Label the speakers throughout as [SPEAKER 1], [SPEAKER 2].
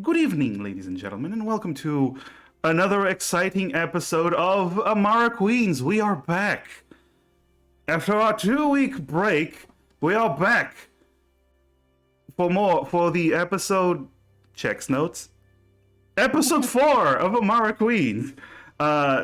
[SPEAKER 1] Good evening, ladies and gentlemen, and welcome to another exciting episode of Amara Queens. We are back. After our 2-week break, we are back for the episode checks notes. Episode 4 of Amara Queens.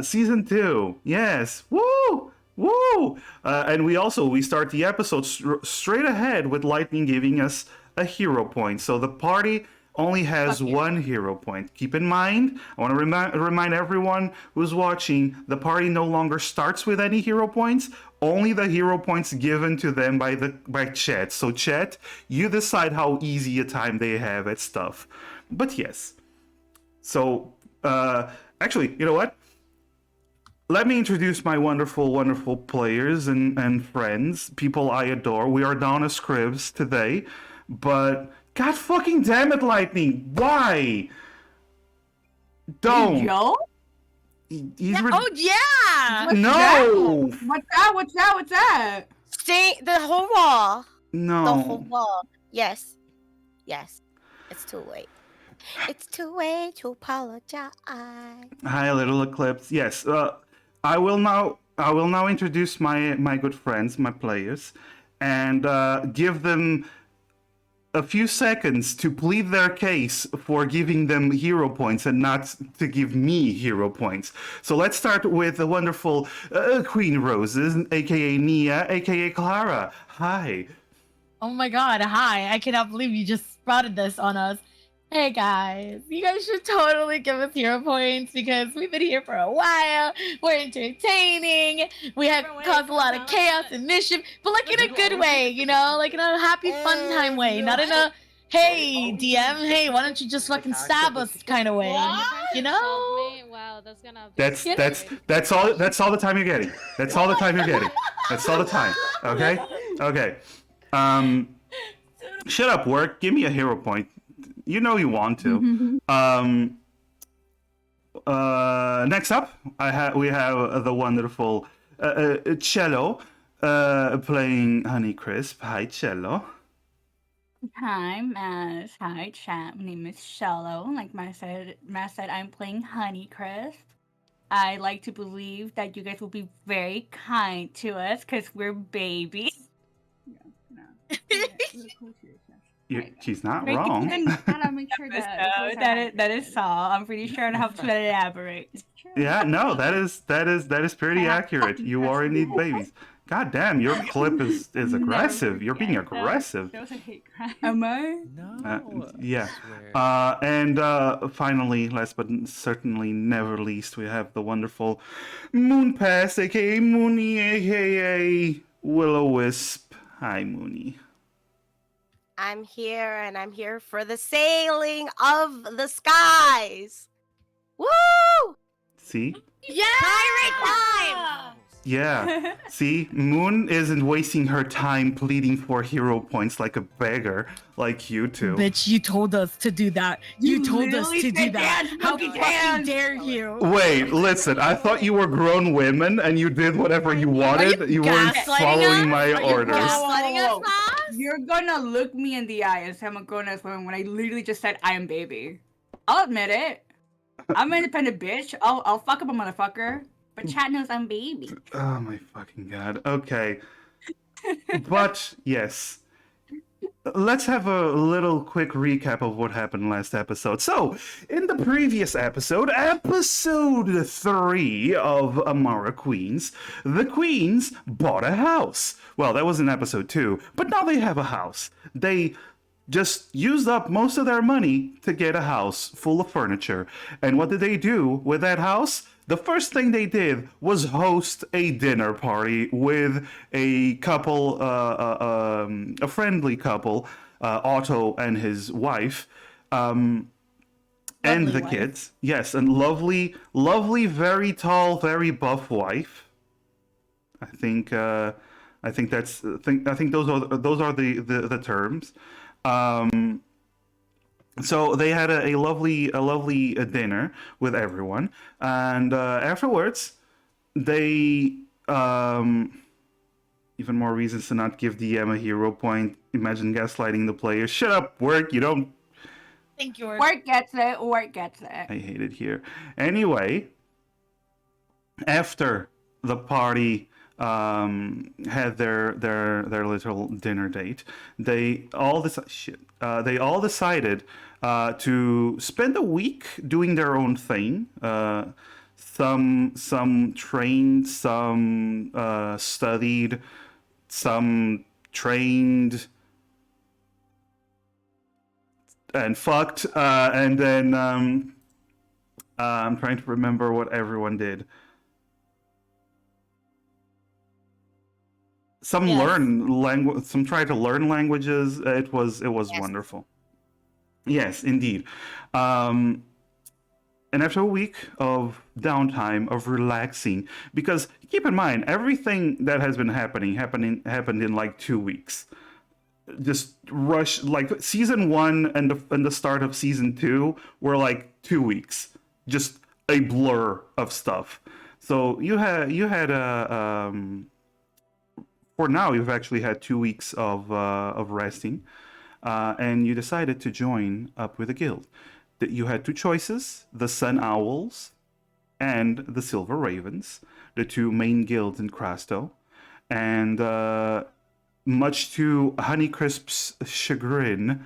[SPEAKER 1] Season 2. Yes. Woo! Woo! And we start the episode straight ahead with Lightning giving us a hero point. So the party only has one hero point. Keep in mind, I want to remind everyone who's watching, the party no longer starts with any hero points, only the hero points given to them by chat. So chat, you decide how easy a time they have at stuff. But yes. So, actually, you know what? Let me introduce my wonderful, wonderful players and friends, people I adore. We are down as Scribs today, but God fucking damn it, Lightning! Why? Don't.
[SPEAKER 2] Hey, Joe?
[SPEAKER 3] Oh yeah!
[SPEAKER 1] No!
[SPEAKER 2] What's that?
[SPEAKER 3] Stay the whole wall.
[SPEAKER 1] No.
[SPEAKER 3] The whole wall. Yes. Yes. It's too late. It's too late to apologize.
[SPEAKER 1] Hi, Little Eclipse. Yes. I will now introduce my good friends, my players, and give them a few seconds to plead their case for giving them hero points and not to give me hero points. So let's start with the wonderful Queen Roses, aka Nia, aka Clara. Hi.
[SPEAKER 4] Oh my god, hi. I cannot believe you just sprouted this on us. Hey guys, you guys should totally give us hero points because we've been here for a while. We're entertaining. We have caused a lot of chaos and mischief, but like in a good way, you know, like in a happy, fun time way, not in a hey DM, hey, why don't you just fucking stab us kind of way, you know?
[SPEAKER 5] Wow, that's gonna.
[SPEAKER 1] That's all the time you're getting. That's all the time you're getting. That's all the time. Okay. Okay. Shut up, work. Give me a hero point. You know you want to. Next up, we have the wonderful Cello playing Honeycrisp. Hi, Cello.
[SPEAKER 2] Hi, chat. My name is Shallow. Like Matt said, I'm playing Honeycrisp. I like to believe that you guys will be very kind to us because we're babies.
[SPEAKER 1] She's not
[SPEAKER 2] Make
[SPEAKER 1] wrong.
[SPEAKER 2] Make sure that is all. I'm pretty sure I don't have to elaborate.
[SPEAKER 1] Yeah, no, that is pretty accurate. You are indeed babies. God damn, your clip is aggressive. You're being aggressive.
[SPEAKER 2] That was a hate crime. Am I?
[SPEAKER 5] No.
[SPEAKER 1] Yeah. And finally, last but certainly never least, we have the wonderful Moonpass, aka Mooney, aka Will-O-Wisp. Hi, Mooney.
[SPEAKER 3] I'm here and I'm here for the sailing of the skies. Woo!
[SPEAKER 1] See?
[SPEAKER 4] Yeah!
[SPEAKER 3] Pirate time!
[SPEAKER 1] Yeah. See? Moon isn't wasting her time pleading for hero points like a beggar, like you two.
[SPEAKER 4] Bitch, you told us to do that. You told us to do that. How fucking dare you?
[SPEAKER 1] Wait, listen, I thought you were grown women and you did whatever you wanted. You weren't following my orders.
[SPEAKER 2] You're gonna look me in the eye and say I'm a grown-ass woman when I literally just said I am baby. I'll admit it. I'm an independent bitch. I'll fuck up a motherfucker. But chat knows I'm baby.
[SPEAKER 1] Oh my fucking god. Okay. But, yes. Let's have a little quick recap of what happened last episode. So, in the previous episode, episode 3 of Amara Queens, the Queens bought a house. Well, that was in episode 2, but now they have a house. They just used up most of their money to get a house full of furniture. And what did they do with that house? The first thing they did was host a dinner party with a couple, a friendly couple, Otto and his wife, and the kids. Yes, and lovely, very tall, very buff wife. I think those are the terms. So they had a lovely dinner with everyone, and afterwards, they even more reasons to not give DM a hero point. Imagine gaslighting the players. Shut up, work. You don't
[SPEAKER 4] Thank you.
[SPEAKER 2] Work gets it.
[SPEAKER 1] I hate it here. Anyway, after the party had their little dinner date, they all decided to spend a week doing their own thing. Some trained, some studied, some trained and fucked, and then I'm trying to remember what everyone did. Some some tried to learn languages. It was wonderful. Yes, indeed. And after a week of downtime, of relaxing, because keep in mind, everything that has been happened in like 2 weeks. Just rush, like season 1 and the start of season 2 were like 2 weeks, just a blur of stuff. So you had a for now you've actually had 2 weeks of resting, and you decided to join up with a guild. That you had 2 choices: the Sun Owls and the Silver Ravens, the 2 main guilds in Crasto, and much to Honeycrisp's chagrin,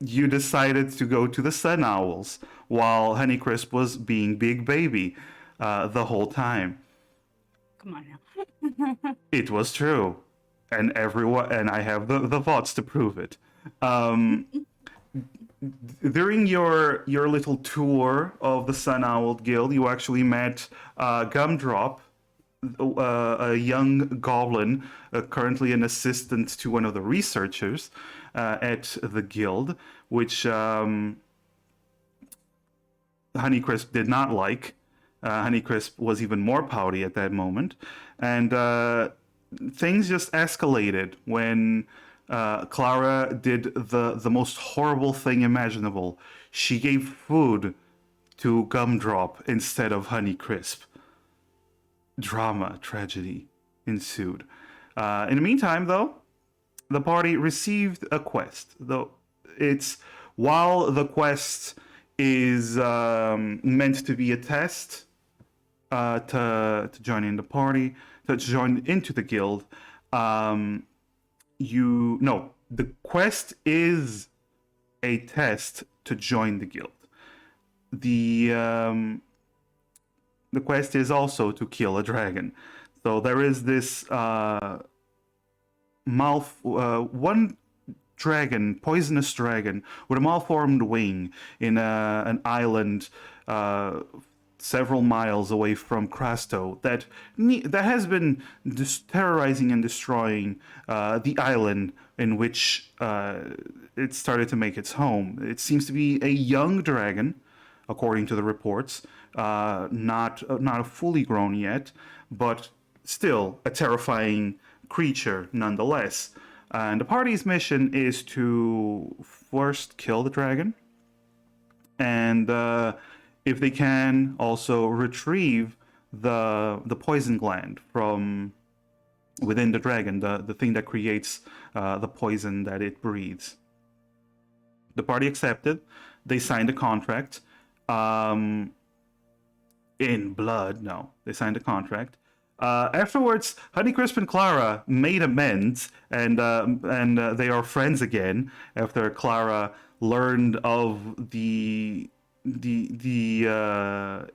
[SPEAKER 1] you decided to go to the Sun Owls, while Honeycrisp was being big baby the whole time.
[SPEAKER 2] Come on now.
[SPEAKER 1] It was true, and I have the votes to prove it. During your little tour of the Sun Owl Guild, you actually met Gumdrop, a young goblin, currently an assistant to one of the researchers at the guild, which Honeycrisp did not like. Honeycrisp was even more pouty at that moment, and things just escalated when Clara did the most horrible thing imaginable. She gave food to Gumdrop instead of Honeycrisp. Drama, tragedy ensued. In the meantime, though, the party received a quest. Though while the quest is meant to be a test to join in the party, to join into the guild, the quest is a test to join the guild. The quest is also to kill a dragon. So there is this one dragon, poisonous dragon, with a malformed wing in an island several miles away from Crasto that has been terrorizing and destroying the island in which it started to make its home. It seems to be a young dragon, according to the reports, not fully grown yet, but still a terrifying creature nonetheless. And the party's mission is to first kill the dragon, and if they can, also retrieve the poison gland from within the dragon, the thing that creates the poison that it breathes. The party accepted. They signed a contract. In blood, no. They signed a contract. Afterwards, Honeycrisp and Clara made amends, and they are friends again after Clara learned of the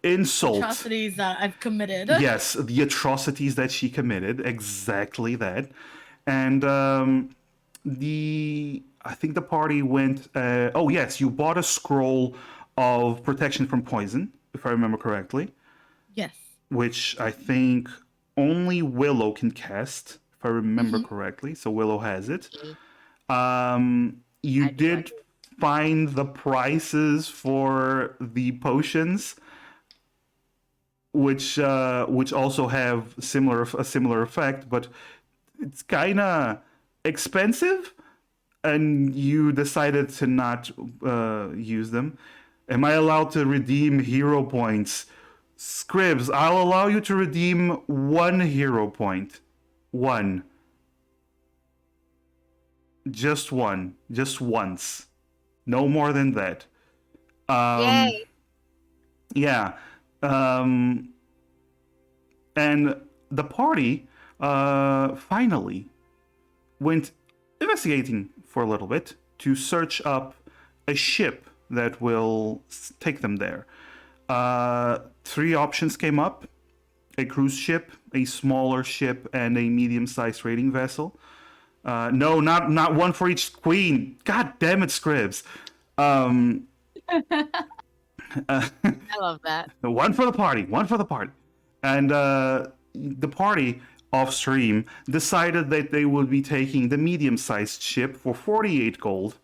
[SPEAKER 1] insult,
[SPEAKER 4] atrocities that I've committed.
[SPEAKER 1] Yes, the atrocities that she committed, exactly that. And I think the party went. Oh yes, you bought a scroll of protection from poison, if I remember correctly.
[SPEAKER 4] Yes.
[SPEAKER 1] Which I think only Willow can cast, if I remember correctly. So Willow has it. You did find the prices for the potions, which also have a similar effect, but it's kind of expensive, and you decided to not use them. Am I allowed to redeem hero points? Scribs, I'll allow you to redeem 1 hero point. 1. Just 1. Just once. No more than that.
[SPEAKER 3] Yay.
[SPEAKER 1] Yeah. And the party finally went investigating for a little bit to search up a ship that will take them there. 3 options came up: a cruise ship, a smaller ship, and a medium-sized trading vessel. No, not one for each queen. God damn it, Scribs.
[SPEAKER 3] I love that.
[SPEAKER 1] One for the party, one for the party. And the party off stream decided that they would be taking the medium-sized ship for 48 gold.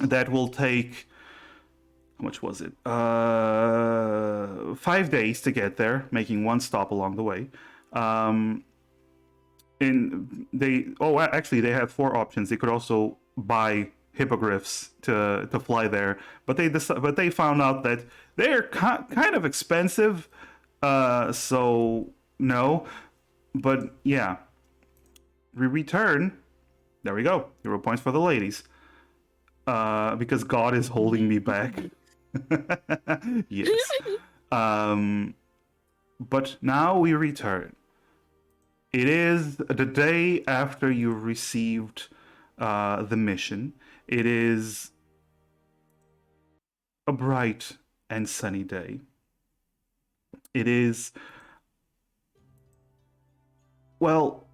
[SPEAKER 1] That will take, how much was it? 5 days to get there, making 1 stop along the way. Actually, they had 4 options. They could also buy hippogriffs to fly there, but they found out that they're kind of expensive. So no, but yeah, we return. There we go. 0 points for the ladies. Because God is holding me back. Yes. But now we return. It is the day after you received the mission. It is a bright and sunny day. It is, well,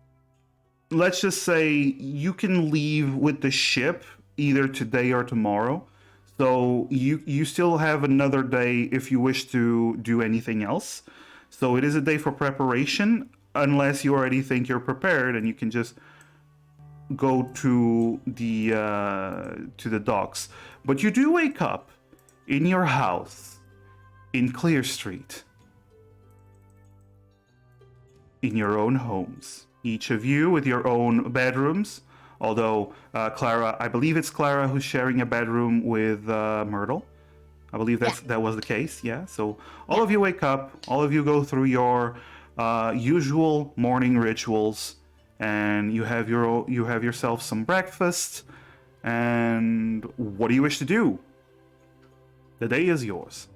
[SPEAKER 1] let's just say you can leave with the ship either today or tomorrow. So you still have another day if you wish to do anything else. So it is a day for preparation, unless you already think you're prepared and you can just go to the docks. But you do wake up in your house in Clear Street, in your own homes, each of you with your own bedrooms. Although Clara, I believe it's Clara who's sharing a bedroom with Myrtle. I believe that was the case. Yeah. So all of you wake up. All of you go through your usual morning rituals, and you have yourself some breakfast. And what do you wish to do? The day is yours.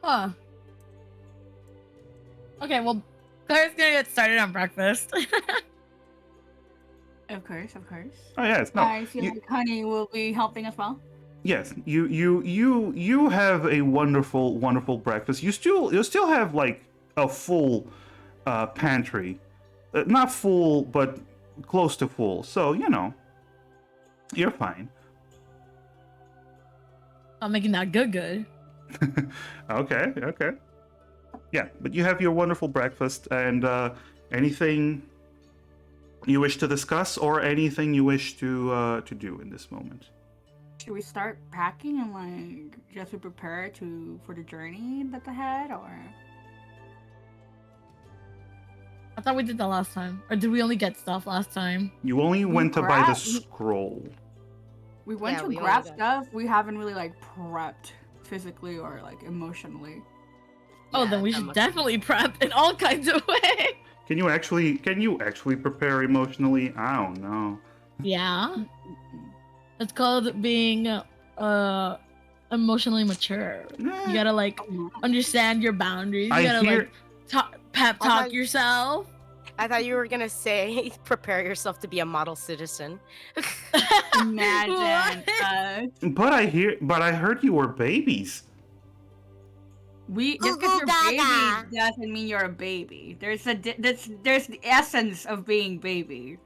[SPEAKER 4] Huh. Okay, well, Claire's gonna get started on breakfast.
[SPEAKER 2] Of course, of course.
[SPEAKER 1] Oh yes, no.
[SPEAKER 2] I feel like Honey will be helping as well.
[SPEAKER 1] Yes, you have a wonderful breakfast. You still have like a full pantry, not full but close to full. So you're fine.
[SPEAKER 4] I'm making that good.
[SPEAKER 1] Okay. Yeah, but you have your wonderful breakfast, and anything you wish to discuss or anything you wish to do in this moment.
[SPEAKER 2] Should we start packing and like just to prepare for the journey that's ahead, or?
[SPEAKER 4] I thought we did that last time, or did we only get stuff last time?
[SPEAKER 1] You only went to buy the scroll.
[SPEAKER 2] We went to grab stuff. We haven't really like prepped physically or like emotionally.
[SPEAKER 4] Oh, then we should definitely prep in all kinds of ways.
[SPEAKER 1] Can you actually prepare emotionally? I don't know.
[SPEAKER 4] Yeah. It's called being emotionally mature. You gotta like understand your boundaries. You gotta pep talk yourself.
[SPEAKER 3] I thought you were gonna say prepare yourself to be a model citizen.
[SPEAKER 2] Imagine.
[SPEAKER 1] But I heard you were babies.
[SPEAKER 2] Just because you're baby doesn't mean you're a baby. There's the essence of being baby.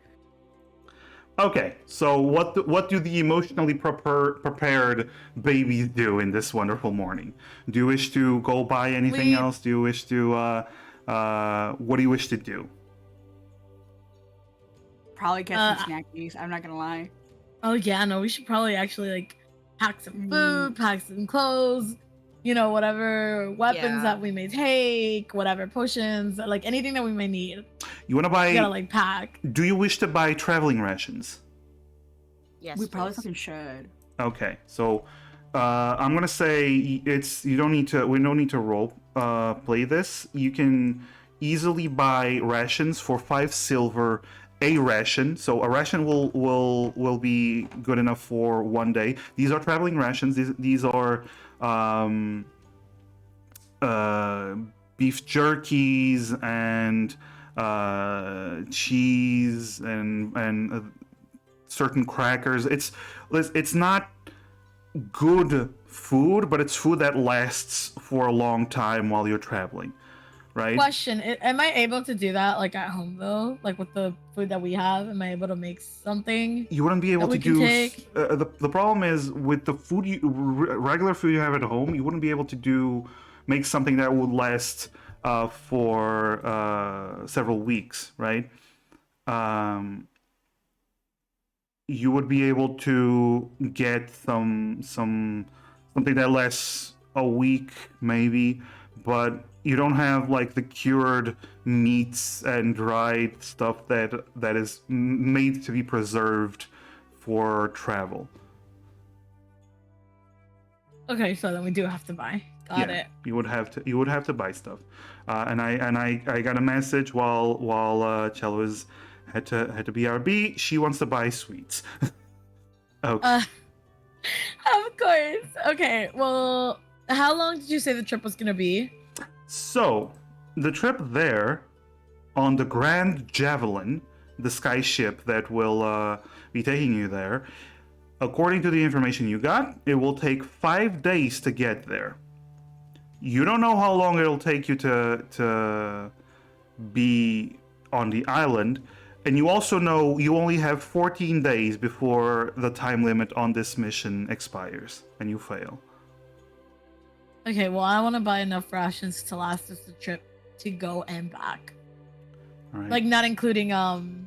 [SPEAKER 1] Okay, so what do the emotionally prepared babies do in this wonderful morning? Do you wish to go buy anything else? Do you wish to what do you wish to do?
[SPEAKER 2] Probably get some snackies. I'm not gonna lie.
[SPEAKER 4] Oh yeah, no, we should probably actually like pack some food, pack some clothes. Whatever weapons that we may take, whatever potions, like anything that we may need.
[SPEAKER 1] You want to buy?
[SPEAKER 4] You gotta like pack.
[SPEAKER 1] Do you wish to buy traveling rations?
[SPEAKER 3] Yes,
[SPEAKER 2] we probably fucking should.
[SPEAKER 1] Okay, so I'm gonna say we don't need to role play this. You can easily buy rations for 5 silver a ration. So a ration will be good enough for 1 day. These are traveling rations. These are beef jerkies and cheese and certain crackers. It's not good food, but it's food that lasts for a long time while you're traveling, right?
[SPEAKER 4] Question: am I able to do that like at home though? Like with the food that we have, am I able to make something?
[SPEAKER 1] You wouldn't be able
[SPEAKER 4] that
[SPEAKER 1] to
[SPEAKER 4] we can
[SPEAKER 1] do
[SPEAKER 4] take?
[SPEAKER 1] the problem is with the food regular food you have at home, you wouldn't be able to make something that would last for several weeks, right? You would be able to get something that lasts a week maybe, but you don't have like the cured meats and dried stuff that is made to be preserved for travel.
[SPEAKER 4] Okay, so then we do have to buy. Got it.
[SPEAKER 1] You would have to buy stuff, and I got a message while Cello had to BRB. She wants to buy sweets. Okay.
[SPEAKER 4] Of course. Okay. Well, how long did you say the trip was gonna be?
[SPEAKER 1] So the trip there on the Grand Javelin, the sky ship that will be taking you there, according to the information you got, it will take 5 days to get there. You don't know how long it'll take you to be on the island, and you also know you only have 14 days before the time limit on this mission expires and you fail.
[SPEAKER 4] Okay. Well, I want to buy enough rations to last us the trip to go and back.
[SPEAKER 1] All right.
[SPEAKER 4] Like not including the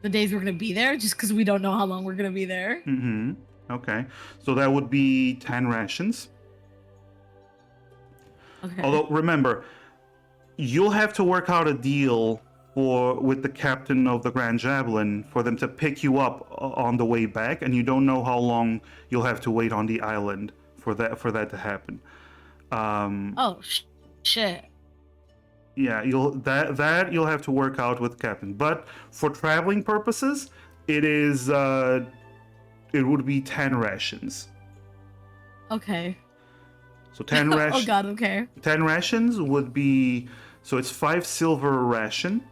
[SPEAKER 4] days we're gonna be there, just because we don't know how long we're gonna be there.
[SPEAKER 1] Mm-hmm. Okay. So that would be 10 rations.
[SPEAKER 4] Okay.
[SPEAKER 1] Although remember, you'll have to work out a deal with the captain of the Grand Javelin for them to pick you up on the way back, and you don't know how long you'll have to wait on the island for that to happen.
[SPEAKER 4] Oh shit.
[SPEAKER 1] Yeah, you'll have to work out with the captain. But for traveling purposes, it would be 10 rations.
[SPEAKER 4] Okay.
[SPEAKER 1] So 10 rations.
[SPEAKER 4] Oh god. Okay.
[SPEAKER 1] 10 rations would be, so it's 5 silver a ration.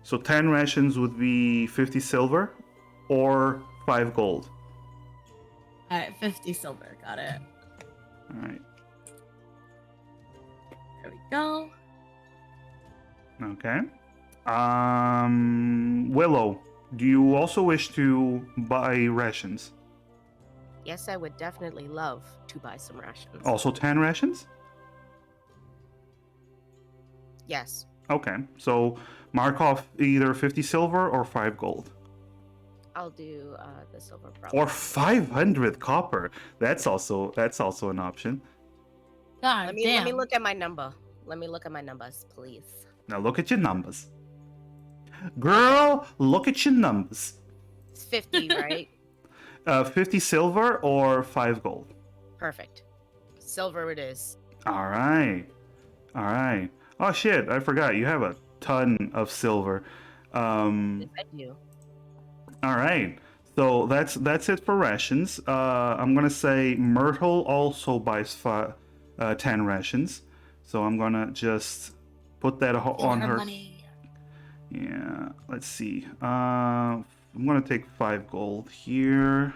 [SPEAKER 1] So 10 rations would be 50 silver or 5 gold.
[SPEAKER 4] All right. 50 silver. Got it.
[SPEAKER 1] All right.
[SPEAKER 4] There we go.
[SPEAKER 1] Okay. Willow, do you also wish to buy rations?
[SPEAKER 3] Yes, I would definitely love to buy some rations.
[SPEAKER 1] Also 10 rations?
[SPEAKER 3] Yes.
[SPEAKER 1] Okay. So mark off either 50 silver or 5 gold.
[SPEAKER 3] I'll do the silver problem.
[SPEAKER 1] Or 500 copper. That's also an option.
[SPEAKER 4] God
[SPEAKER 3] Let
[SPEAKER 4] damn.
[SPEAKER 3] me look at my number. Let me look at my numbers, please.
[SPEAKER 1] Now look at your numbers. Girl, look at your numbers.
[SPEAKER 3] It's 50, right?
[SPEAKER 1] 50 silver or 5 gold.
[SPEAKER 3] Perfect. Silver it is.
[SPEAKER 1] All right. Oh shit, I forgot. You have a ton of silver.
[SPEAKER 3] Yes, I do.
[SPEAKER 1] All right. So that's it for rations. I'm gonna say Myrtle also buys 10 rations. So I'm gonna just put that on her.
[SPEAKER 4] Money.
[SPEAKER 1] Yeah. Let's see. I'm gonna take 5 gold here.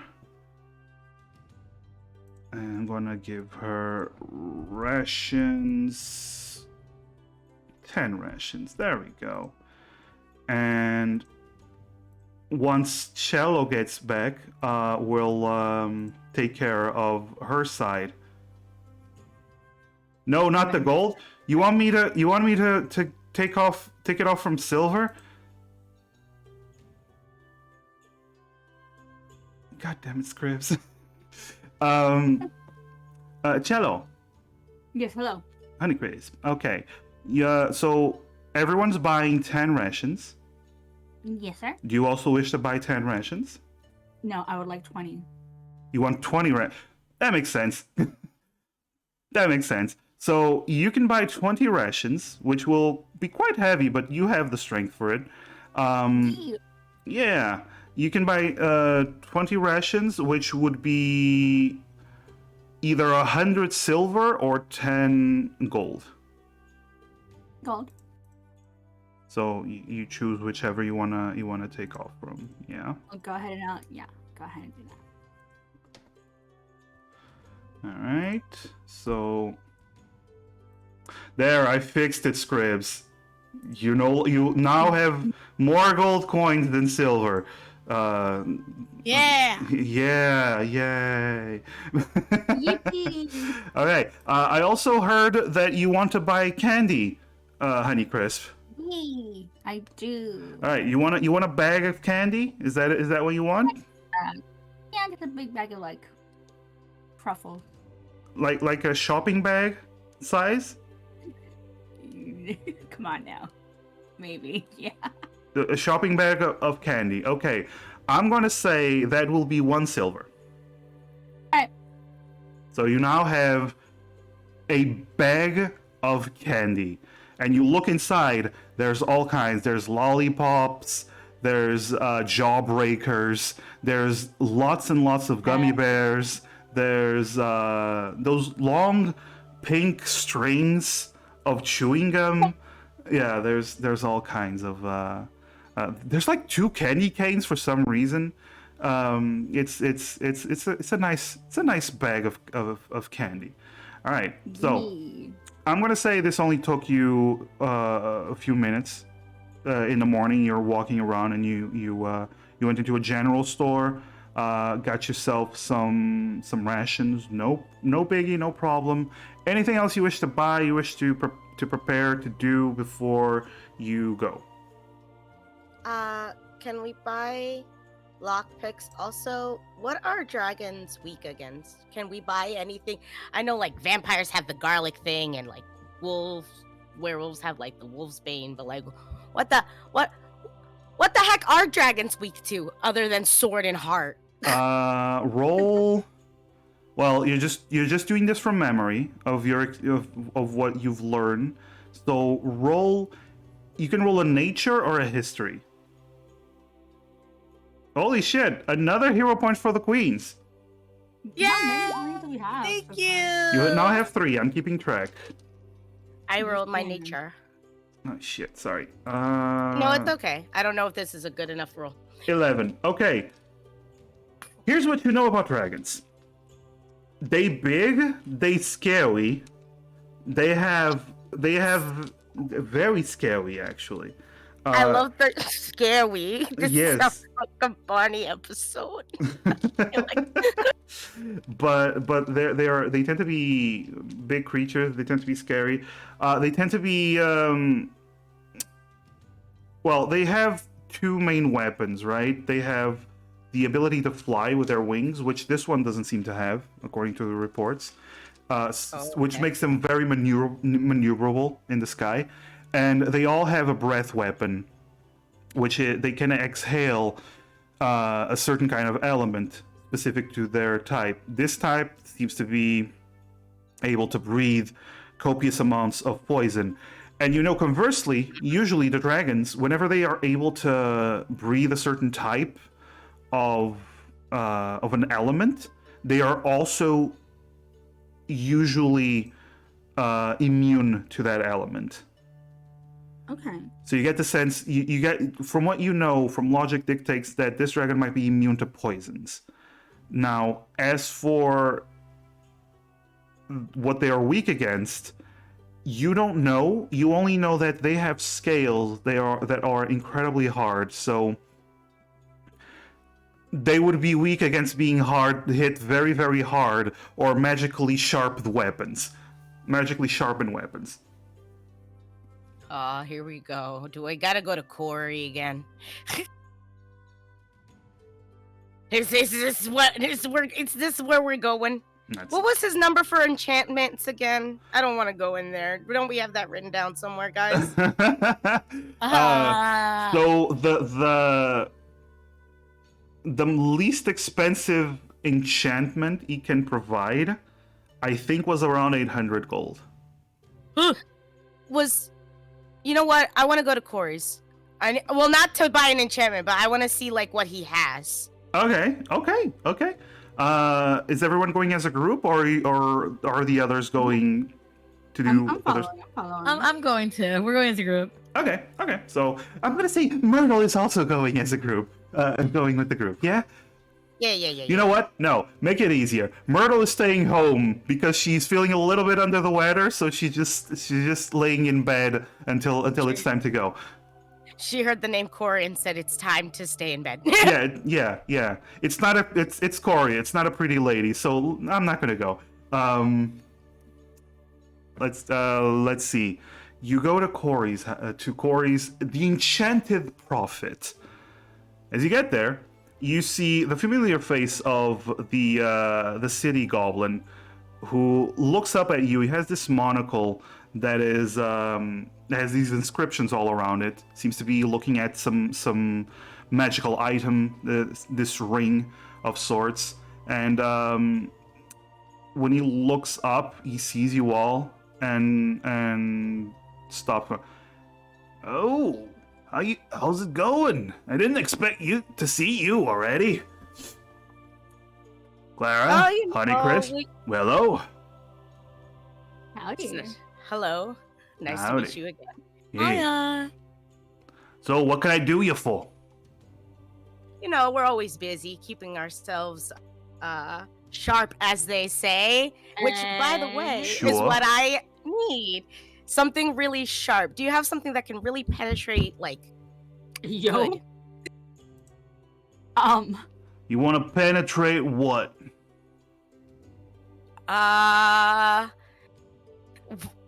[SPEAKER 1] And I'm gonna give her rations. 10 rations. There we go. And once Cello gets back, we'll take care of her side. No, not the gold. You want me to take it off from silver? God damn it, Scribs. Cello.
[SPEAKER 2] Yes, hello.
[SPEAKER 1] Honeycrisp. Okay. Yeah, so everyone's buying 10 rations.
[SPEAKER 2] Yes, sir.
[SPEAKER 1] Do you also wish to buy 10 rations?
[SPEAKER 2] No, I would like 20.
[SPEAKER 1] You want 20 rations? That makes sense. That makes sense. So you can buy 20 rations, which will be quite heavy, but you have the strength for it. Um, yeah, you can buy 20 rations, which would be either 100 silver or 10 gold.
[SPEAKER 2] Gold.
[SPEAKER 1] So you choose whichever you wanna take off from. Yeah.
[SPEAKER 2] I'll go ahead and go ahead and do that.
[SPEAKER 1] All right. So there, I fixed it, Scribs. You now have more gold coins than silver.
[SPEAKER 4] Yeah.
[SPEAKER 1] Yeah, yay.
[SPEAKER 2] Yippee!
[SPEAKER 1] All right. I also heard that you want to buy candy, Honeycrisp.
[SPEAKER 2] Me, I do.
[SPEAKER 1] All right. You want a bag of candy? Is that what you want?
[SPEAKER 2] Yeah, just a big bag of like truffles.
[SPEAKER 1] Like a shopping bag size?
[SPEAKER 2] Come on now. Maybe, yeah.
[SPEAKER 1] A shopping bag of candy. Okay. I'm going to say that will be 1 silver.
[SPEAKER 2] Alright.
[SPEAKER 1] So you now have a bag of candy. And you look inside, there's all kinds. There's lollipops, there's jawbreakers, there's lots and lots of gummy bears, there's those long pink strings of chewing gum. Yeah, there's all kinds of there's like 2 candy canes for some reason. It's a nice bag of candy. All right, so I'm gonna say this only took you a few minutes. In the morning, you're walking around and you went into a general store, got yourself some rations. No biggie, no problem. Anything else you wish to buy, you wish to prepare to do before you go?
[SPEAKER 3] Can we buy lockpicks? Also, what are dragons weak against? Can we buy anything? I know like vampires have the garlic thing and like werewolves have like the wolf's bane, but like what the heck are dragons weak to other than sword and heart?
[SPEAKER 1] Roll. Well, you're just doing this from memory of what you've learned. So roll. You can roll a nature or a history. Holy shit! Another hero point for the queens.
[SPEAKER 3] Yeah.
[SPEAKER 2] How many do we have?
[SPEAKER 3] Thank
[SPEAKER 2] So
[SPEAKER 3] you.
[SPEAKER 1] You now have 3. I'm keeping track.
[SPEAKER 3] I rolled my nature.
[SPEAKER 1] Oh shit! Sorry.
[SPEAKER 3] No, it's okay. I don't know if this is a good enough roll.
[SPEAKER 1] 11. Okay. Here's what you know about dragons. They big, they scary. They have very scary actually.
[SPEAKER 3] I love the scary. This
[SPEAKER 1] yes.
[SPEAKER 3] sounds like a Bonnie episode.
[SPEAKER 1] but they tend to be big creatures. They tend to be scary. They tend to be well, they have 2 main weapons, right? They have the ability to fly with their wings, which this one doesn't seem to have, according to the reports, which makes them very maneuverable in the sky. And they all have a breath weapon, which they can exhale a certain kind of element specific to their type. This type seems to be able to breathe copious amounts of poison. And conversely, usually the dragons, whenever they are able to breathe a certain type of an element, they are also usually immune to that element.
[SPEAKER 2] Okay.
[SPEAKER 1] So you get the sense, you get, from what you know, from logic dictates that this dragon might be immune to poisons. Now, as for what they are weak against, you don't know. You only know that they have scales that are incredibly hard. So they would be weak against being hit very, very hard, or magically sharpened weapons.
[SPEAKER 3] Here we go. Do I gotta go to Corey again? Is this where we're going? What was his number for enchantments again? I don't want to go in there. Don't we have that written down somewhere, guys?
[SPEAKER 1] So the least expensive enchantment he can provide, I think, was around 800 gold.
[SPEAKER 3] You know what? I want to go to Corey's. Well, not to buy an enchantment, but I want to see like what he has.
[SPEAKER 1] Okay. Is everyone going as a group, or are the others going to do
[SPEAKER 2] I'm
[SPEAKER 1] others?
[SPEAKER 2] following.
[SPEAKER 4] I'm going to. We're going as a group.
[SPEAKER 1] Okay. So I'm gonna say Myrtle is also going as a group. Going with the group. Yeah.
[SPEAKER 3] Yeah.
[SPEAKER 1] You know what? No, make it easier. Myrtle is staying home because she's feeling a little bit under the weather, so she's just laying in bed until it's time to go.
[SPEAKER 3] She heard the name Corey and said it's time to stay in bed.
[SPEAKER 1] Yeah. It's not it's Corey. It's not a pretty lady, so I'm not gonna go. Let's see. You go to Corey's the Enchanted Prophet. As you get there, you see the familiar face of the city goblin, who looks up at you. He has this monocle that is has these inscriptions all around it. Seems to be looking at some magical item, this ring of sorts. And when he looks up, he sees you all and stops. Oh. How's it going? I didn't expect to see you already. Clara, Honeycrisp, hello.
[SPEAKER 2] Howdy.
[SPEAKER 3] Hello. Nice
[SPEAKER 1] Howdy.
[SPEAKER 3] to meet you again.
[SPEAKER 1] Yeah. So what can I do you for?
[SPEAKER 3] You know, we're always busy keeping ourselves sharp, as they say, which, by the way, is
[SPEAKER 1] Sure.
[SPEAKER 3] what I need. Something really sharp. Do you have something that can really penetrate, like,
[SPEAKER 2] Yo.
[SPEAKER 3] good?
[SPEAKER 1] You want to penetrate what?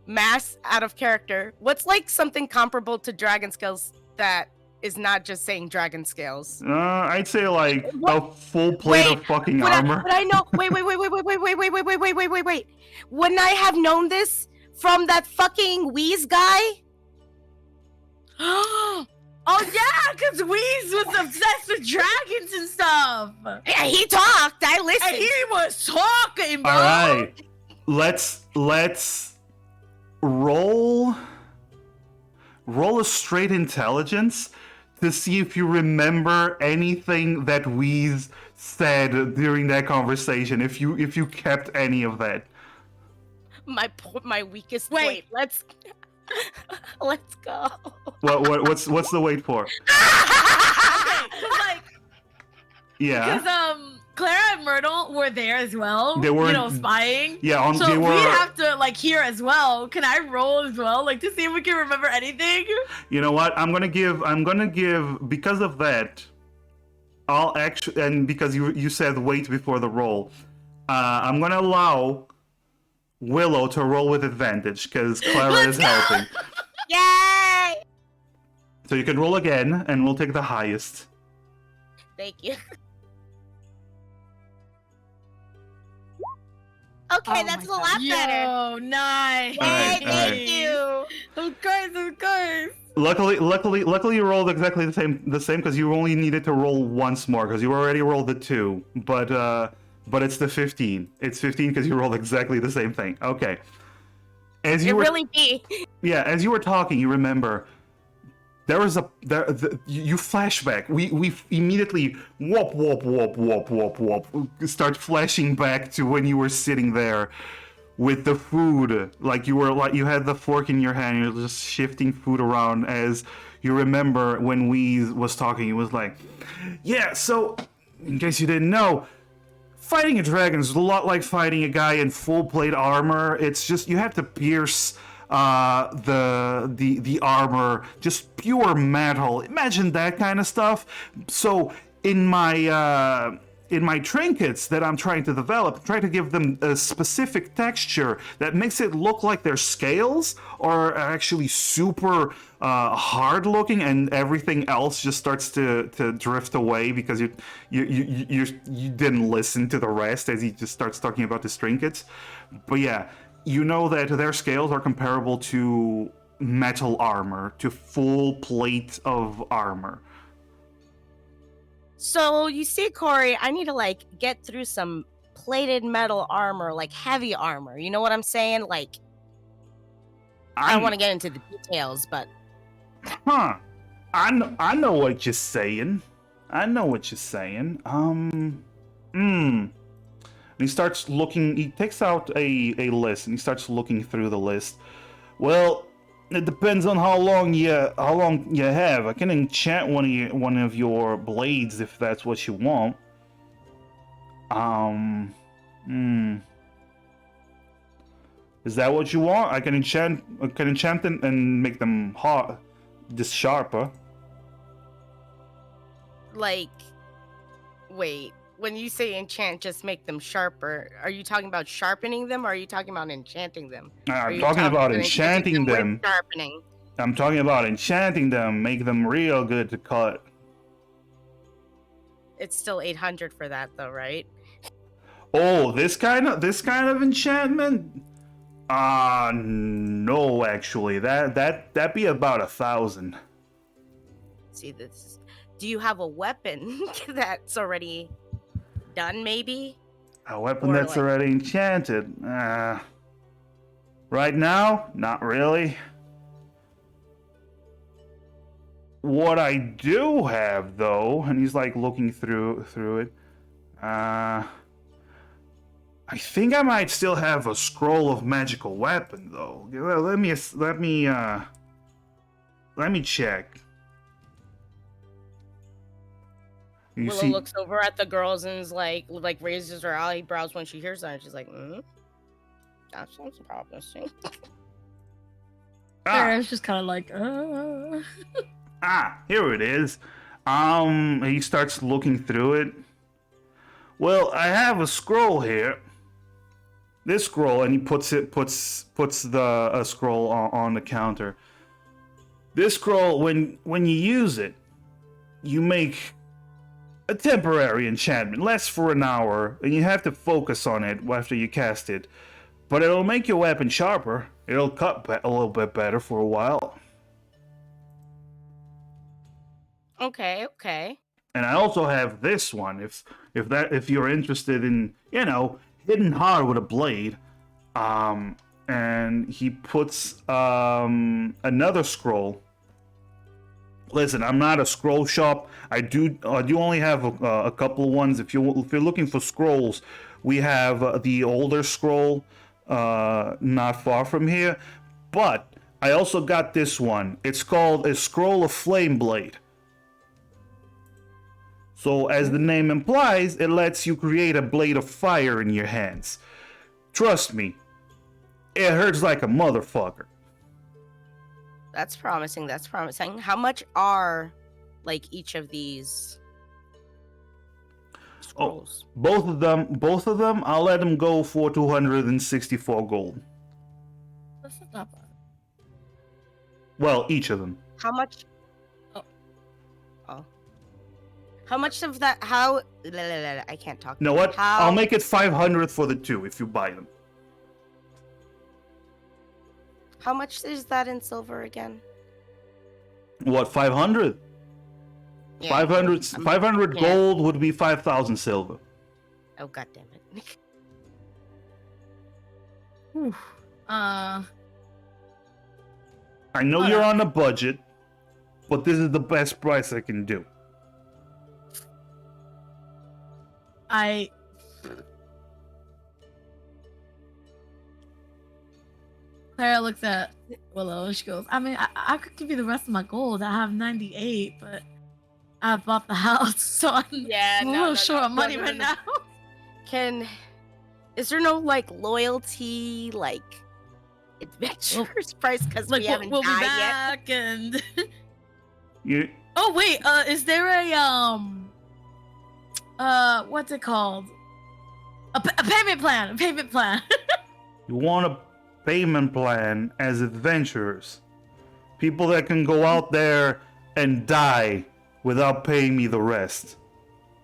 [SPEAKER 3] Mass out of character. What's like something comparable to dragon scales that is not just saying dragon scales?
[SPEAKER 1] I'd say like
[SPEAKER 3] What?
[SPEAKER 1] a full plate of fucking armor.
[SPEAKER 3] But I know. Wait. Wouldn't I have known this from that fucking Wheeze guy?
[SPEAKER 4] Oh yeah, because Weez was obsessed with dragons and stuff.
[SPEAKER 3] Yeah, he talked. I listened.
[SPEAKER 4] And he was talking, bro.
[SPEAKER 1] All right, let's roll a straight intelligence to see if you remember anything that Wheeze said during that conversation. If you kept any of that.
[SPEAKER 3] My weakest
[SPEAKER 4] Wait.
[SPEAKER 3] point. Let's go.
[SPEAKER 1] What's the wait for? Yeah.
[SPEAKER 4] Because Clara and Myrtle were there as well.
[SPEAKER 1] They were,
[SPEAKER 4] spying.
[SPEAKER 1] Yeah,
[SPEAKER 4] So
[SPEAKER 1] they were.
[SPEAKER 4] we'd have to hear as well. Can I roll as well, to see if we can remember anything?
[SPEAKER 1] You know what? I'm gonna give because of that. I'll actually, and because you said wait before the roll, I'm gonna allow Willow to roll with advantage because Clara is helping.
[SPEAKER 3] Yay!
[SPEAKER 1] So you can roll again, and we'll take the highest.
[SPEAKER 3] Thank you. Okay,
[SPEAKER 2] Oh
[SPEAKER 3] that's a
[SPEAKER 2] my
[SPEAKER 3] lot better.
[SPEAKER 4] Yo, nice.
[SPEAKER 3] Yay,
[SPEAKER 1] Alright,
[SPEAKER 3] thank you.
[SPEAKER 4] Of course.
[SPEAKER 1] Luckily, you rolled exactly the same because you only needed to roll once more because you already rolled the 2. But it's the 15. It's 15 because you rolled exactly the same thing. Okay. As you as you were talking, you remember there was you flashback. We immediately whoop start flashing back to when you were sitting there with the food, you had the fork in your hand. You're just shifting food around as you remember when we was talking. He was like, "Yeah, so in case you didn't know." Fighting a dragon is a lot like fighting a guy in full plate armor. It's just you have to pierce the armor, just pure metal. Imagine that kind of stuff. So in my trinkets that I'm trying to develop, try to give them a specific texture that makes it look like their scales are actually super hard looking, and everything else just starts to drift away because you didn't listen to the rest as he just starts talking about his trinkets. But yeah, you know that their scales are comparable to metal armor, to full plate of armor.
[SPEAKER 3] So you see, Corey, I need to get through some plated metal armor, heavy armor. You know what I'm saying? I don't want to get into the details, but
[SPEAKER 1] I'm I know what you're saying. I know what you're saying. And he starts looking. He takes out a list and he starts looking through the list. Well, it depends on how long you have. I can enchant one of your blades if that's what you want. Is that what you want? I can enchant them and make them hard, just sharper.
[SPEAKER 3] Like, wait. When you say enchant, just make them sharper. Are you talking about sharpening them, or are you talking about enchanting them?
[SPEAKER 1] I'm talking about enchanting them.
[SPEAKER 3] Sharpening.
[SPEAKER 1] I'm talking about enchanting them, make them real good to cut.
[SPEAKER 3] It's still 800 for that, though, right?
[SPEAKER 1] Oh, this kind of enchantment? No, actually, that'd be about 1,000.
[SPEAKER 3] See, this. Do you have a weapon that's already done? Maybe
[SPEAKER 1] A weapon that's already enchanted. Right now, not really. What I do have, though, and he's like looking through it. I think I might still have a scroll of magical weapon, though. Let me check.
[SPEAKER 3] Willow looks over at the girls and is like raises her eyebrows when she hears that, and she's like, that sounds promising.
[SPEAKER 4] Sarah's just kind of like,
[SPEAKER 1] Here it is. He starts looking through it. Well, I have a scroll here. This scroll, and he puts the scroll on the counter. This scroll, when you use it, you make a temporary enchantment, lasts for an hour, and you have to focus on it after you cast it. But it'll make your weapon sharper. It'll cut a little bit better for a while.
[SPEAKER 3] Okay.
[SPEAKER 1] And I also have this one, if you're interested in, hitting hard with a blade. And he puts another scroll. Listen, I'm not a scroll shop. I do only have a couple of ones. If you're looking for scrolls, we have the older scroll not far from here. But I also got this one. It's called a Scroll of Flame Blade. So, as the name implies, it lets you create a blade of fire in your hands. Trust me, it hurts like a motherfucker.
[SPEAKER 3] That's promising. How much are, each of these scrolls?
[SPEAKER 1] Both of them, I'll let them go for 264 gold.
[SPEAKER 4] That's not bad.
[SPEAKER 1] Well, each of them.
[SPEAKER 3] How much? Oh. How much of that? How? I can't talk.
[SPEAKER 1] You know what? I'll make it 500 for the two if you buy them.
[SPEAKER 3] How much is that in silver again?
[SPEAKER 1] What, 500?
[SPEAKER 3] Yeah,
[SPEAKER 1] 500 gold would be 5,000 silver.
[SPEAKER 3] Oh, god damn it.
[SPEAKER 1] I know you're on a budget, but this is the best price I can do.
[SPEAKER 4] Clara looks at Willow and she goes, I mean, I could give you the rest of my gold. I have 98, but I bought the house, so I'm a little short on money right now.
[SPEAKER 3] Is there no, loyalty, adventurers price? Because we haven't
[SPEAKER 4] we'll
[SPEAKER 3] died
[SPEAKER 4] be back
[SPEAKER 3] yet.
[SPEAKER 4] and...
[SPEAKER 1] You...
[SPEAKER 4] Oh, wait, is there a, what's it called? A payment plan.
[SPEAKER 1] You want a payment plan as adventurers. People that can go out there and die without paying me the rest.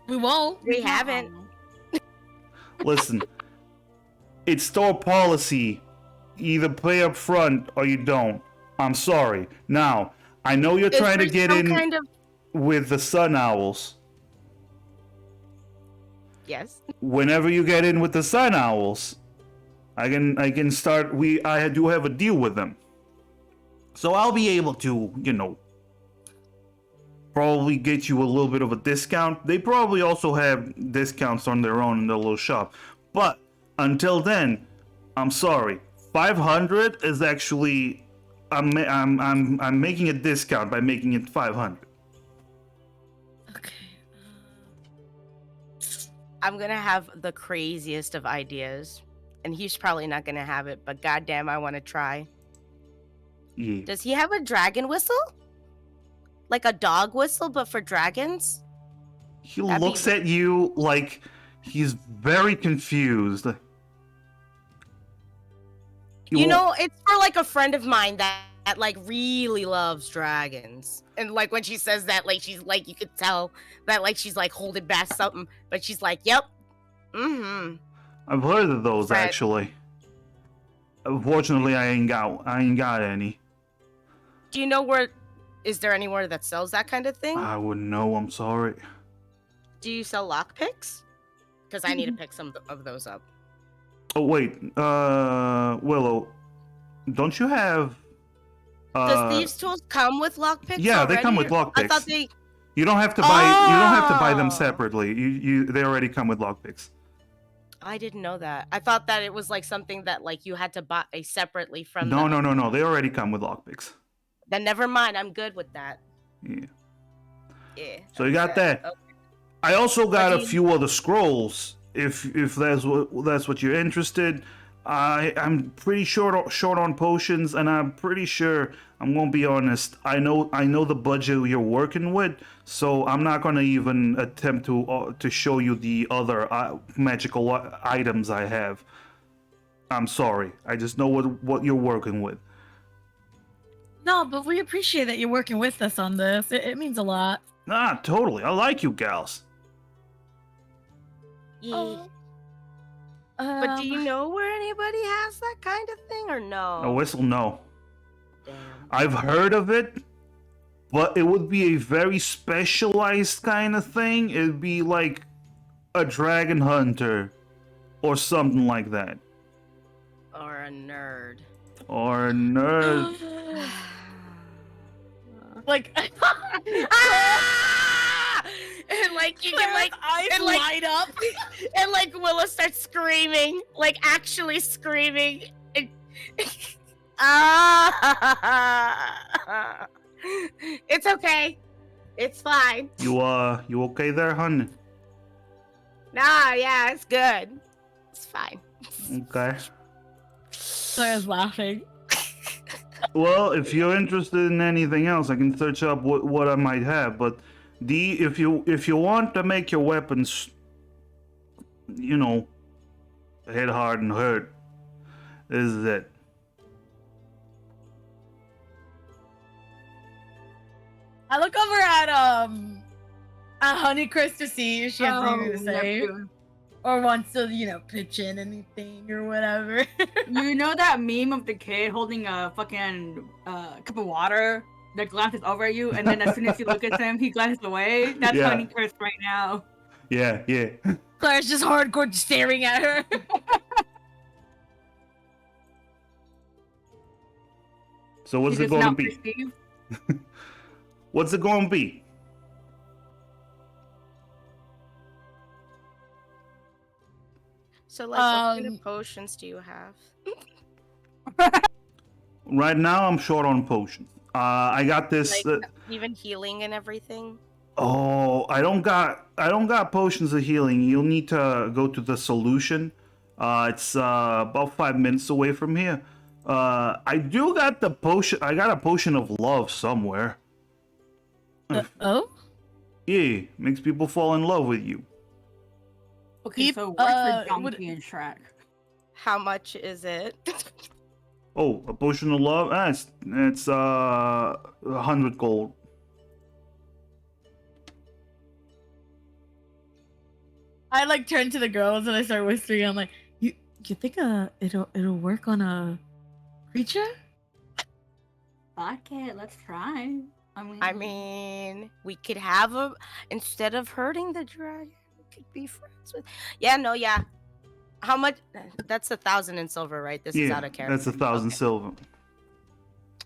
[SPEAKER 4] We won't.
[SPEAKER 3] We haven't.
[SPEAKER 1] Listen, it's store policy. Either pay up front or you don't. I'm sorry. Now, I know you're trying to get in with the Sun Owls.
[SPEAKER 3] Yes.
[SPEAKER 1] Whenever you get in with the Sun Owls, I can start. I do have a deal with them, so I'll be able to, probably get you a little bit of a discount. They probably also have discounts on their own in their little shop. But until then, I'm sorry. 500 is actually I'm making a discount by making it 500.
[SPEAKER 4] Okay.
[SPEAKER 3] I'm gonna have the craziest of ideas, and he's probably not gonna have it, but goddamn, I want to try.
[SPEAKER 1] Yeah.
[SPEAKER 3] Does he have a dragon whistle? Like a dog whistle, but for dragons?
[SPEAKER 1] He
[SPEAKER 3] That'd be
[SPEAKER 1] looks at you like he's very confused.
[SPEAKER 3] You know, it's for like a friend of mine that like really loves dragons. And like when she says that, like she's like, you could tell that like she's like holding back something, but she's like, yep. Mm-hmm.
[SPEAKER 1] I've heard of those
[SPEAKER 3] Fred.
[SPEAKER 1] actually. Unfortunately, I ain't got any.
[SPEAKER 3] Do you know where is there anywhere that sells that kind of thing?
[SPEAKER 1] I wouldn't know. I'm sorry.
[SPEAKER 3] Do you sell lockpicks? Because I need to pick some of those up.
[SPEAKER 1] Oh wait, Willow, don't you have?
[SPEAKER 3] Does thieves' tools come with lockpicks?
[SPEAKER 1] Yeah, they come with
[SPEAKER 3] already? I thought
[SPEAKER 1] lockpicks.
[SPEAKER 3] they.
[SPEAKER 1] You don't have to buy. You don't have to buy them
[SPEAKER 3] Oh.
[SPEAKER 1] separately. They already come with lockpicks.
[SPEAKER 3] I didn't know that. I thought that it was like something that like you had to buy separately from.
[SPEAKER 1] No,
[SPEAKER 3] the...
[SPEAKER 1] no. They already come with lockpicks.
[SPEAKER 3] Then never mind. I'm good with that.
[SPEAKER 1] Yeah.
[SPEAKER 3] Yeah.
[SPEAKER 1] So you got
[SPEAKER 3] okay.
[SPEAKER 1] that.
[SPEAKER 3] Okay.
[SPEAKER 1] I also got
[SPEAKER 3] do
[SPEAKER 1] a
[SPEAKER 3] you-
[SPEAKER 1] few other scrolls. If that's what you're interested. I'm pretty short on potions, and I'm pretty sure, I'm gonna be honest, I know the budget you're working with, so I'm not gonna even attempt to show you the other magical items I have. I'm sorry. I just know what you're working with.
[SPEAKER 4] No, but we appreciate that you're working with us on this. It means a lot.
[SPEAKER 1] Ah, totally. I like you gals.
[SPEAKER 3] Yeah.
[SPEAKER 4] Oh.
[SPEAKER 3] But do you know where anybody has that kind of thing or no?
[SPEAKER 1] A whistle, no.
[SPEAKER 3] Damn.
[SPEAKER 1] I've heard of it, but it would be a very specialized kind of thing. It'd be like a dragon hunter or something like that.
[SPEAKER 3] Or a nerd.
[SPEAKER 1] Or a nerd.
[SPEAKER 4] Like,
[SPEAKER 3] Ah! And like you can like
[SPEAKER 4] eyes
[SPEAKER 3] and, like-
[SPEAKER 4] light up.
[SPEAKER 3] and like Willow starts screaming, like actually screaming. And... Ah! It's okay. It's fine.
[SPEAKER 1] You okay there, hun?
[SPEAKER 3] Nah, yeah, it's good. It's fine.
[SPEAKER 1] Okay.
[SPEAKER 4] Claire's laughing.
[SPEAKER 1] Well, if you're interested in anything else, I can search up what I might have. But if you want to make your weapons, you know, hit hard and hurt, this is it.
[SPEAKER 4] I look over at Honeycrisp to see if she has anything to say
[SPEAKER 2] Neptune.
[SPEAKER 4] or wants to, pitch in anything or whatever.
[SPEAKER 2] You know that meme of the kid holding a fucking cup of water that glances over at you, and then as soon as you look at him, he glances away? That's
[SPEAKER 1] Yeah.
[SPEAKER 2] Honeycrisp right now.
[SPEAKER 1] Yeah.
[SPEAKER 4] Claire's just hardcore staring at her.
[SPEAKER 1] So what's
[SPEAKER 2] He
[SPEAKER 1] it
[SPEAKER 2] does
[SPEAKER 1] going to
[SPEAKER 2] not
[SPEAKER 1] be?
[SPEAKER 2] perceive.
[SPEAKER 1] What's it going to be?
[SPEAKER 3] So like what kind
[SPEAKER 4] Um,
[SPEAKER 3] of potions do you have?
[SPEAKER 1] Right now, I'm short on potions. I got this.
[SPEAKER 3] Like even healing and everything?
[SPEAKER 1] Oh, I don't got potions of healing. You'll need to go to the solution. It's about 5 minutes away from here. I do got the potion. I got a potion of love somewhere.
[SPEAKER 4] Oh?
[SPEAKER 1] Yeah, makes people fall in love with you.
[SPEAKER 2] Okay,
[SPEAKER 4] Keep,
[SPEAKER 2] so what's for
[SPEAKER 4] would-
[SPEAKER 2] Donkey and Shrek?
[SPEAKER 3] How much is it?
[SPEAKER 1] Oh, a potion of love. It's 100 gold.
[SPEAKER 4] I like turn to the girls and I start whispering. I'm like, you think it'll work on a creature?
[SPEAKER 2] Fuck it, let's try.
[SPEAKER 3] I mean, we could have a instead of hurting the dragon, we could be friends with. Yeah, no, yeah. How much? That's 1,000 in silver, right? This is
[SPEAKER 1] Yeah,
[SPEAKER 3] out of character.
[SPEAKER 1] that's 1,000 silver.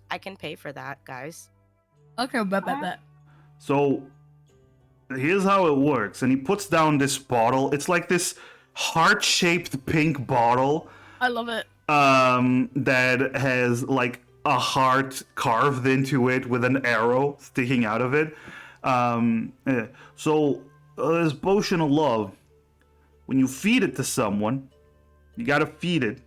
[SPEAKER 3] I can pay for that, guys.
[SPEAKER 4] Okay, bet.
[SPEAKER 1] So here's how it works. And he puts down this bottle. It's like this heart-shaped pink bottle
[SPEAKER 4] I love it.
[SPEAKER 1] that has like a heart carved into it with an arrow sticking out of it. So this potion of love, when you feed it to someone, you gotta feed it.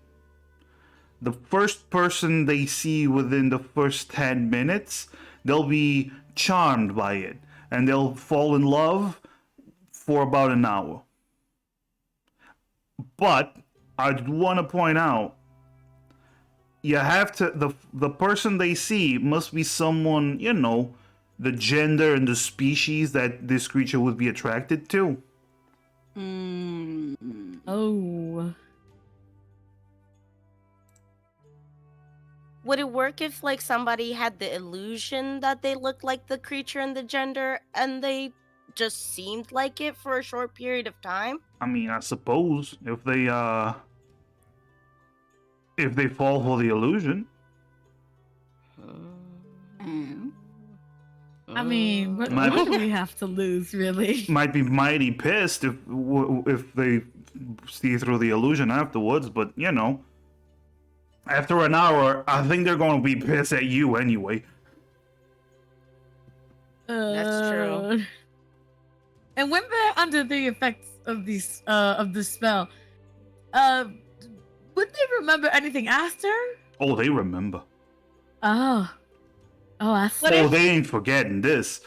[SPEAKER 1] The first person they see within the first 10 minutes, they'll be charmed by it, and they'll fall in love for about an hour. But I want to point out, you have to the person they see must be someone, you know, the gender and the species that this creature would be attracted to.
[SPEAKER 4] Oh.
[SPEAKER 3] Would it work if like somebody had the illusion that they looked like the creature and the gender and they just seemed like it for a short period of time?
[SPEAKER 1] I mean, I suppose if they fall for the illusion.
[SPEAKER 4] I mean, what do we have to lose, really?
[SPEAKER 1] Might be mighty pissed if they see through the illusion afterwards, but you know, after an hour, I think they're going to be pissed at you anyway.
[SPEAKER 3] That's true.
[SPEAKER 4] And when they're under the effects of these of the spell, would they remember anything after?
[SPEAKER 1] Oh, they remember.
[SPEAKER 4] Oh, I see.
[SPEAKER 1] Oh, they ain't forgetting this.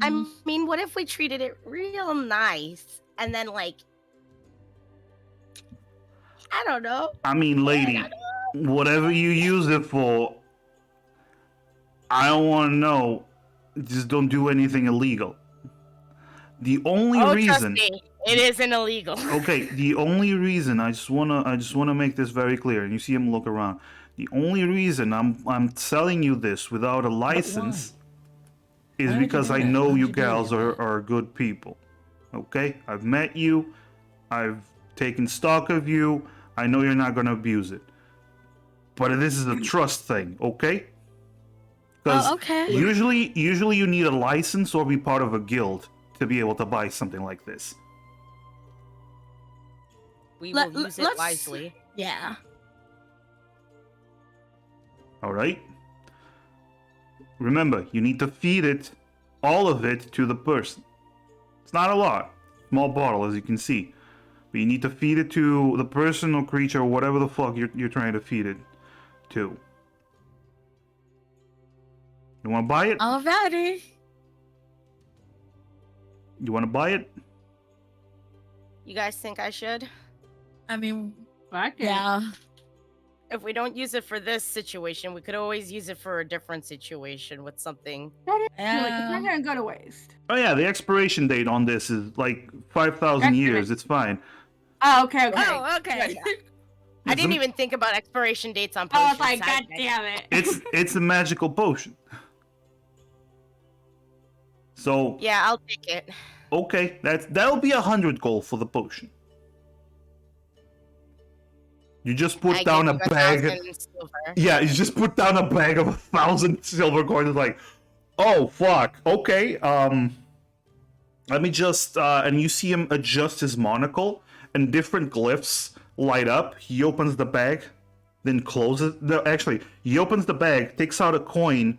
[SPEAKER 3] I mean, what if we treated it real nice and then like, I don't know.
[SPEAKER 1] I mean, lady, whatever you use it for, I don't want to know. Just don't do anything illegal. The only reason.
[SPEAKER 3] Trust me, it isn't illegal.
[SPEAKER 1] Okay, the only reason I just wanna make this very clear, and you see him look around. The only reason I'm telling you this without a license is because I know you gals are good people. Okay, I've met you, I've taken stock of you. I know you're not gonna abuse it, but this is a trust thing, okay? Because usually you need a license or be part of a guild to be able to buy something like this.
[SPEAKER 3] We will use it wisely.
[SPEAKER 4] Yeah.
[SPEAKER 1] All right. Remember, you need to feed it, all of it, to the person. It's not a lot. Small bottle, as you can see. But you need to feed it to the person or creature or whatever the fuck you're trying to feed it to. You want to buy it?
[SPEAKER 4] Alrighty.
[SPEAKER 1] You want to buy it?
[SPEAKER 3] You guys think I should?
[SPEAKER 4] I mean,
[SPEAKER 2] Fuck it.
[SPEAKER 4] yeah.
[SPEAKER 3] If we don't use it for this situation, we could always use it for a different situation with something.
[SPEAKER 2] Like, it's not gonna go to waste.
[SPEAKER 1] Oh yeah, the expiration date on this is like 5,000 years. It's fine.
[SPEAKER 2] Oh, okay.
[SPEAKER 3] Oh, okay. I didn't even think about expiration dates on
[SPEAKER 2] I
[SPEAKER 3] potions.
[SPEAKER 2] was like, God damn it.
[SPEAKER 1] It's a magical potion. So
[SPEAKER 3] Yeah, I'll take it.
[SPEAKER 1] okay, that'll be 100 gold for the potion. You just put down a bag.
[SPEAKER 3] 1,000 silver.
[SPEAKER 1] Yeah, you just put down a bag of 1,000 silver coins. It's like, oh fuck. Okay. Let me just and you see him adjust his monocle, and different glyphs light up. He opens the bag, then closes. No, actually, he opens the bag, takes out a coin.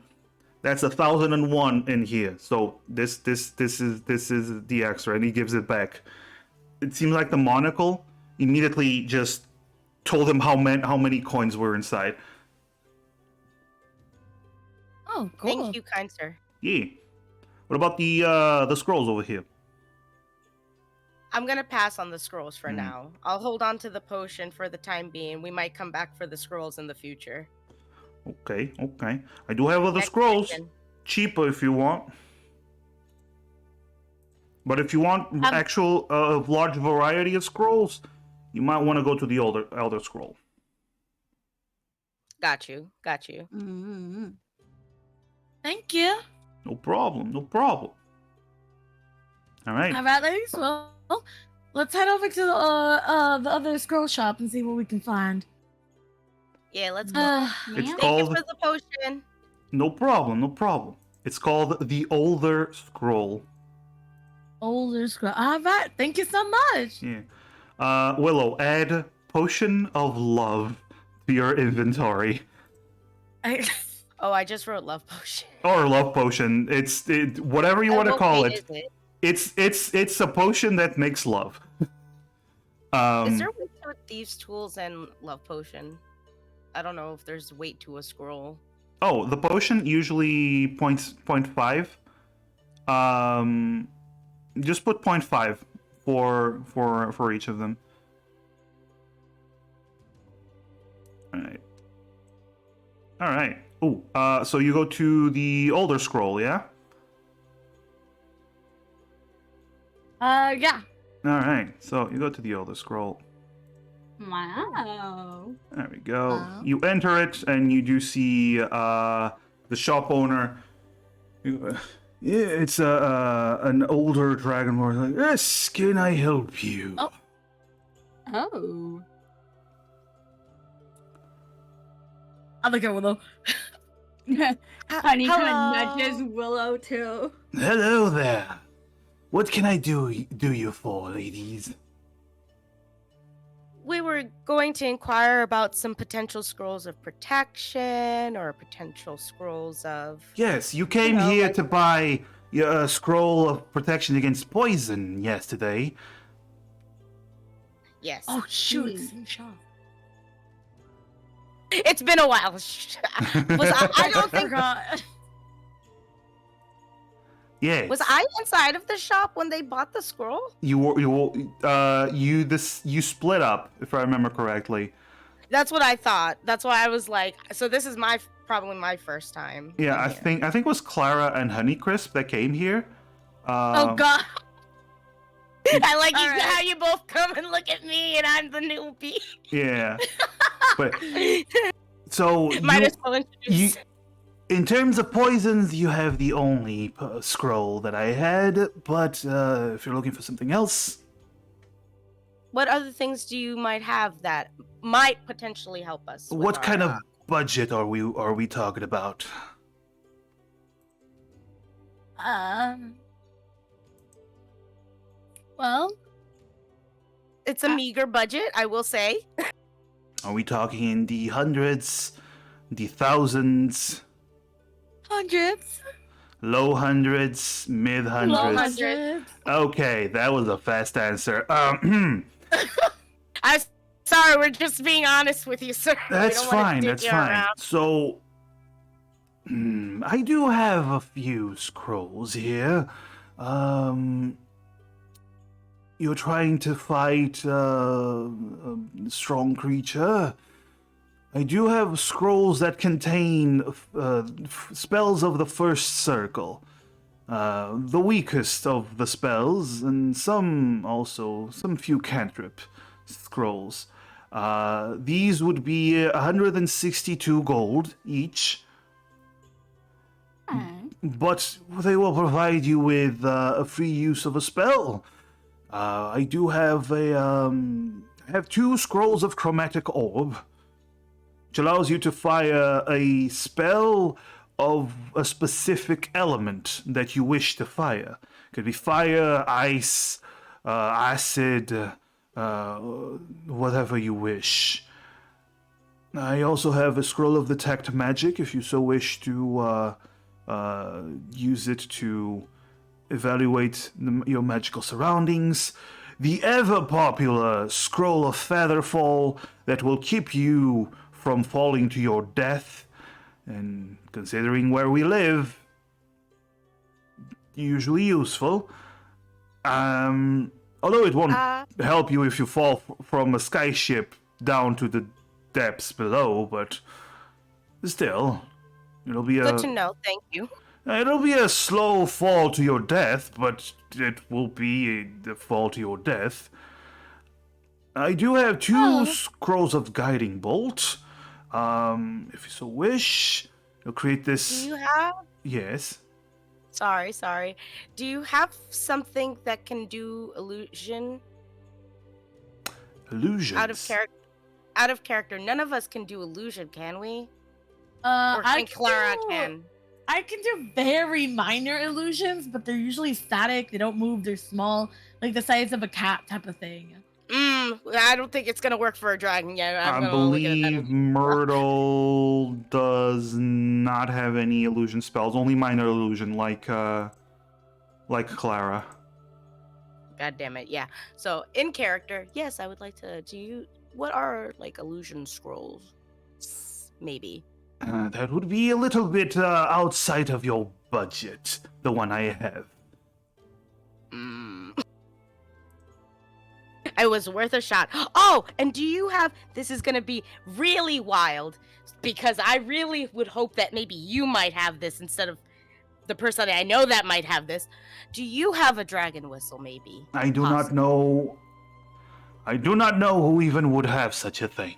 [SPEAKER 1] That's 1,001 in here. So this is the extra, and he gives it back. It seems like the monocle immediately just told him how many coins were inside.
[SPEAKER 4] Oh, cool.
[SPEAKER 3] Thank you, kind sir.
[SPEAKER 1] Yeah. What about the scrolls over here?
[SPEAKER 3] I'm gonna pass on the scrolls for now. I'll hold on to the potion for the time being. We might come back for the scrolls in the future.
[SPEAKER 1] Okay. I do have other scrolls.
[SPEAKER 3] Session.
[SPEAKER 1] Cheaper if you want. But if you want actual large variety of scrolls, you might want to go to the Elder Scroll.
[SPEAKER 3] Got you.
[SPEAKER 2] Mm-hmm.
[SPEAKER 4] Thank you.
[SPEAKER 1] No problem. All right.
[SPEAKER 4] Alright, ladies. Well, let's head over to the other scroll shop and see what we can find.
[SPEAKER 3] Yeah, let's go.
[SPEAKER 1] It's
[SPEAKER 3] Thank
[SPEAKER 1] called
[SPEAKER 3] you for the potion.
[SPEAKER 1] No problem, no problem. It's called the Older Scroll.
[SPEAKER 4] Older scroll. All right. Thank you so much.
[SPEAKER 1] Yeah. Willow, add Potion of Love to your inventory.
[SPEAKER 3] Oh, I just wrote love potion.
[SPEAKER 1] Or Love Potion. It's whatever you want to
[SPEAKER 3] What
[SPEAKER 1] call
[SPEAKER 3] weight
[SPEAKER 1] it.
[SPEAKER 3] is it.
[SPEAKER 1] It's a potion that makes love.
[SPEAKER 3] Is there weight to a thieves' tools and love potion? I don't know if there's weight to a scroll.
[SPEAKER 1] Oh, the potion usually 0.5. Just put 0.5 for each of them. All right. Oh, so you go to the older scroll, yeah?
[SPEAKER 4] Yeah.
[SPEAKER 1] All right. So you go to the older scroll.
[SPEAKER 2] Wow.
[SPEAKER 1] There we go.
[SPEAKER 4] Wow.
[SPEAKER 1] You enter it, and you do see the shop owner. Yeah, it's an older dragonborn. Like, yes, can I help you?
[SPEAKER 4] Oh.
[SPEAKER 2] Oh.
[SPEAKER 4] I look at Willow.
[SPEAKER 2] Honey kind
[SPEAKER 3] Hello.
[SPEAKER 2] of nudges Willow too.
[SPEAKER 1] Hello there. What can I do you for, ladies?
[SPEAKER 3] We were going to inquire about some potential scrolls of protection or potential scrolls of.
[SPEAKER 1] Yes, you came
[SPEAKER 3] know,
[SPEAKER 1] here
[SPEAKER 3] like-
[SPEAKER 1] to buy a scroll of protection against poison yesterday.
[SPEAKER 3] Yes.
[SPEAKER 4] Oh shoot! Same shop.
[SPEAKER 3] It's been a while. I don't think.
[SPEAKER 4] Forgot.
[SPEAKER 1] Yes.
[SPEAKER 3] Was I inside of the shop when they bought the scroll?
[SPEAKER 1] You split up, if I remember correctly.
[SPEAKER 3] That's what I thought. That's why I was like, so this is probably my first time.
[SPEAKER 1] Yeah,
[SPEAKER 3] in
[SPEAKER 1] I
[SPEAKER 3] here.
[SPEAKER 1] think it was Clara and Honeycrisp that came here.
[SPEAKER 4] Oh god.
[SPEAKER 3] I like
[SPEAKER 4] All right.
[SPEAKER 3] how you both come and look at me and I'm the newbie.
[SPEAKER 1] Yeah. But so
[SPEAKER 3] Might
[SPEAKER 1] you,
[SPEAKER 3] as well introduce.
[SPEAKER 1] in terms of poisons, you have the only scroll that I had. But if you're looking for something else,
[SPEAKER 3] What other things do you might have that might potentially help us? with
[SPEAKER 1] what
[SPEAKER 3] our,
[SPEAKER 1] kind of budget are we talking about?
[SPEAKER 4] Well,
[SPEAKER 3] It's a meager budget, I will say.
[SPEAKER 1] Are we talking in the hundreds, the thousands,
[SPEAKER 4] hundreds.
[SPEAKER 1] low hundreds, mid
[SPEAKER 4] Low
[SPEAKER 1] hundreds?
[SPEAKER 4] hundreds.
[SPEAKER 1] Okay, that was a fast answer.
[SPEAKER 3] I'm sorry, we're just being honest with you, sir. We
[SPEAKER 1] That's
[SPEAKER 3] don't wanna
[SPEAKER 1] fine.
[SPEAKER 3] dick
[SPEAKER 1] That's
[SPEAKER 3] you
[SPEAKER 1] fine.
[SPEAKER 3] around.
[SPEAKER 1] So, I do have a few scrolls here. You're trying to fight a strong creature. I do have scrolls that contain spells of the first circle. The weakest of the spells, and some few cantrip scrolls. These would be 162 gold each, but they will provide you with a free use of a spell. I do have have 2 scrolls of chromatic orb, which allows you to fire a spell of a specific element that you wish to fire. Could be fire, ice, acid, whatever you wish. I also have a scroll of detect magic if you so wish to use it to evaluate your magical surroundings. The ever-popular Scroll of Featherfall that will keep you from falling to your death. And considering where we live, usually useful. Although it won't help you if you fall from a skyship down to the depths below, but still, it'll be
[SPEAKER 3] Good to know, thank you.
[SPEAKER 1] It'll be a slow fall to your death, but it will be a fall to your death. I do have 2 scrolls of guiding bolt. If you so wish, you'll create this.
[SPEAKER 3] Do you have?
[SPEAKER 1] Yes.
[SPEAKER 3] Sorry. Do you have something that can do illusion?
[SPEAKER 1] Illusions.
[SPEAKER 3] Out of character. None of us can do illusion, can we? Or
[SPEAKER 4] I
[SPEAKER 3] think Clara
[SPEAKER 4] do-
[SPEAKER 3] can?
[SPEAKER 4] I can do very minor illusions, but they're usually static. They don't move. They're small, like the size of a cat type of thing.
[SPEAKER 3] I don't think it's gonna work for a dragon yet. I'm
[SPEAKER 1] I
[SPEAKER 3] gonna look at
[SPEAKER 1] believe
[SPEAKER 3] that.
[SPEAKER 1] Myrtle does not have any illusion spells, only minor illusion, like Clara.
[SPEAKER 3] God damn it, yeah. So in character, yes, I would like to. What are like illusion scrolls? Maybe.
[SPEAKER 1] That would be a little bit outside of your budget, the one I have.
[SPEAKER 3] It was worth a shot. Oh, and do you have? This is gonna be really wild because I really would hope that maybe you might have this instead of the person I know that might have this. Do you have a dragon whistle? Maybe.
[SPEAKER 1] I do not know. I do not know who even would have such a thing.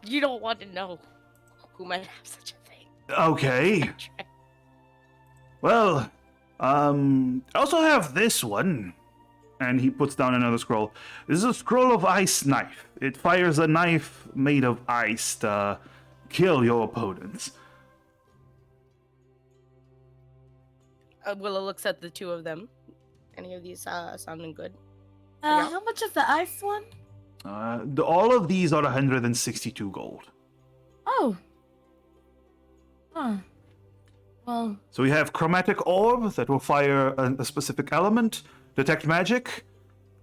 [SPEAKER 3] You don't want to know who might have such a thing.
[SPEAKER 1] Okay. Well, I also have this one. And he puts down another scroll. This is a scroll of ice knife. It fires a knife made of ice to kill your opponents.
[SPEAKER 3] Willow looks at the two of them. Any of these sounding good?
[SPEAKER 4] How much is the ice one?
[SPEAKER 1] All of these are 162 gold.
[SPEAKER 4] Oh. Huh. Well.
[SPEAKER 1] So we have chromatic orb that will fire a specific element, detect magic,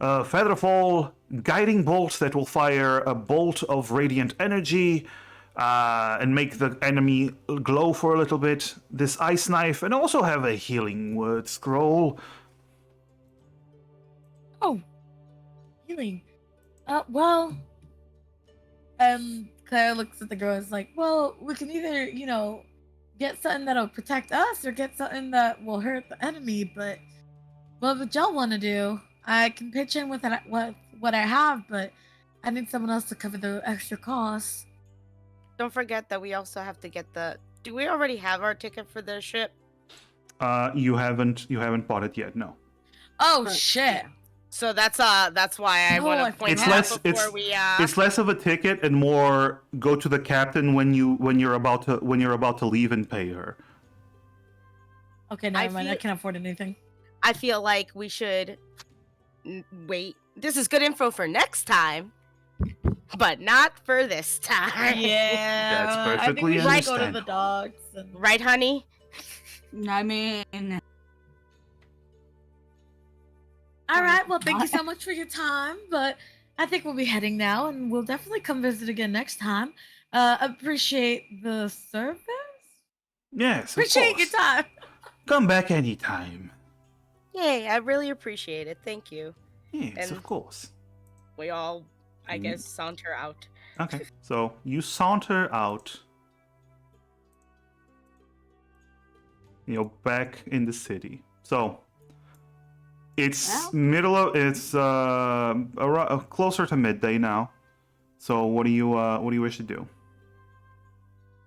[SPEAKER 1] featherfall, guiding bolt that will fire a bolt of radiant energy and make the enemy glow for a little bit. This ice knife, and also have a healing word scroll.
[SPEAKER 4] Oh. Healing. Well. Claire looks at the girl and is like, well, we can either, get something that'll protect us or get something that will hurt the enemy, but what would y'all want to do? I can pitch in with what I have, but I need someone else to cover the extra costs.
[SPEAKER 3] Don't forget that we also have to get the. Do we already have our ticket for the ship?
[SPEAKER 1] You haven't bought it yet, no.
[SPEAKER 4] Oh shit!
[SPEAKER 3] So that's why I want to point out before we.
[SPEAKER 1] It's less of a ticket and more go to the captain when you're about to leave and pay her.
[SPEAKER 4] Okay, never mind. I can't afford anything.
[SPEAKER 3] I feel like we should wait. This is good info for next time, but not for this time.
[SPEAKER 4] Yeah,
[SPEAKER 1] that's perfectly
[SPEAKER 4] I think we should go to
[SPEAKER 1] understandable.
[SPEAKER 4] the dogs.
[SPEAKER 3] Right, honey?
[SPEAKER 2] I mean,
[SPEAKER 4] all right. Well, thank you so much for your time, but I think we'll be heading now, and we'll definitely come visit again next time. Appreciate the service.
[SPEAKER 1] Yes,
[SPEAKER 4] Appreciate your time.
[SPEAKER 1] Come back anytime.
[SPEAKER 3] Yay, I really appreciate it. Thank you.
[SPEAKER 1] Yes,
[SPEAKER 3] And-
[SPEAKER 1] of course.
[SPEAKER 3] We all, I guess, saunter out.
[SPEAKER 1] Okay, so you saunter out. Back in the city. So it's closer to midday now. So what do you wish to do?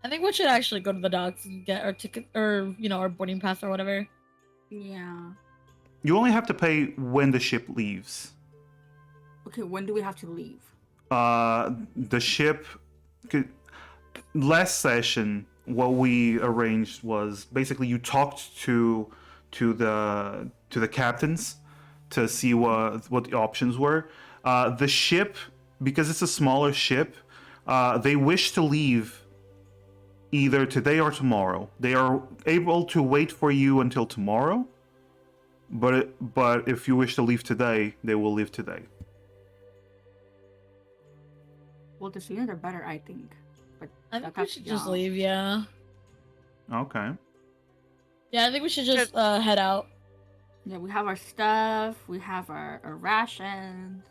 [SPEAKER 4] I think we should actually go to the docks and get our ticket, or our boarding pass or whatever.
[SPEAKER 2] yeah.
[SPEAKER 1] You only have to pay when the ship leaves.
[SPEAKER 2] Okay, when do we have to leave?
[SPEAKER 1] The ship. Last session, what we arranged was basically you talked to the captains to see what the options were. The ship, because it's a smaller ship, they wish to leave either today or tomorrow. They are able to wait for you until tomorrow, but if you wish to leave today, they will leave today.
[SPEAKER 2] Well, the sooner the better, I think. But
[SPEAKER 4] I think we should just leave. Yeah.
[SPEAKER 1] Okay.
[SPEAKER 4] Yeah, I think we should just head out.
[SPEAKER 2] Yeah, we have our stuff. We have our rations.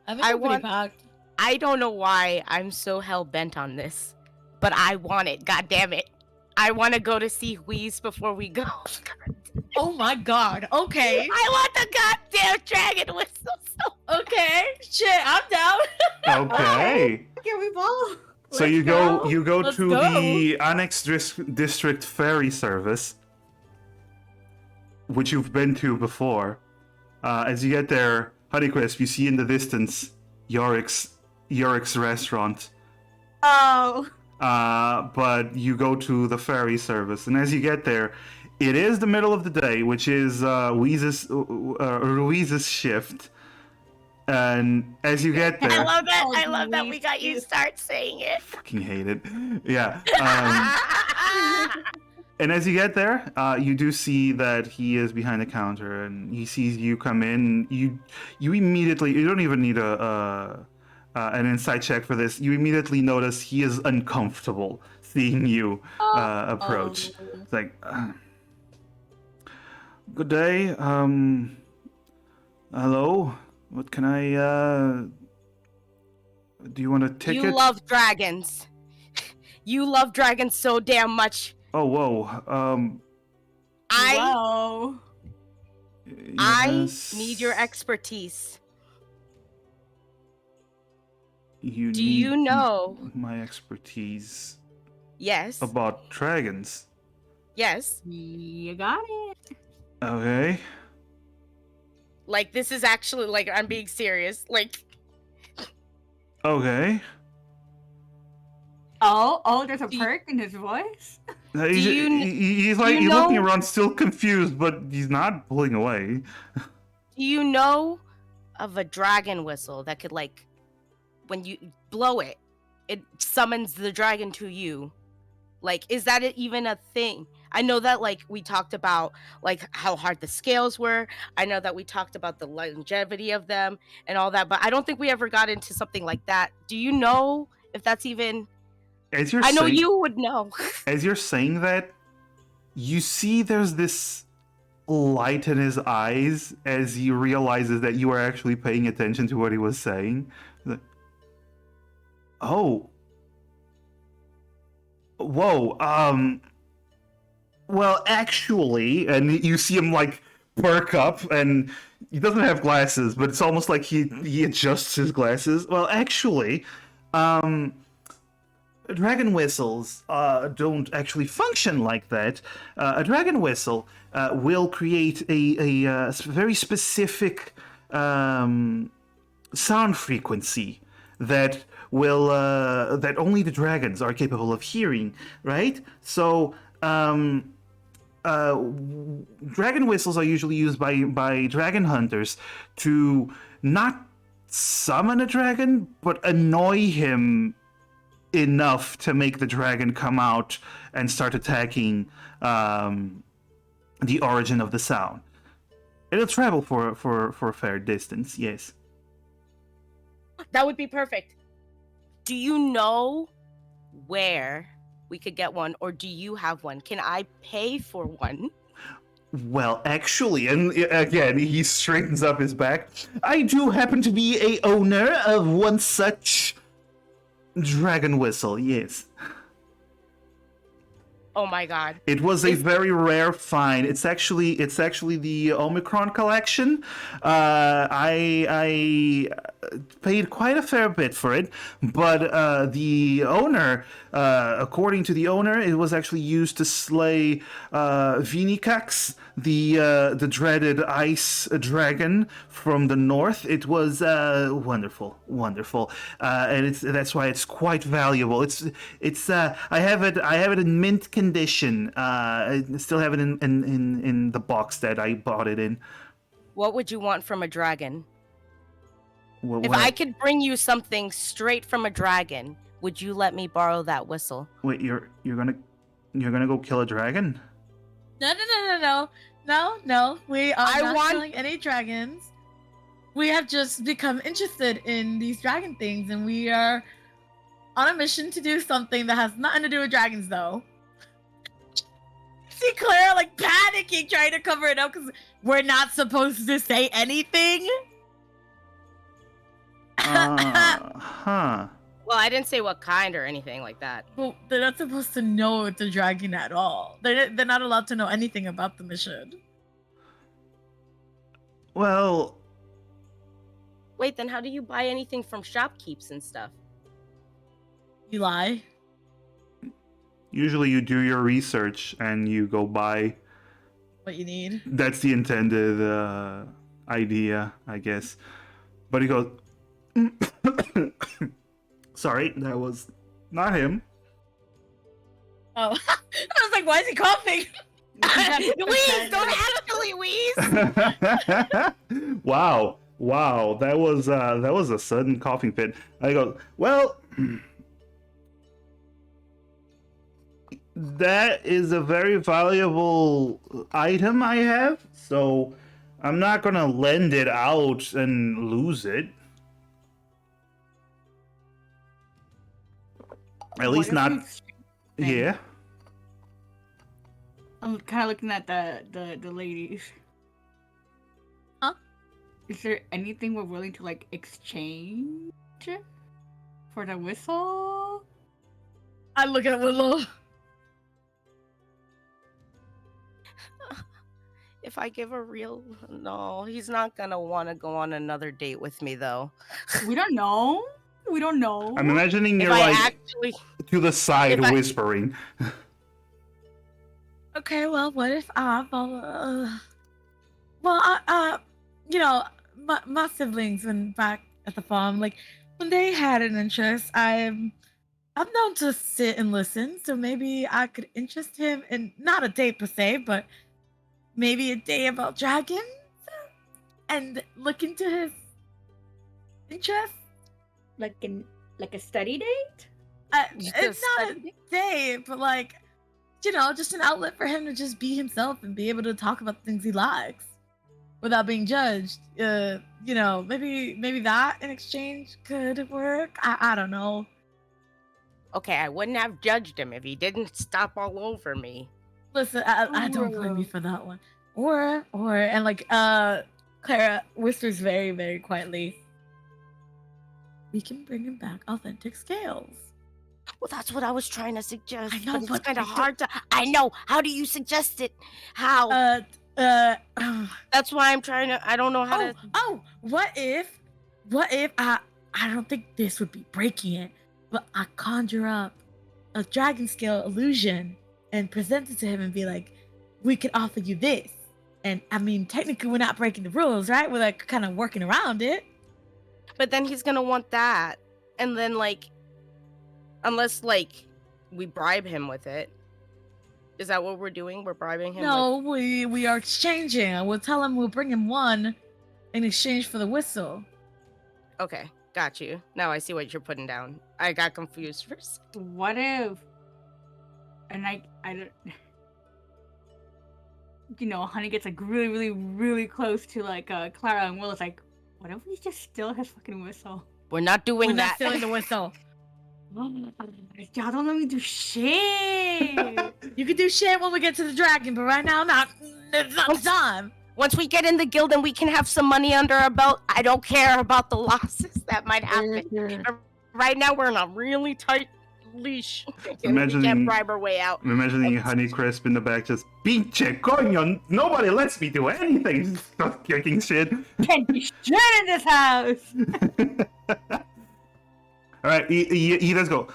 [SPEAKER 4] I think we're pretty packed.
[SPEAKER 3] I don't know why I'm so hell bent on this, but I want it. God damn it! I want to go to see Wheeze before we go.
[SPEAKER 4] Oh my god. Okay.
[SPEAKER 3] I want the goddamn dragon whistle.
[SPEAKER 4] Okay. Shit, I'm down.
[SPEAKER 1] Okay.
[SPEAKER 2] Can we ball?
[SPEAKER 1] So you go
[SPEAKER 4] Let's
[SPEAKER 1] to
[SPEAKER 4] go.
[SPEAKER 1] the Annex District Ferry Service, which you've been to before. As you get there, Honeycrisp, you see in the distance Yorick's restaurant.
[SPEAKER 2] Oh.
[SPEAKER 1] but you go to the ferry service, and as you get there, it is the middle of the day, which is Ruiza's shift. And as you get there,
[SPEAKER 3] I love that.
[SPEAKER 2] Oh,
[SPEAKER 3] I love that we
[SPEAKER 2] Luis
[SPEAKER 3] got you
[SPEAKER 2] is-
[SPEAKER 3] start saying it.
[SPEAKER 1] fucking hate it. Yeah. And as you get there, you do see that he is behind the counter, and he sees you come in. You immediately, you don't even need an insight check for this. You immediately notice he is uncomfortable seeing you approach.
[SPEAKER 2] Oh.
[SPEAKER 1] It's like, good day. Hello. What can I? Do you want a ticket?
[SPEAKER 3] You love dragons. You love dragons so damn much.
[SPEAKER 1] Oh, whoa.
[SPEAKER 2] Whoa.
[SPEAKER 3] I
[SPEAKER 1] Yes.
[SPEAKER 3] need your expertise.
[SPEAKER 1] You
[SPEAKER 3] Do
[SPEAKER 1] need
[SPEAKER 3] you know?
[SPEAKER 1] my expertise
[SPEAKER 3] Yes.
[SPEAKER 1] about dragons?
[SPEAKER 3] Yes.
[SPEAKER 2] You got it.
[SPEAKER 1] Okay.
[SPEAKER 3] Like this is actually like I'm being serious. Like
[SPEAKER 1] Okay.
[SPEAKER 2] Oh, there's a
[SPEAKER 3] Do you-
[SPEAKER 2] perk in his voice.
[SPEAKER 1] He's, he's like
[SPEAKER 3] you
[SPEAKER 1] he's looking
[SPEAKER 3] know-
[SPEAKER 1] around, still confused, but he's not pulling away.
[SPEAKER 3] do you know of a dragon whistle that could like when you blow it, it summons the dragon to you? Like, is that even a thing? I know that like we talked about like how hard the scales were. I know that we talked about the longevity of them and all that, but I don't think we ever got into something like that. Do you know if that's even
[SPEAKER 1] As you're
[SPEAKER 3] I know
[SPEAKER 1] saying,
[SPEAKER 3] you would know.
[SPEAKER 1] as you're saying that, you see there's this light in his eyes as he realizes that you are actually paying attention to what he was saying. Like, oh. Whoa, well, actually, and you see him like perk up, and he doesn't have glasses, but it's almost like he adjusts his glasses. Well, actually, dragon whistles don't actually function like that. A dragon whistle will create a very specific sound frequency that will that only the dragons are capable of hearing, right? So dragon whistles are usually used by dragon hunters to not summon a dragon, but annoy him enough to make the dragon come out and start attacking the origin of the sound. It'll travel for a fair distance, yes.
[SPEAKER 3] That would be perfect. Do you know where we could get one, or do you have one? Can I pay for one?
[SPEAKER 1] Well, actually, and again, he straightens up his back. I do happen to be a owner of one such dragon whistle, yes.
[SPEAKER 3] Oh my god.
[SPEAKER 1] It was a very rare find. It's actually the Omicron collection. I paid quite a fair bit for it, but the owner, according to the owner, it was actually used to slay Vinikax, the dreaded ice dragon from the north. It was wonderful, and that's why it's quite valuable. It's I have it in mint condition. I still have it in the box that I bought it in.
[SPEAKER 3] What would you want from a dragon? If
[SPEAKER 1] What-
[SPEAKER 3] I could bring you something straight from a dragon, would you let me borrow that whistle?
[SPEAKER 1] Wait, you're gonna go kill a dragon?
[SPEAKER 4] No. We are
[SPEAKER 3] I
[SPEAKER 4] not
[SPEAKER 3] want-
[SPEAKER 4] killing any dragons. We have just become interested in these dragon things, and we are on a mission to do something that has nothing to do with dragons, though. See Claire like panicking, trying to cover it up because we're not supposed to say anything.
[SPEAKER 1] Huh.
[SPEAKER 3] Well, I didn't say what kind or anything like that.
[SPEAKER 4] Well, they're not supposed to know it's a dragon at all. They're not allowed to know anything about the mission.
[SPEAKER 1] Well,
[SPEAKER 3] Wait, then how do you buy anything from shopkeeps and stuff?
[SPEAKER 4] You lie.
[SPEAKER 1] usually you do your research and you go buy.
[SPEAKER 4] What you need.
[SPEAKER 1] That's the intended idea, I guess. But he goes, sorry, that was not him.
[SPEAKER 4] Oh, I was like, why is he coughing?
[SPEAKER 3] Wheeze, don't actually wheeze.
[SPEAKER 1] Wow, that was a sudden coughing fit. I go, well, that is a very valuable item I have, so I'm not gonna lend it out and lose it. At least not. Yeah.
[SPEAKER 2] I'm kind of looking at the ladies.
[SPEAKER 4] Huh?
[SPEAKER 2] Is there anything we're willing to like exchange for the whistle?
[SPEAKER 4] I look at Willow.
[SPEAKER 3] If I give a real no, he's not gonna want to go on another date with me though.
[SPEAKER 2] We don't know. We don't know.
[SPEAKER 1] I'm imagining
[SPEAKER 3] If
[SPEAKER 1] you're
[SPEAKER 3] I
[SPEAKER 1] like
[SPEAKER 3] actually,
[SPEAKER 1] to the side
[SPEAKER 3] if I-
[SPEAKER 1] whispering.
[SPEAKER 4] Okay, well, what if you know, my siblings when back at the farm, like when they had an interest, I'm known to sit and listen, so maybe I could interest him in not a date per se, but maybe a day about dragons and look into his interest.
[SPEAKER 2] like a study date.
[SPEAKER 4] It's not a date, but like, you know, just an outlet for him to just be himself and be able to talk about the things he likes without being judged. You know, maybe that in exchange could work. I don't know.
[SPEAKER 3] okay, I wouldn't have judged him if he didn't stop all over me.
[SPEAKER 4] Listen, I don't blame you for that one. Or and like Clara whispers very, very quietly. We can bring him back authentic scales.
[SPEAKER 3] Well, that's what I was trying to suggest.
[SPEAKER 4] I know,
[SPEAKER 3] but
[SPEAKER 4] but
[SPEAKER 3] it's kind of
[SPEAKER 4] I don't-
[SPEAKER 3] hard to. I know. How do you suggest it? How? That's why I'm trying to. I don't know how to.
[SPEAKER 4] What if I don't think this would be breaking it, but I conjure up a dragon scale illusion and present it to him and be like, we could offer you this. And I mean, technically we're not breaking the rules, right? We're like kind of working around it.
[SPEAKER 3] But then he's gonna want that, and then like, unless like we bribe him with it. Is that what we're doing? We're bribing him.
[SPEAKER 4] No, we are exchanging. I will tell him we'll bring him one in exchange for the whistle.
[SPEAKER 3] Okay, got you. Now I see what you're putting down. I got confused for a second.
[SPEAKER 2] What if? And I don't. You know, Honey gets like really, really, really close to like Clara, and Will is like, what if we just steal his fucking whistle?
[SPEAKER 3] We're not doing
[SPEAKER 4] We're
[SPEAKER 3] that.
[SPEAKER 4] not stealing the whistle.
[SPEAKER 2] Y'all don't let me do shit.
[SPEAKER 4] You can do shit when we get to the dragon, but right now, it's not the time.
[SPEAKER 3] Once we get in the guild and we can have some money under our belt, I don't care about the losses that might happen. But right now, we're on a really tight leash. And we can't bribe our way out.
[SPEAKER 1] I'm imagining Honeycrisp in the back just, pinche coño, nobody lets me do anything. Stop kicking shit.
[SPEAKER 2] Can't do shit in this house.
[SPEAKER 1] All right, he does go.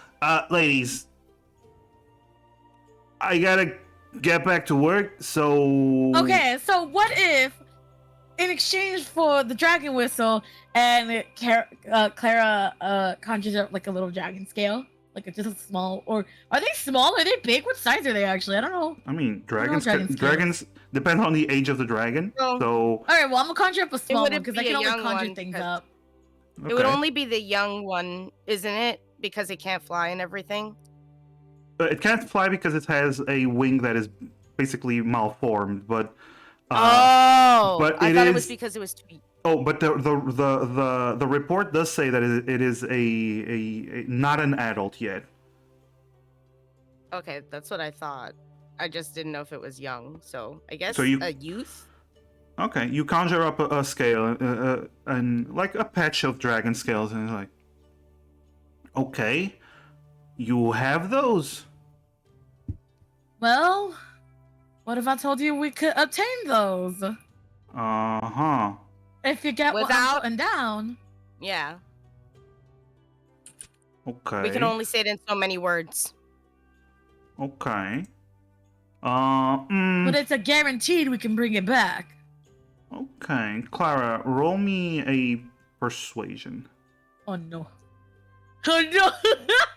[SPEAKER 1] Ladies, I gotta get back to work, so...
[SPEAKER 4] Okay, so what if, in exchange for the dragon whistle, and Clara conjures up like a little dragon scale? Like just a small, or are they small? Are they big? What size are they actually? I don't know.
[SPEAKER 1] I mean, dragons
[SPEAKER 4] dragon
[SPEAKER 1] dragons depend on the age of the dragon,
[SPEAKER 3] Oh.
[SPEAKER 1] so...
[SPEAKER 4] All right, well, I'm gonna conjure up a small one
[SPEAKER 3] wouldn't
[SPEAKER 4] because I
[SPEAKER 3] be
[SPEAKER 4] can
[SPEAKER 3] a
[SPEAKER 4] only
[SPEAKER 3] young
[SPEAKER 4] conjure
[SPEAKER 3] one,
[SPEAKER 4] things
[SPEAKER 3] because-
[SPEAKER 4] up.
[SPEAKER 3] It would
[SPEAKER 1] Okay.
[SPEAKER 3] only be the young one, isn't it? Because it can't fly and everything.
[SPEAKER 1] It can't fly because it has a wing that is basically malformed, but...
[SPEAKER 3] but
[SPEAKER 1] but
[SPEAKER 3] I
[SPEAKER 1] it
[SPEAKER 3] thought it was
[SPEAKER 1] is-
[SPEAKER 3] because it was too.
[SPEAKER 1] Oh, but the report does say that it is a not an adult yet.
[SPEAKER 3] Okay, that's what I thought. I just didn't know if it was young. So I guess
[SPEAKER 1] So you-
[SPEAKER 3] a youth.
[SPEAKER 1] Okay, you conjure up a scale and like a patch of dragon scales, and it's like, okay, you have those.
[SPEAKER 4] Well, what if I told you we could obtain those?
[SPEAKER 1] Uh-huh.
[SPEAKER 4] If you get what I'm
[SPEAKER 3] Without-
[SPEAKER 4] putting down.
[SPEAKER 3] Yeah,
[SPEAKER 1] Okay.
[SPEAKER 3] we can only say it in so many words.
[SPEAKER 1] Okay.
[SPEAKER 4] But it's a guaranteed we can bring it back.
[SPEAKER 1] Okay, Clara, roll me a persuasion.
[SPEAKER 4] Oh no. Oh no.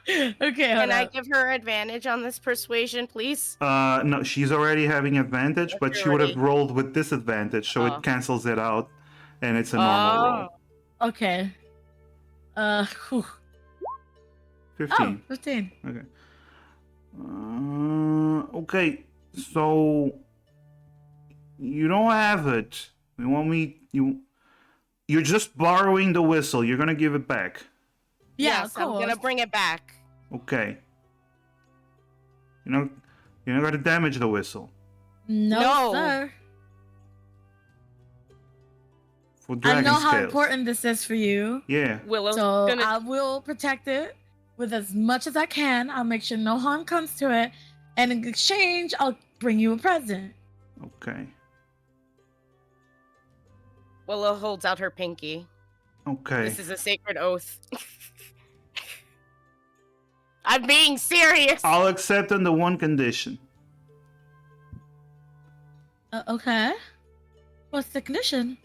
[SPEAKER 4] Okay, hold
[SPEAKER 3] Can I
[SPEAKER 4] up.
[SPEAKER 3] give her advantage on this persuasion, please?
[SPEAKER 1] No, she's already having advantage, but she would have
[SPEAKER 3] Already.
[SPEAKER 1] rolled with disadvantage, so
[SPEAKER 3] Oh.
[SPEAKER 1] it cancels it out, and it's a normal roll.
[SPEAKER 4] Okay. Whew.
[SPEAKER 1] 15.
[SPEAKER 4] 15.
[SPEAKER 1] Okay. Okay, so you don't have it. You want me? You're just borrowing the whistle. You're gonna give it back.
[SPEAKER 4] Yeah,
[SPEAKER 3] Yes,
[SPEAKER 4] of course.
[SPEAKER 3] I'm gonna bring it back.
[SPEAKER 1] Okay. You're not gonna damage the whistle.
[SPEAKER 4] No, sir.
[SPEAKER 1] For
[SPEAKER 4] I
[SPEAKER 1] dragon
[SPEAKER 4] know how
[SPEAKER 1] scales.
[SPEAKER 4] important this is for you.
[SPEAKER 1] Yeah.
[SPEAKER 3] Willow's
[SPEAKER 4] So
[SPEAKER 3] gonna.
[SPEAKER 4] I will protect it with as much as I can. I'll make sure no harm comes to it. And in exchange, I'll bring you a present.
[SPEAKER 1] Okay.
[SPEAKER 3] Willow holds out her pinky.
[SPEAKER 1] Okay.
[SPEAKER 3] This is a sacred oath. I'm being serious.
[SPEAKER 1] I'll accept on the one condition.
[SPEAKER 4] Okay. What's the condition?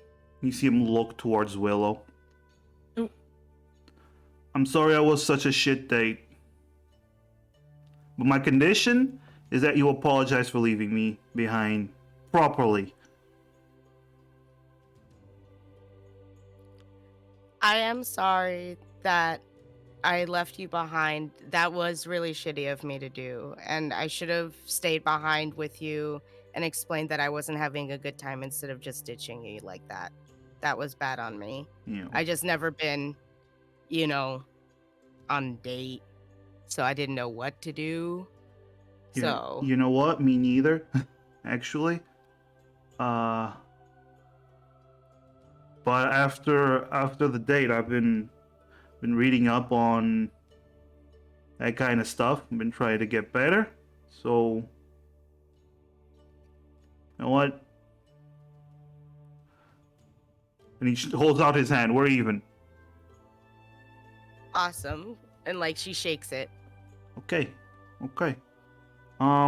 [SPEAKER 1] You see him look towards Willow.
[SPEAKER 4] Oh.
[SPEAKER 1] I'm sorry I was such a shit date. But my condition is that you apologize for leaving me behind properly.
[SPEAKER 3] I am sorry that I left you behind. That was really shitty of me to do. And I should have stayed behind with you and explained that I wasn't having a good time instead of just ditching you like that. That was bad on me.
[SPEAKER 1] You know.
[SPEAKER 3] I just never been, on date. So I didn't know what to do.
[SPEAKER 1] You know what? Me neither, actually. But after the date, I've been reading up on that kind of stuff. I've been trying to get better. So, you know what? And he holds out his hand. We're even.
[SPEAKER 3] Awesome. And she shakes it.
[SPEAKER 1] Okay. I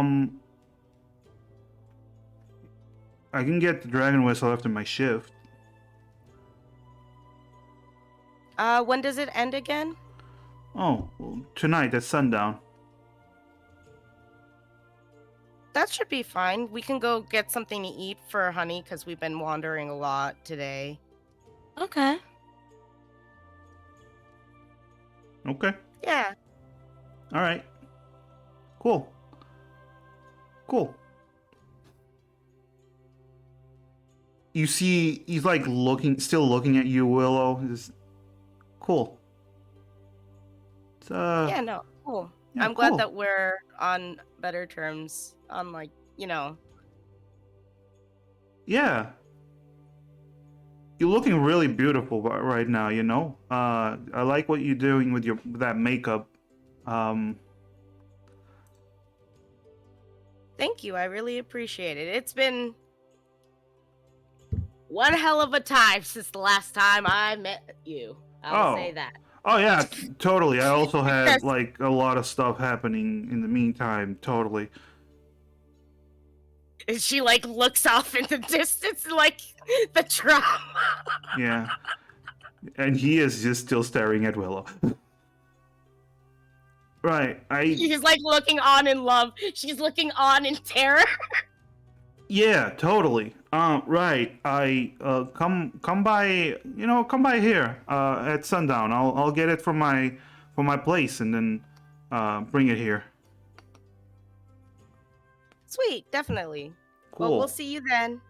[SPEAKER 1] can get the dragon whistle after my shift.
[SPEAKER 3] When does it end again?
[SPEAKER 1] Oh, well, tonight at sundown.
[SPEAKER 3] That should be fine. We can go get something to eat for Honey because we've been wandering a lot today.
[SPEAKER 4] Okay.
[SPEAKER 1] Okay.
[SPEAKER 3] Yeah.
[SPEAKER 1] All right. Cool. You see, he's still looking at you, Willow. Cool. It's,
[SPEAKER 3] Yeah, no, cool.
[SPEAKER 1] yeah,
[SPEAKER 3] I'm glad
[SPEAKER 1] cool.
[SPEAKER 3] that we're on better terms.
[SPEAKER 1] Yeah. You're looking really beautiful right now, I like what you're doing with that makeup.
[SPEAKER 3] Thank you. I really appreciate it. It's been one hell of a time since the last time I met you. I'll say that.
[SPEAKER 1] Oh yeah, totally. I also had
[SPEAKER 3] Yes.
[SPEAKER 1] a lot of stuff happening in the meantime. Totally.
[SPEAKER 3] And she looks off in the distance, the drama.
[SPEAKER 1] Yeah. And he is just still staring at Willow. Right.
[SPEAKER 3] He's looking on in love. She's looking on in terror.
[SPEAKER 1] Yeah, totally. Right. I come by, come by here at sundown. I'll get it from my place and then bring it here.
[SPEAKER 3] Sweet, definitely.
[SPEAKER 1] Cool.
[SPEAKER 3] Well, we'll see you then.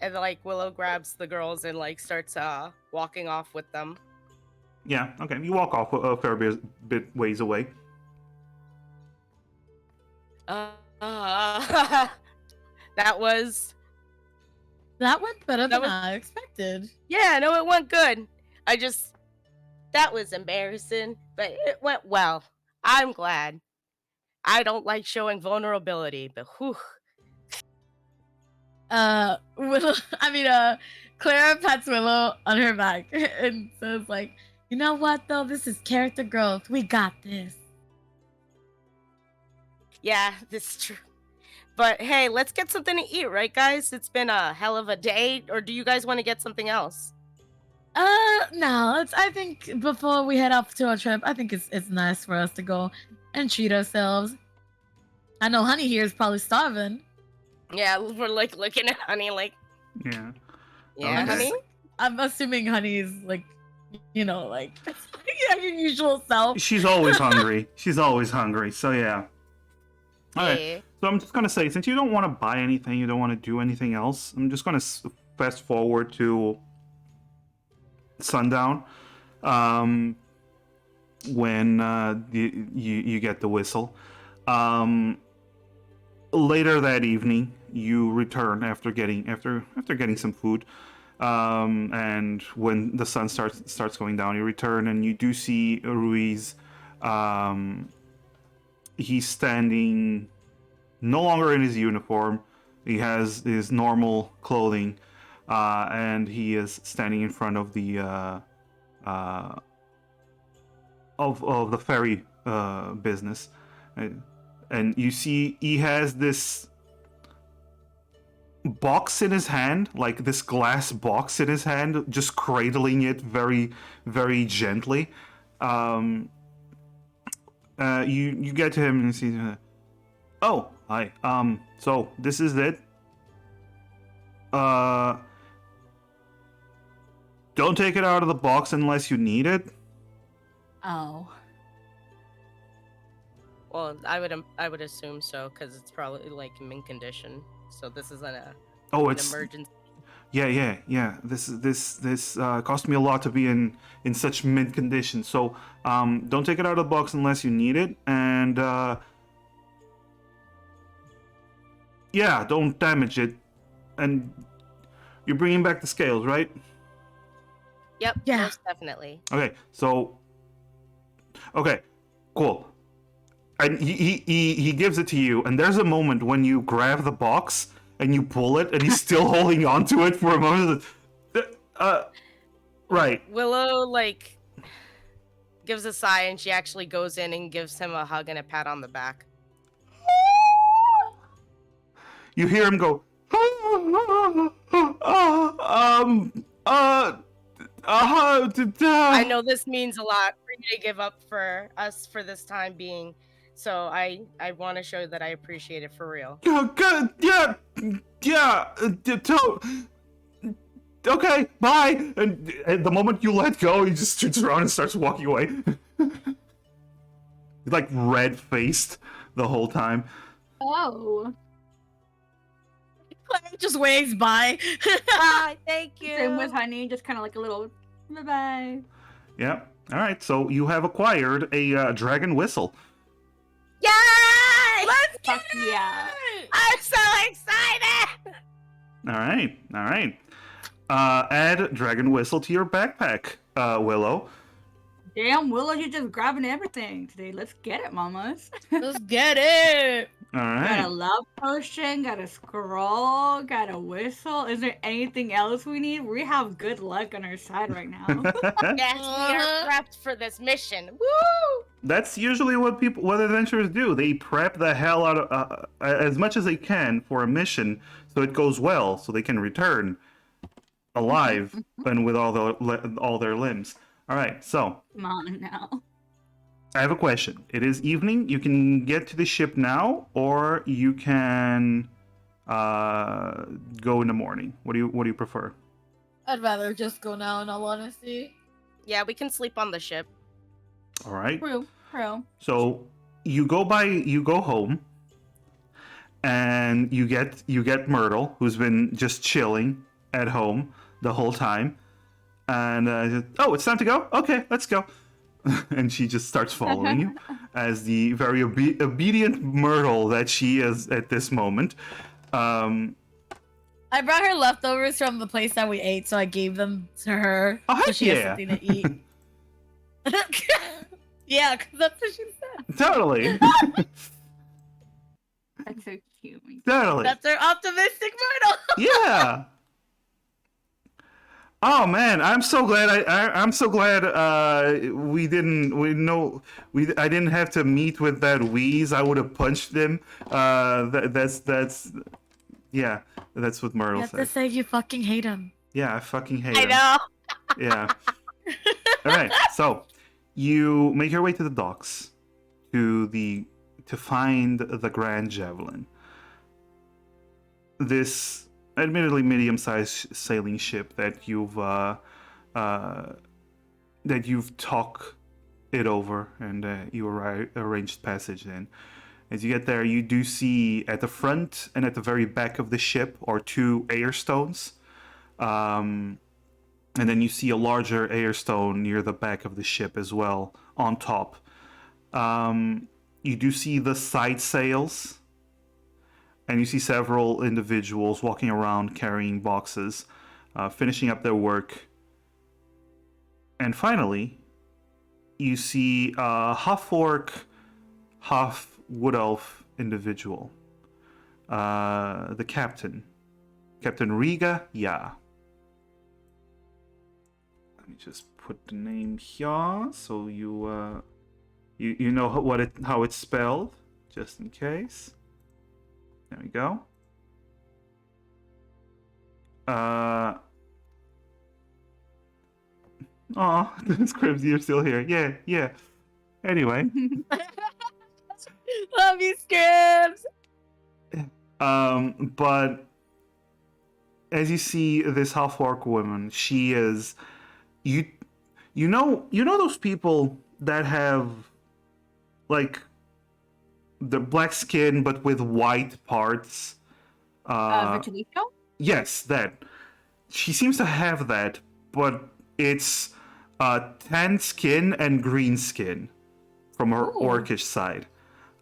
[SPEAKER 3] And Willow grabs the girls and starts walking off with them.
[SPEAKER 1] Yeah, okay. You walk off a fair bit ways away.
[SPEAKER 3] That
[SPEAKER 4] went better than I expected.
[SPEAKER 3] Yeah, no, it went good. That was embarrassing, but it went well. I'm glad. I don't like showing vulnerability, but whew.
[SPEAKER 4] Clara pats Willow on her back and says you know what though? This is character growth. We got this.
[SPEAKER 3] Yeah, this is true. But hey, let's get something to eat, right, guys? It's been a hell of a day. Or do you guys want to get something else?
[SPEAKER 4] No. I think before we head off to our trip, I think it's nice for us to go and treat ourselves. I know Honey here is probably starving.
[SPEAKER 3] Yeah, we're like looking at Honey like,
[SPEAKER 1] Yeah.
[SPEAKER 3] yeah,
[SPEAKER 1] Okay.
[SPEAKER 3] Honey.
[SPEAKER 4] I'm assuming Honey is like, like your usual self.
[SPEAKER 1] She's always hungry. She's always hungry. So yeah. All right.
[SPEAKER 3] Yeah.
[SPEAKER 1] So I'm just gonna say, since you don't want to buy anything, you don't want to do anything else, I'm just gonna fast forward to sundown, when you get the whistle. Later that evening, you return after getting some food, and when the sun starts going down, you return and you do see Ruiz. He's standing no longer in his uniform. He has his normal clothing, and he is standing in front of the of the ferry business, and you see he has this box in his hand, like this glass box in his hand, just cradling it very, very gently. You get to him and you see, oh, hi. So this is it. Don't take it out of the box unless you need it.
[SPEAKER 2] Oh.
[SPEAKER 3] Well, I would assume so because it's probably like mint condition. So this isn't an emergency.
[SPEAKER 1] Yeah. This cost me a lot to be in such mint condition. So don't take it out of the box unless you need it, and yeah, don't damage it. And you're bringing back the scales, right?
[SPEAKER 3] Yep.
[SPEAKER 4] Yeah.
[SPEAKER 3] Most definitely.
[SPEAKER 1] Okay. So. Okay. Cool. And he gives it to you, and there's a moment when you grab the box and you pull it, and he's still holding on to it for a moment. Right.
[SPEAKER 3] Willow like gives a sigh, and she actually goes in and gives him a hug and a pat on the back.
[SPEAKER 1] You hear him go.
[SPEAKER 3] I know this means a lot for you to give up for us for this time being, so I want to show that I appreciate it for real.
[SPEAKER 1] Yeah. Okay, bye. And the moment you let go, he just turns around and starts walking away. He's like red-faced the whole time.
[SPEAKER 2] Oh.
[SPEAKER 4] Claire just waves by.
[SPEAKER 3] Bye, thank you.
[SPEAKER 2] Same with Honey, just kind of like a little bye-bye.
[SPEAKER 1] Yeah. All right. So you have acquired a dragon whistle.
[SPEAKER 3] Yay! Let's
[SPEAKER 2] Fuck yeah.
[SPEAKER 3] I'm so excited!
[SPEAKER 1] All right. Add dragon whistle to your backpack, Willow.
[SPEAKER 2] Damn, Willow, you're just grabbing everything today. Let's get it, mamas.
[SPEAKER 4] Let's get it.
[SPEAKER 1] All
[SPEAKER 2] Got
[SPEAKER 1] right.
[SPEAKER 2] a love potion, got a scroll, got a whistle. Is there anything else we need? We have good luck on our side right now.
[SPEAKER 3] Yes, we are prepped for this mission. Woo!
[SPEAKER 1] That's usually what adventurers do. They prep the hell out of as much as they can for a mission, so it goes well, so they can return alive and with all their limbs. All right, so
[SPEAKER 2] Come on now.
[SPEAKER 1] I have a question. It is evening. You can get to the ship now, or you can go in the morning. What do you prefer?
[SPEAKER 4] I'd rather just go now, in all honesty.
[SPEAKER 3] Yeah, we can sleep on the ship.
[SPEAKER 1] All right.
[SPEAKER 2] True.
[SPEAKER 1] So you go home, and you get Myrtle, who's been just chilling at home the whole time, and oh, it's time to go. Okay, let's go. And she just starts following you as the very obedient Myrtle that she is at this moment.
[SPEAKER 4] I brought her leftovers from the place that we ate, so I gave them to her so she has something to eat. Yeah, because that's what she said.
[SPEAKER 1] Totally.
[SPEAKER 2] That's so cute.
[SPEAKER 1] Totally.
[SPEAKER 4] That's her optimistic Myrtle.
[SPEAKER 1] Yeah. Oh man, I'm so glad I didn't have to meet with that wheeze. I would have punched him. That's what Myrtle
[SPEAKER 4] You have
[SPEAKER 1] said.
[SPEAKER 4] to say you fucking hate him.
[SPEAKER 1] Yeah, I fucking hate
[SPEAKER 3] I
[SPEAKER 1] him.
[SPEAKER 3] know.
[SPEAKER 1] Yeah. All right. So you make your way to the docks to find the Grand Javelin. This admittedly medium-sized sailing ship that you've talked it over and you arranged passage in. As you get there, you do see at the front and at the very back of the ship are two airstones. And then you see a larger airstone near the back of the ship as well, on top. You do see the side sails, and you see several individuals walking around carrying boxes, finishing up their work. And finally, you see a half-orc, half-wood elf individual. The captain. Captain Riga, yeah. Let me just put the name here so you know how it's spelled, just in case. There we go. Oh, Scribs, you're still here. Yeah. Anyway.
[SPEAKER 4] Love you, Scribs.
[SPEAKER 1] But as you see this half-orc woman, she is you know those people that have like the black skin but with white parts.
[SPEAKER 2] Vitiligo?
[SPEAKER 1] Yes, that. She seems to have that, but it's tan skin and green skin from her orcish side.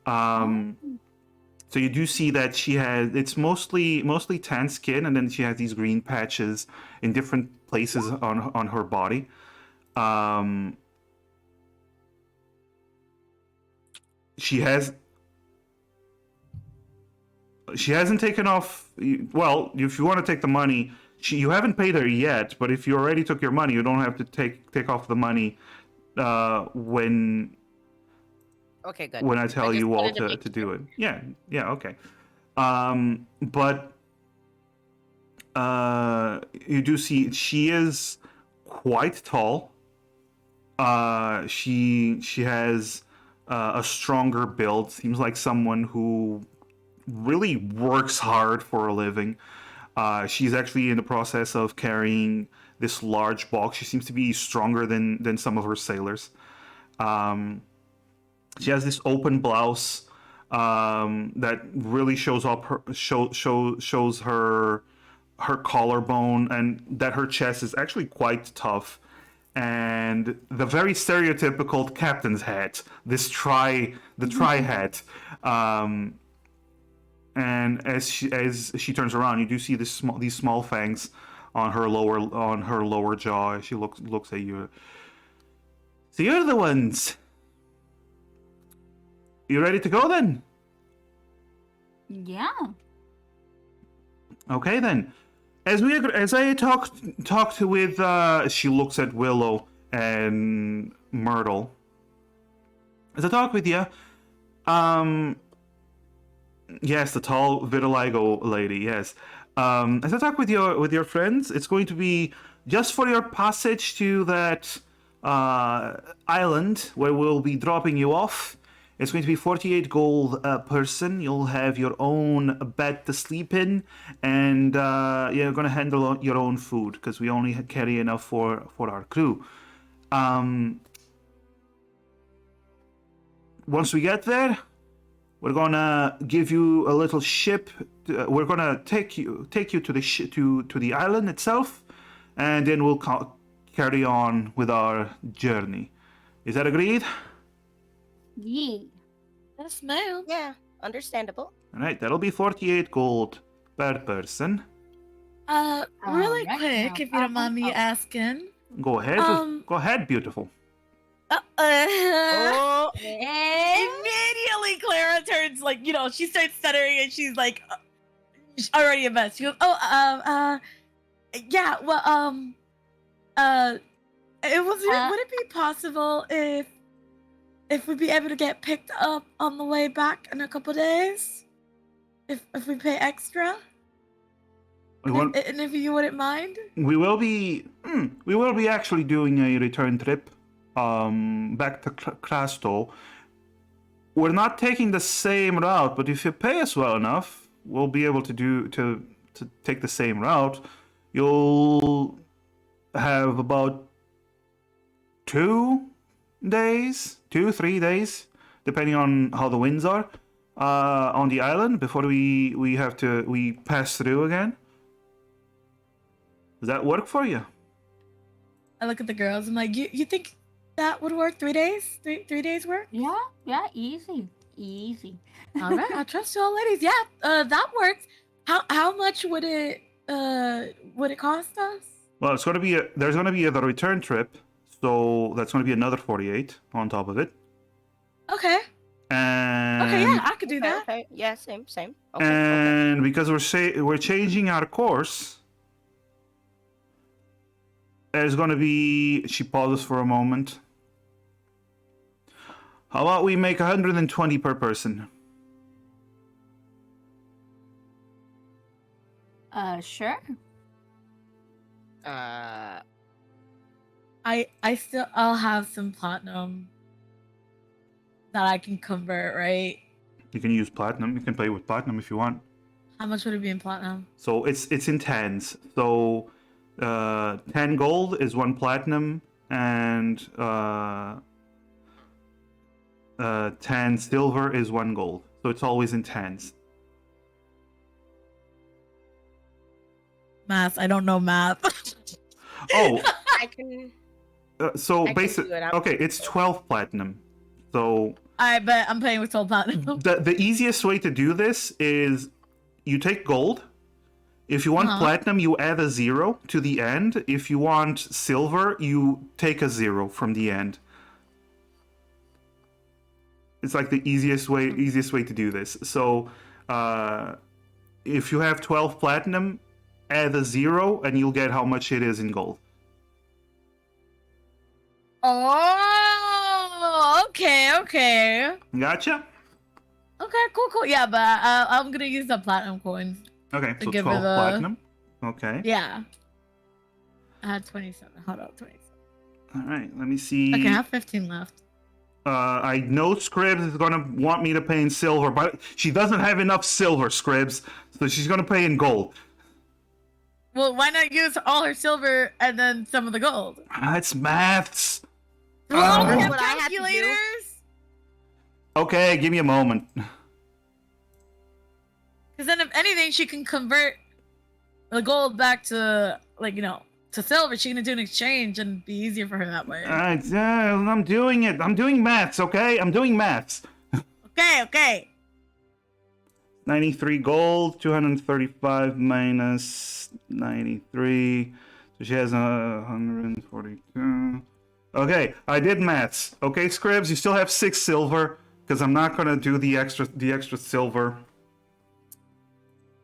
[SPEAKER 1] So you do see that it's mostly tan skin, and then she has these green patches in different places on her body. She hasn't taken off. Well, if you want to take the money, you haven't paid her yet. But if you already took your money, you don't have to take off the money when.
[SPEAKER 3] Okay, good.
[SPEAKER 1] When I tell you all
[SPEAKER 3] wanted
[SPEAKER 1] to do it. Yeah, okay. But you do see she is quite tall. She has a stronger build. Seems like someone who really works hard for a living. She's actually in the process of carrying this large box. She seems to be stronger than some of her sailors. She has this open blouse that really shows her collarbone, and that her chest is actually quite tough. And the very stereotypical captain's hat, the tri hat. And as she turns around, you do see these small fangs on her lower jaw as she looks at you. So you're the ones. You ready to go then?
[SPEAKER 2] Yeah.
[SPEAKER 1] Okay then. As I talked with she looks at Willow and Myrtle. As I talk with you, yes, the tall vitiligo lady, yes. As I talk with your friends, it's going to be just for your passage to that island where we'll be dropping you off. It's going to be 48 gold a person. You'll have your own bed to sleep in, and you're going to handle your own food because we only carry enough for our crew. Once we get there, we're going to give you a little ship. We're going to take you to the island itself, and then we'll carry on with our journey. Is that agreed?
[SPEAKER 2] Yeah.
[SPEAKER 4] Yes, ma'am.
[SPEAKER 3] Yeah, understandable.
[SPEAKER 1] All right, that'll be 48 gold per person.
[SPEAKER 4] Really
[SPEAKER 2] Alright,
[SPEAKER 4] quick,
[SPEAKER 2] now,
[SPEAKER 4] if you don't mind me asking.
[SPEAKER 1] Go ahead. Go ahead, beautiful.
[SPEAKER 3] Oh,
[SPEAKER 4] Immediately, Clara turns she starts stuttering and she's like, she's already a mess. She goes, yeah, well, would it be possible if we'd be able to get picked up on the way back in a couple days? If we pay extra?
[SPEAKER 1] We want.
[SPEAKER 4] And if you wouldn't mind?
[SPEAKER 1] We will be actually doing a return trip, back to Krasto. We're not taking the same route, but if you pay us well enough, we'll be able to take the same route. You'll have about 3 days, depending on how the winds are, on the island before we pass through again. Does that work for you?
[SPEAKER 4] I look at the girls. I'm like, you think that would work? 3 days? Three days work?
[SPEAKER 2] Yeah, easy.
[SPEAKER 4] All right, I trust y'all ladies. Yeah, that works. How much would it cost us?
[SPEAKER 1] Well, there's gonna be the return trip, so that's gonna be another 48 on top of it.
[SPEAKER 4] Okay.
[SPEAKER 1] And
[SPEAKER 4] Okay, yeah, I could do that.
[SPEAKER 3] Okay. Yeah, same. Okay.
[SPEAKER 1] And because we're changing our course, there's gonna be. She pauses for a moment. How about we make 120 per person?
[SPEAKER 2] Sure.
[SPEAKER 4] I'll have some platinum that I can convert, right?
[SPEAKER 1] You can use platinum. You can play with platinum if you want.
[SPEAKER 4] How much would it be in platinum?
[SPEAKER 1] So it's in tens. So 10 gold is 1 platinum, and 10 silver is 1 gold. So it's always in tens.
[SPEAKER 4] Math. I don't know math.
[SPEAKER 1] Oh,
[SPEAKER 3] I can.
[SPEAKER 1] so
[SPEAKER 3] I can
[SPEAKER 1] basically,
[SPEAKER 3] do it.
[SPEAKER 1] okay, it's 12 platinum. So
[SPEAKER 4] I bet I'm playing with 12 platinum.
[SPEAKER 1] the easiest way to do this is you take gold. If you want platinum, you add a 0 to the end. If you want silver, you take a 0 from the end. It's like the easiest way to do this. So if you have 12 platinum, add a 0 and you'll get how much it is in gold.
[SPEAKER 4] Oh, okay.
[SPEAKER 1] Gotcha?
[SPEAKER 4] Okay, cool. Yeah, but I'm gonna use the platinum coins.
[SPEAKER 1] Okay, so
[SPEAKER 4] give
[SPEAKER 1] 12
[SPEAKER 4] her the-
[SPEAKER 1] platinum. Okay.
[SPEAKER 4] Yeah. I had 27. Hold on, 27.
[SPEAKER 1] All right, let me see.
[SPEAKER 4] Okay, I have 15 left.
[SPEAKER 1] I know Scribs is gonna want me to pay in silver, but she doesn't have enough silver, Scribs, so she's gonna pay in gold.
[SPEAKER 4] Well, why not use all her silver and then some of the gold?
[SPEAKER 1] It's maths.
[SPEAKER 4] Well, we have
[SPEAKER 3] What I have to do-
[SPEAKER 4] calculators.
[SPEAKER 1] Okay, give me a moment.
[SPEAKER 4] Because then, if anything, she can convert the gold back to, to silver. She can do an exchange and be easier for her that way.
[SPEAKER 1] I'm doing it. I'm doing maths, okay? I'm doing maths.
[SPEAKER 4] Okay.
[SPEAKER 1] 93 gold, 235 minus 93. So she has 142. Okay, I did maths. Okay, Scribs, you still have 6 silver, because I'm not gonna do the extra silver.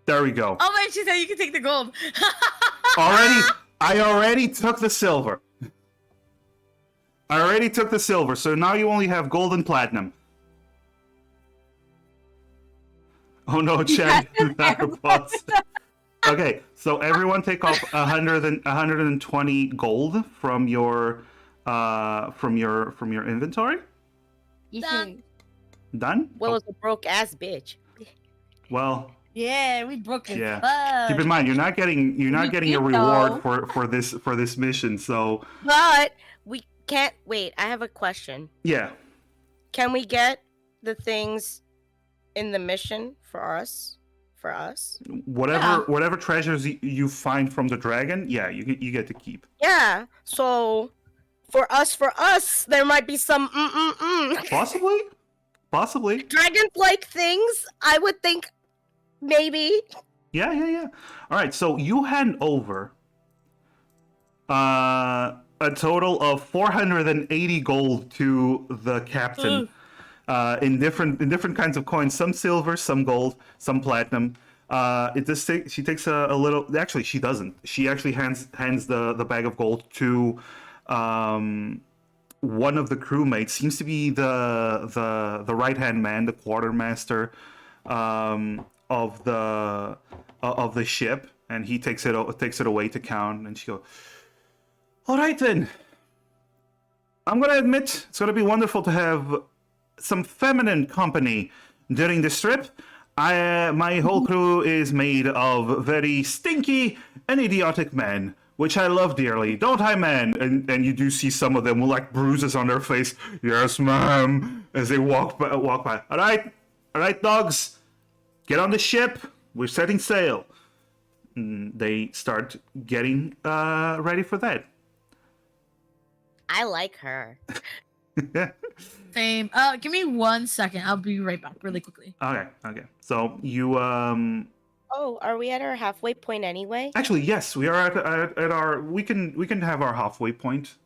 [SPEAKER 1] There we go.
[SPEAKER 4] Oh, wait, she said you can take the gold.
[SPEAKER 1] I already took the silver. So now you only have gold and platinum. Oh no, Chad. Okay, so everyone take off 120 gold from your inventory.
[SPEAKER 3] Done.
[SPEAKER 1] Done?
[SPEAKER 3] Well, it's a broke ass bitch.
[SPEAKER 1] Well,
[SPEAKER 4] Yeah, we broke it.
[SPEAKER 1] yeah. Keep in mind, you're not getting a reward for this mission. So,
[SPEAKER 3] But we can't wait. I have a question.
[SPEAKER 1] yeah.
[SPEAKER 3] Can we get the things in the mission for us?
[SPEAKER 1] Whatever treasures you find from the dragon, yeah, you get to keep.
[SPEAKER 3] Yeah. So for us, there might be some
[SPEAKER 1] Possibly.
[SPEAKER 3] dragon-like things. I would think maybe.
[SPEAKER 1] Yeah. All right, so you hand over a total of 480 gold to the captain. In different kinds of coins, some silver, some gold, some platinum. She takes a little. Actually, she doesn't. She actually hands the bag of gold to one of the crewmates. Seems to be the right hand man, the quartermaster of the ship. and he takes it away to count, and she goes, "All right then. I'm gonna admit it's gonna be wonderful to have some feminine company during this trip. My whole crew is made of very stinky and idiotic men, which I love dearly, don't I, man?" And you do see some of them with like bruises on their face. "Yes, ma'am," as they walk by. All right, dogs, get on the ship. We're setting sail. And they start getting ready for that.
[SPEAKER 3] I like her.
[SPEAKER 4] Same. Give me 1 second. I'll be right back really quickly.
[SPEAKER 1] Okay. So you
[SPEAKER 3] Oh, are we at our halfway point anyway?
[SPEAKER 1] actually, yes, we are at our. We can have our halfway point.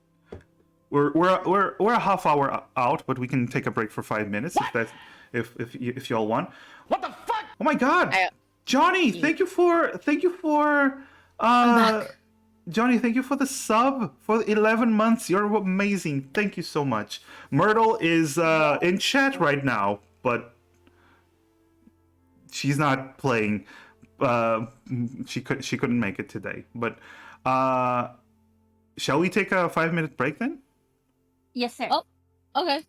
[SPEAKER 1] We're a half hour out, but we can take a break for 5 minutes if y'all want. What the fuck? Oh my god, Johnny! Thank you for Johnny, thank you for the sub for 11 months. You're amazing. Thank you so much. Myrtle is in chat right now, but she's not playing. She couldn't make it today. But shall we take a 5-minute break then?
[SPEAKER 2] Yes, sir.
[SPEAKER 4] Oh, okay.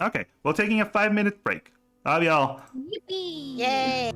[SPEAKER 1] Okay. We're taking a 5-minute break. Love y'all.
[SPEAKER 4] Yippee!
[SPEAKER 3] Yay!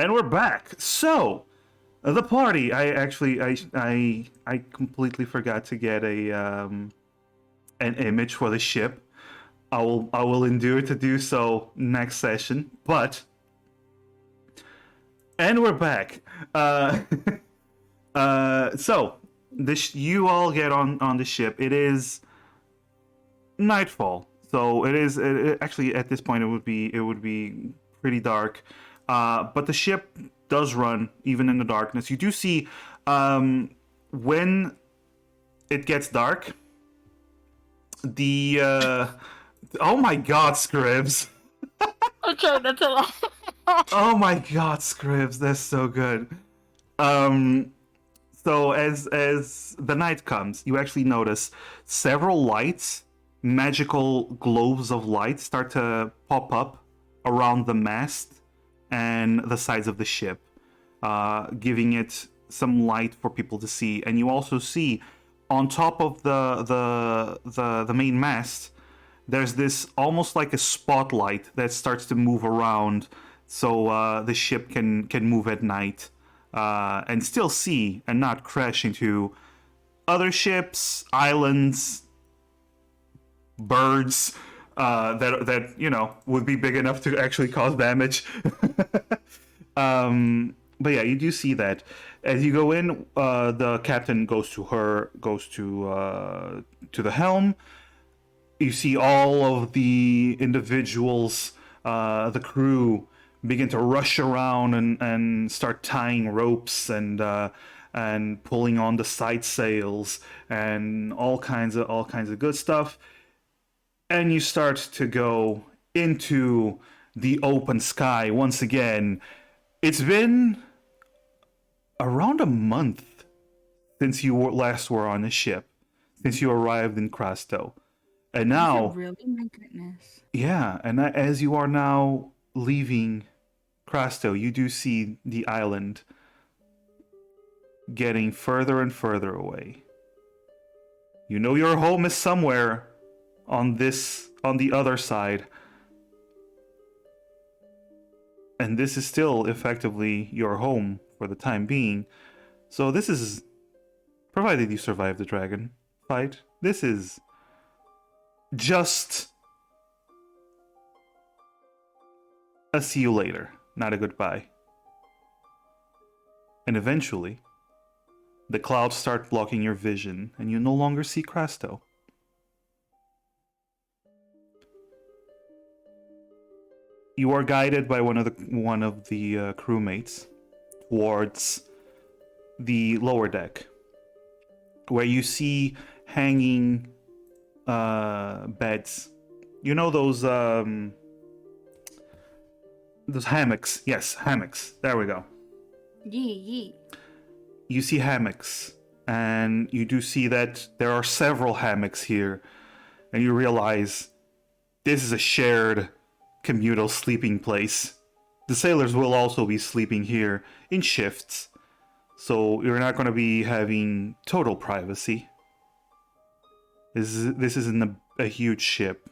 [SPEAKER 1] And we're back. So, the party. I completely forgot to get an image for the ship. I will endure to do so next session. But, and we're back. So you all get on the ship. It is nightfall. So actually at this point it would be pretty dark. But the ship does run even in the darkness. You do see when it gets dark, the oh my god, Scribs.
[SPEAKER 4] Okay, that's a lot.
[SPEAKER 1] Oh my god, Scribs, that's so good. So as the night comes, you actually notice several lights, magical globes of light start to pop up around the mast and the sides of the ship, giving it some light for people to see. And you also see on top of the main mast, there's this almost like a spotlight that starts to move around, so the ship can move at night and still see and not crash into other ships, islands, birds that you know would be big enough to actually cause damage. But yeah, you do see that as you go in. The captain goes to the helm. You see all of the individuals, the crew, begin to rush around and start tying ropes and pulling on the side sails and all kinds of good stuff. And you start to go into the open sky once again. It's been around a month since you last were on the ship, since you arrived in Crasto. And now,
[SPEAKER 2] really, my goodness.
[SPEAKER 1] yeah, and as you are now leaving Crasto, you do see the island getting further and further away. You know your home is somewhere on the other side. And this is still effectively your home for the time being. So this is, provided you survive the dragon fight, this is just a see you later, not a goodbye. And eventually, the clouds start blocking your vision, and you no longer see Crasto. You are guided by one of the crewmates towards the lower deck, where you see hanging beds. You know those hammocks. Yes, hammocks. There we go.
[SPEAKER 2] Yee.
[SPEAKER 1] You see hammocks, and you do see that there are several hammocks here, and you realize this is a shared communal sleeping place. The sailors will also be sleeping here in shifts, so you're not going to be having total privacy. This isn't a huge ship,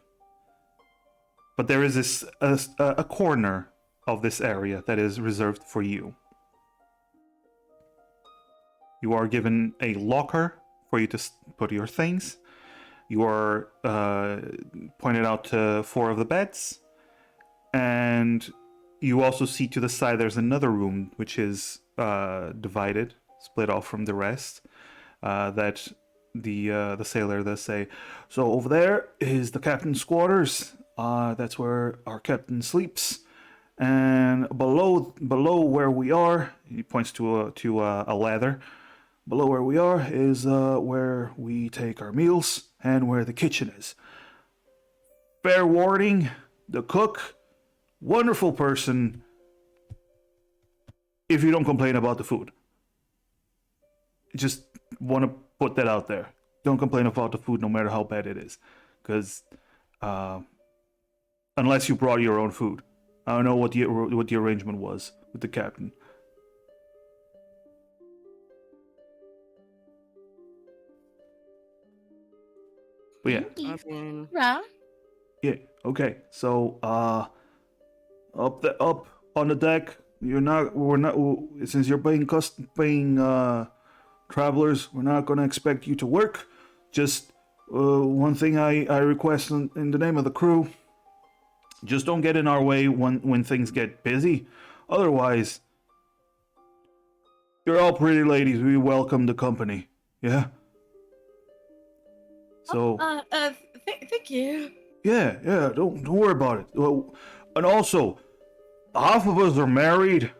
[SPEAKER 1] but there is a corner of this area that is reserved for you. You are given a locker for you to put your things. You are pointed out to 4 of the beds, and you also see to the side there's another room which is divided, split off from the rest. That the sailor does say, so over there is the captain's quarters. That's where our captain sleeps, and below where we are, he points to a ladder. Below where we are is where we take our meals and where the kitchen is. Fair warning, the cook, wonderful person, if you don't complain about the food. Just want to put that out there. Don't complain about the food no matter how bad it is. Because unless you brought your own food. I don't know what the arrangement was with the captain. But yeah.
[SPEAKER 4] Yeah.
[SPEAKER 1] Yeah, okay. So up on the deck, We're not. Since you're paying travelers, we're not gonna expect you to work. Just one thing I request in the name of the crew: just don't get in our way when things get busy. Otherwise, you're all pretty ladies. We welcome the company. Yeah. So.
[SPEAKER 4] Thank you.
[SPEAKER 1] Yeah. Don't worry about it. Well, and also, half of us are married.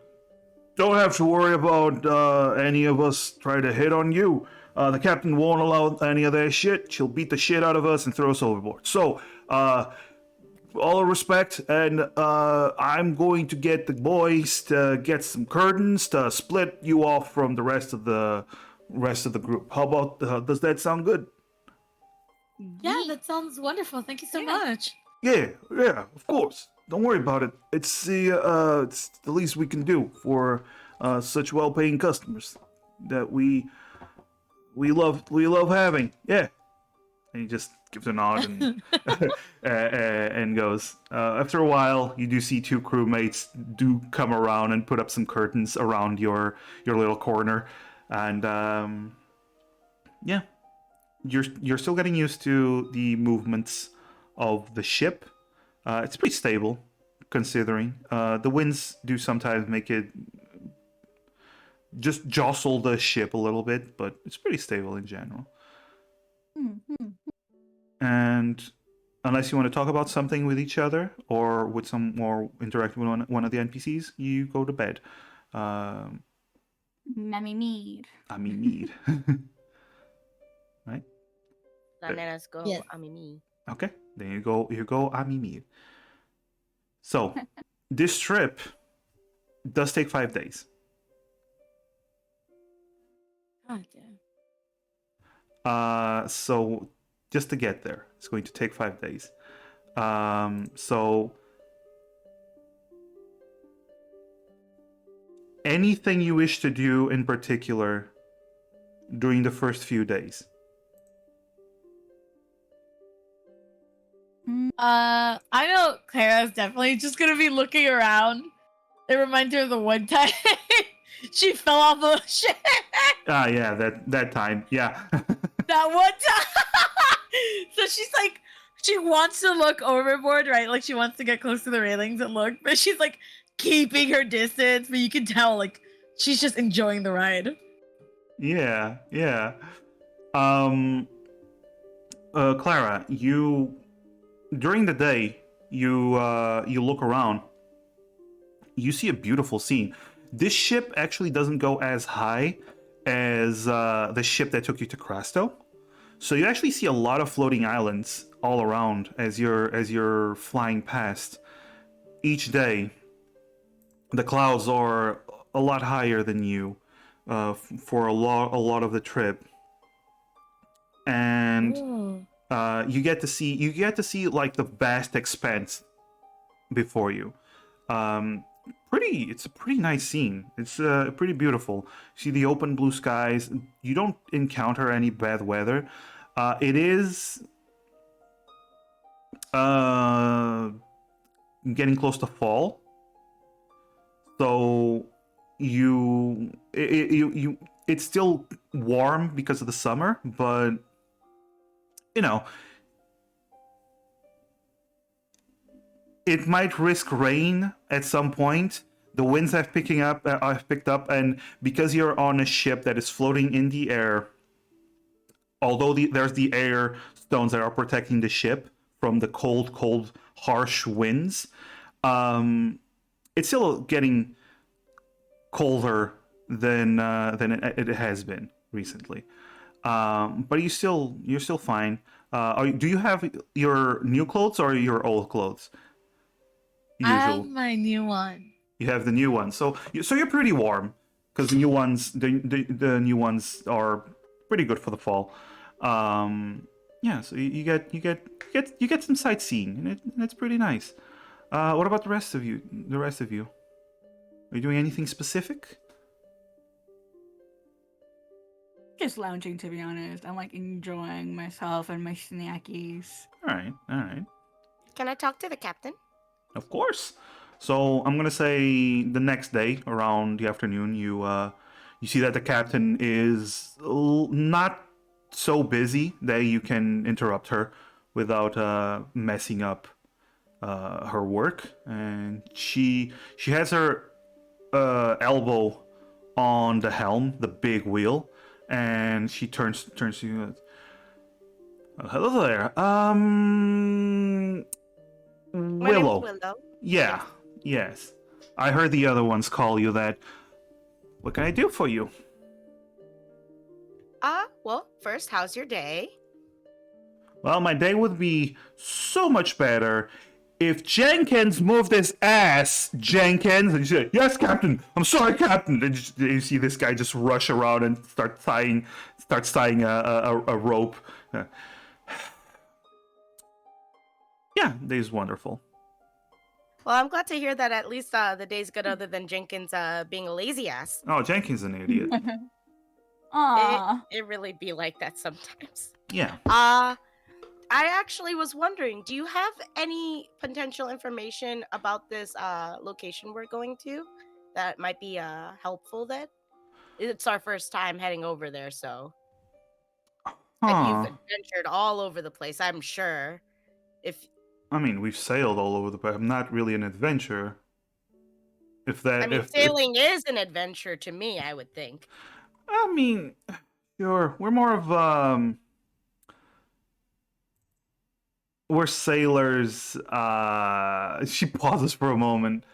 [SPEAKER 1] Don't have to worry about any of us try to hit on you. The captain won't allow any of that shit. She'll beat the shit out of us and throw us overboard. So, all respect, and I'm going to get the boys to get some curtains to split you off from the rest of the group. How about? Does that sound good?
[SPEAKER 4] Yeah, that sounds wonderful. Thank you so much.
[SPEAKER 1] Yeah, of course. Don't worry about it. It's the least we can do for such well-paying customers that we love having. Yeah. And he just gives a nod and and goes. After a while, you do see two crewmates do come around and put up some curtains around your little corner, and yeah, you're still getting used to the movements of the ship. It's pretty stable, considering. The winds do sometimes make it just jostle the ship a little bit, but it's pretty stable in general. And unless you want to talk about something with each other or with some more interact with one of the NPCs, you go to bed.
[SPEAKER 2] Mammy mead.
[SPEAKER 1] I mean, mead. Right?
[SPEAKER 3] Let's go.
[SPEAKER 4] Yes.
[SPEAKER 3] Me.
[SPEAKER 1] Okay, then you go Amimir. So, this trip does take 5 days.
[SPEAKER 4] God damn.
[SPEAKER 1] So just to get there, it's going to take 5 days. So anything you wish to do in particular during the first few days?
[SPEAKER 4] I know Clara's definitely just gonna be looking around. It reminds her of the one time she fell off a ship.
[SPEAKER 1] Yeah, that time. Yeah.
[SPEAKER 4] That one time. So she's like, she wants to look overboard, right? Like she wants to get close to the railings and look, but she's like keeping her distance. But you can tell, like, she's just enjoying the ride.
[SPEAKER 1] Yeah. Clara, you during the day you look around. You see a beautiful scene. This ship actually doesn't go as high as the ship that took you to Crasto. So you actually see a lot of floating islands all around as you're flying past. Each day, the clouds are a lot higher than you for a lot of the trip, and you get to see like the vast expanse before you. It's a pretty nice scene. It's pretty beautiful. See the open blue skies. You don't encounter any bad weather. It is getting close to fall, so it's still warm because of the summer, but you know, it might risk rain at some point. The winds have picked up, and because you're on a ship that is floating in the air, although there's the air stones that are protecting the ship from the cold, harsh winds, it's still getting colder than it has been recently. But you're still fine. Do you have your new clothes or your old clothes?
[SPEAKER 4] I have my new one.
[SPEAKER 1] You have the new one, so you're pretty warm because the new ones are pretty good for the fall. Yeah, so you get some sightseeing, and it's pretty nice. What about the rest of you? Are you doing anything specific?
[SPEAKER 2] Just lounging, to be honest. I'm like enjoying myself and my snackies.
[SPEAKER 1] All right.
[SPEAKER 3] Can I talk to the captain?
[SPEAKER 1] Of course. So I'm gonna say the next day, around the afternoon, you see that the captain is not so busy that you can interrupt her without messing up her work, and she has her elbow on the helm, the big wheel, and she turns to you. Hello there.
[SPEAKER 3] My name's
[SPEAKER 1] Willow.
[SPEAKER 3] Willow.
[SPEAKER 1] Yeah. Yes. I heard the other ones call you that. What can I do for you?
[SPEAKER 3] Well, first, how's your day?
[SPEAKER 1] Well, my day would be so much better if Jenkins moved his ass. Jenkins, and you say, "Yes, Captain. I'm sorry, Captain." And you see this guy just rush around and start tying a rope. Yeah, day's wonderful.
[SPEAKER 3] Well, I'm glad to hear that at least the day's good other than Jenkins being a lazy ass.
[SPEAKER 1] Oh, Jenkins is an idiot.
[SPEAKER 2] Aw.
[SPEAKER 3] It really be like that sometimes.
[SPEAKER 1] Yeah.
[SPEAKER 3] I actually was wondering, do you have any potential information about this location we're going to that might be helpful then? It's our first time heading over there, so. And you've
[SPEAKER 1] Huh.
[SPEAKER 3] adventured all over the place, I'm sure. If
[SPEAKER 1] I mean, we've sailed all over the place. I'm not really an adventurer. If that,
[SPEAKER 3] I mean,
[SPEAKER 1] if
[SPEAKER 3] sailing is an adventure to me, I would think.
[SPEAKER 1] I mean, sure, we're more of we're sailors. She pauses for a moment.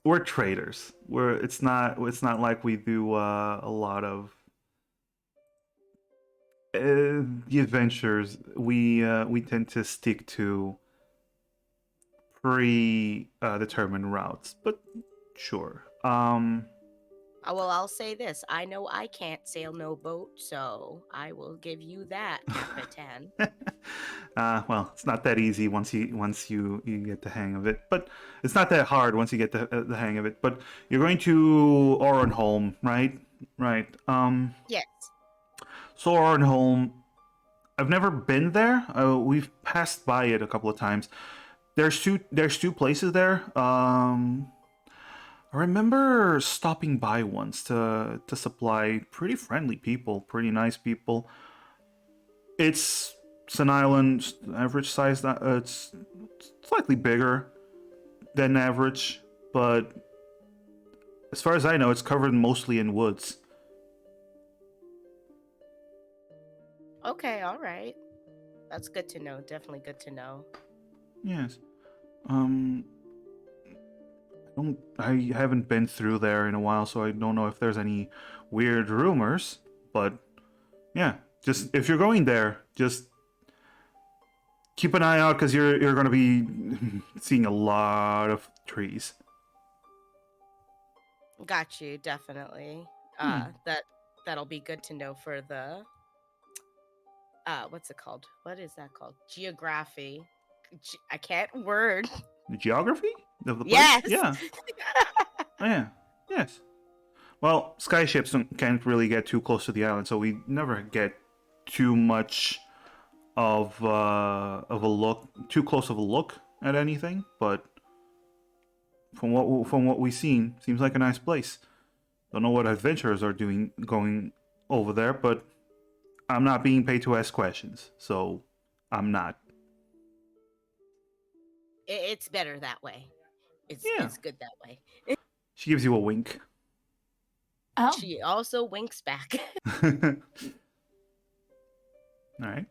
[SPEAKER 1] We're traders. It's not like we do a lot of the adventures. We tend to stick to determined routes, but sure.
[SPEAKER 3] Well, I'll say this. I know I can't sail no boat, so I will give you that, Capitan.
[SPEAKER 1] Well, it's not that easy once you get the hang of it, but it's not that hard once you get the hang of it. But you're going to Orenholm, right? Right.
[SPEAKER 3] Yes.
[SPEAKER 1] So Orenholm, I've never been there. We've passed by it a couple of times. There's two places there. I remember stopping by once to supply pretty friendly people, pretty nice people. It's an island, average size. It's slightly bigger than average, but as far as I know, it's covered mostly in woods.
[SPEAKER 3] Okay, all right. That's good to know. Definitely good to know.
[SPEAKER 1] Yes. I haven't been through there in a while, so I don't know if there's any weird rumors. But yeah, just if you're going there, just keep an eye out because you're going to be seeing a lot of trees.
[SPEAKER 3] Got you, definitely. That'll be good to know for the what's it called? What is that called? Geography. I can't word.
[SPEAKER 1] The geography of the place?
[SPEAKER 3] Yes.
[SPEAKER 1] Yeah. Oh, yeah. Yes. Well, skyships can't really get too close to the island, so we never get too much of a look, too close of a look at anything. But from what we've seen, seems like a nice place. Don't know what adventurers are going over there, but I'm not being paid to ask questions, so I'm not.
[SPEAKER 3] It's better that way. It's good that way.
[SPEAKER 1] She gives you a wink.
[SPEAKER 2] Oh.
[SPEAKER 3] She also winks back.
[SPEAKER 1] All right.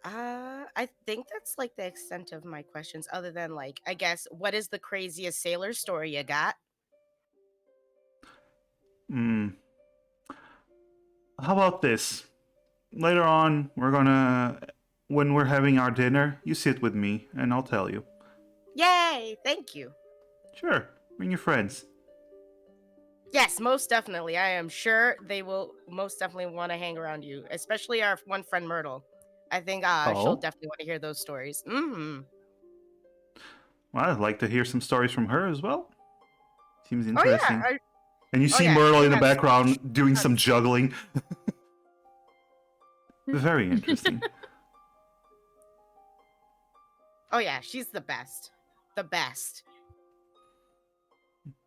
[SPEAKER 3] I think that's like the extent of my questions, other than like, I guess, what is the craziest sailor story you got?
[SPEAKER 1] How about this? Later on, when we're having our dinner, you sit with me and I'll tell you.
[SPEAKER 3] Yay! Thank you.
[SPEAKER 1] Sure, bring your friends.
[SPEAKER 3] Yes, most definitely. I am sure they will most definitely want to hang around you, especially our one friend Myrtle. I think she'll definitely want to hear those stories. Mm-hmm.
[SPEAKER 1] Well, I'd like to hear some stories from her as well. Seems interesting.
[SPEAKER 3] Oh, yeah.
[SPEAKER 1] And you see Myrtle in the background doing some juggling. Very interesting.
[SPEAKER 3] Oh yeah, she's the best. The best.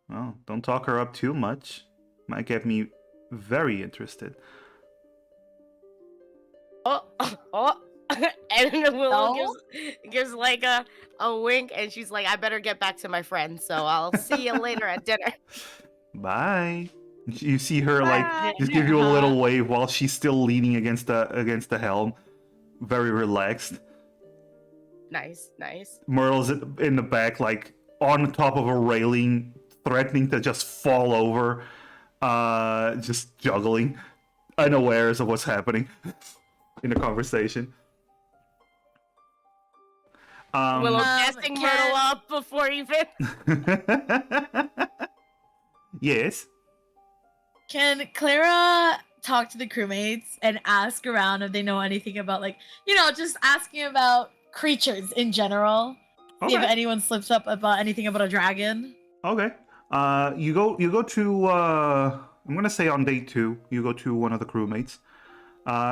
[SPEAKER 1] Well, don't talk her up too much. Might get me very interested.
[SPEAKER 3] Oh, oh. And Willow
[SPEAKER 2] No?
[SPEAKER 3] gives like a wink, and she's like, "I better get back to my friends, so I'll see you later at dinner."
[SPEAKER 1] Bye. You see her like
[SPEAKER 3] Bye.
[SPEAKER 1] just give you a little wave while she's still leaning against the helm, very relaxed.
[SPEAKER 3] Nice, nice.
[SPEAKER 1] Myrtle's in the back, like on top of a railing, threatening to just fall over, just juggling, unawares of what's happening in the conversation.
[SPEAKER 3] Willow casting Myrtle up before even.
[SPEAKER 1] Yes.
[SPEAKER 4] Can Clara talk to the crewmates and ask around if they know anything about, like, just asking about creatures in general? See if anyone slips up about anything about a dragon.
[SPEAKER 1] Okay. You go to I'm gonna say on day 2, you go to one of the crewmates.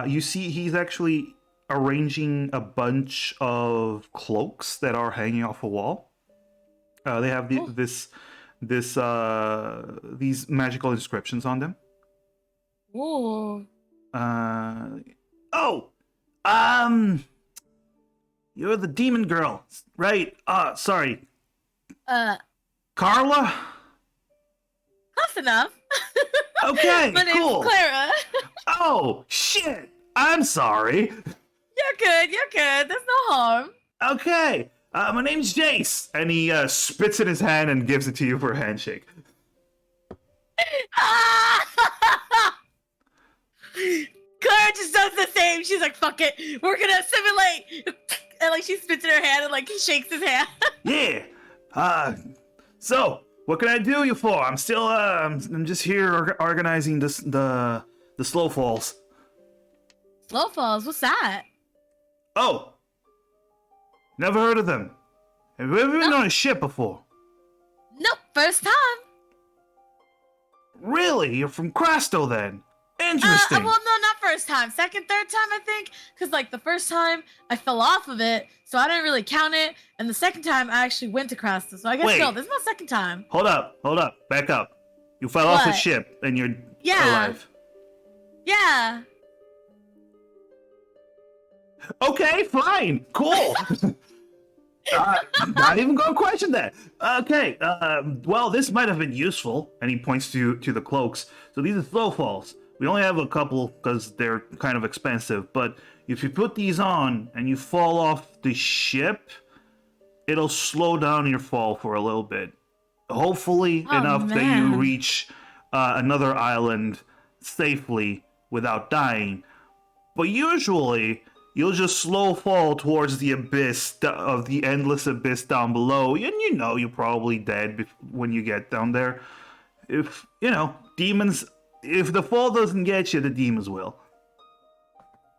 [SPEAKER 1] You see he's actually arranging a bunch of cloaks that are hanging off a wall. They have these magical inscriptions on them.
[SPEAKER 4] Ooh.
[SPEAKER 1] You're the demon girl, right? Sorry. Carla?
[SPEAKER 4] Close enough.
[SPEAKER 1] Okay,
[SPEAKER 4] My
[SPEAKER 1] cool.
[SPEAKER 4] name's Clara.
[SPEAKER 1] Oh, shit. I'm sorry.
[SPEAKER 4] You're good. There's no harm.
[SPEAKER 1] Okay. My name's Jace. And he spits in his hand and gives it to you for a handshake.
[SPEAKER 4] Clara just does the same. She's like, fuck it. We're gonna assimilate. And like she spits in her hand and like he shakes his hand.
[SPEAKER 1] Yeah. So, what can I do you for? I'm still, I'm just here organizing the slow falls.
[SPEAKER 4] Slow falls? What's that?
[SPEAKER 1] Oh. Never heard of them. Have you ever been on a ship before?
[SPEAKER 4] Nope, first time.
[SPEAKER 1] Really? You're from Crasto then? Interesting.
[SPEAKER 4] Well, no, not first time. Second, third time, I think. Because, like, the first time, I fell off of it, so I didn't really count it. And the second time, I actually went to Crasta. So I guess, no, this is my second time.
[SPEAKER 1] Hold up. Back up. You fell off the ship, and you're alive.
[SPEAKER 4] Yeah.
[SPEAKER 1] Okay, fine. Cool. Not even gonna question that. Okay, well, this might have been useful. And he points to the cloaks. So these are slow falls. We only have a couple because they're kind of expensive, but if you put these on and you fall off the ship, it'll slow down your fall for a little bit. Hopefully enough that you reach another island safely without dying. But usually, you'll just slow fall towards the abyss of the endless abyss down below, and you're probably dead when you get down there. If, demons... If the fall doesn't get you, the demons will.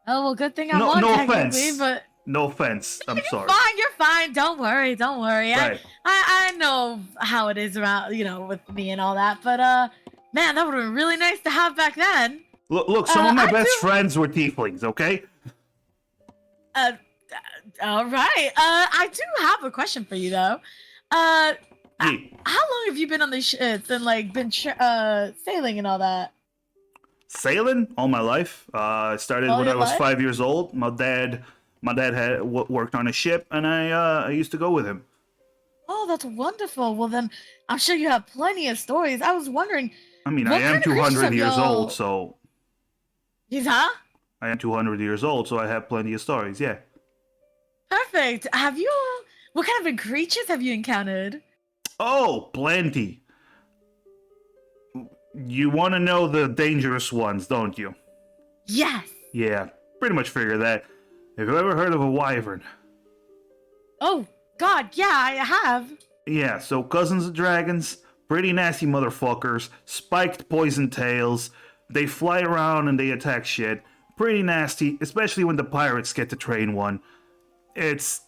[SPEAKER 4] Oh, well, good thing I'm on technically, but...
[SPEAKER 1] No offense. I'm sorry.
[SPEAKER 4] You're fine. Don't worry.
[SPEAKER 1] Right.
[SPEAKER 4] I know how it is around, with me and all that, but, man, that would have been really nice to have back then.
[SPEAKER 1] Look, some of my best friends were tieflings, okay?
[SPEAKER 4] All right. I do have a question for you, though. How long have you been on the ships and, like, been sailing and all that?
[SPEAKER 1] Sailing all my life. I started when I was 5 years old. My dad had worked on a ship, and I used to go with him.
[SPEAKER 4] Oh, that's wonderful. Well, then I'm sure you have plenty of stories. I was wondering.
[SPEAKER 1] I mean, I am 200 years old, so.
[SPEAKER 4] Huh?
[SPEAKER 1] I am 200 years old, so I have plenty of stories. Yeah.
[SPEAKER 4] Perfect. What kind of creatures have you encountered?
[SPEAKER 1] Oh, plenty. You want to know the dangerous ones, don't you?
[SPEAKER 4] Yes.
[SPEAKER 1] Yeah, pretty much figure that. Have you ever heard of a wyvern?
[SPEAKER 4] Oh, God, yeah, I have.
[SPEAKER 1] Yeah, so cousins of dragons, pretty nasty motherfuckers, spiked poison tails. They fly around and they attack shit. Pretty nasty, especially when the pirates get to train one. That's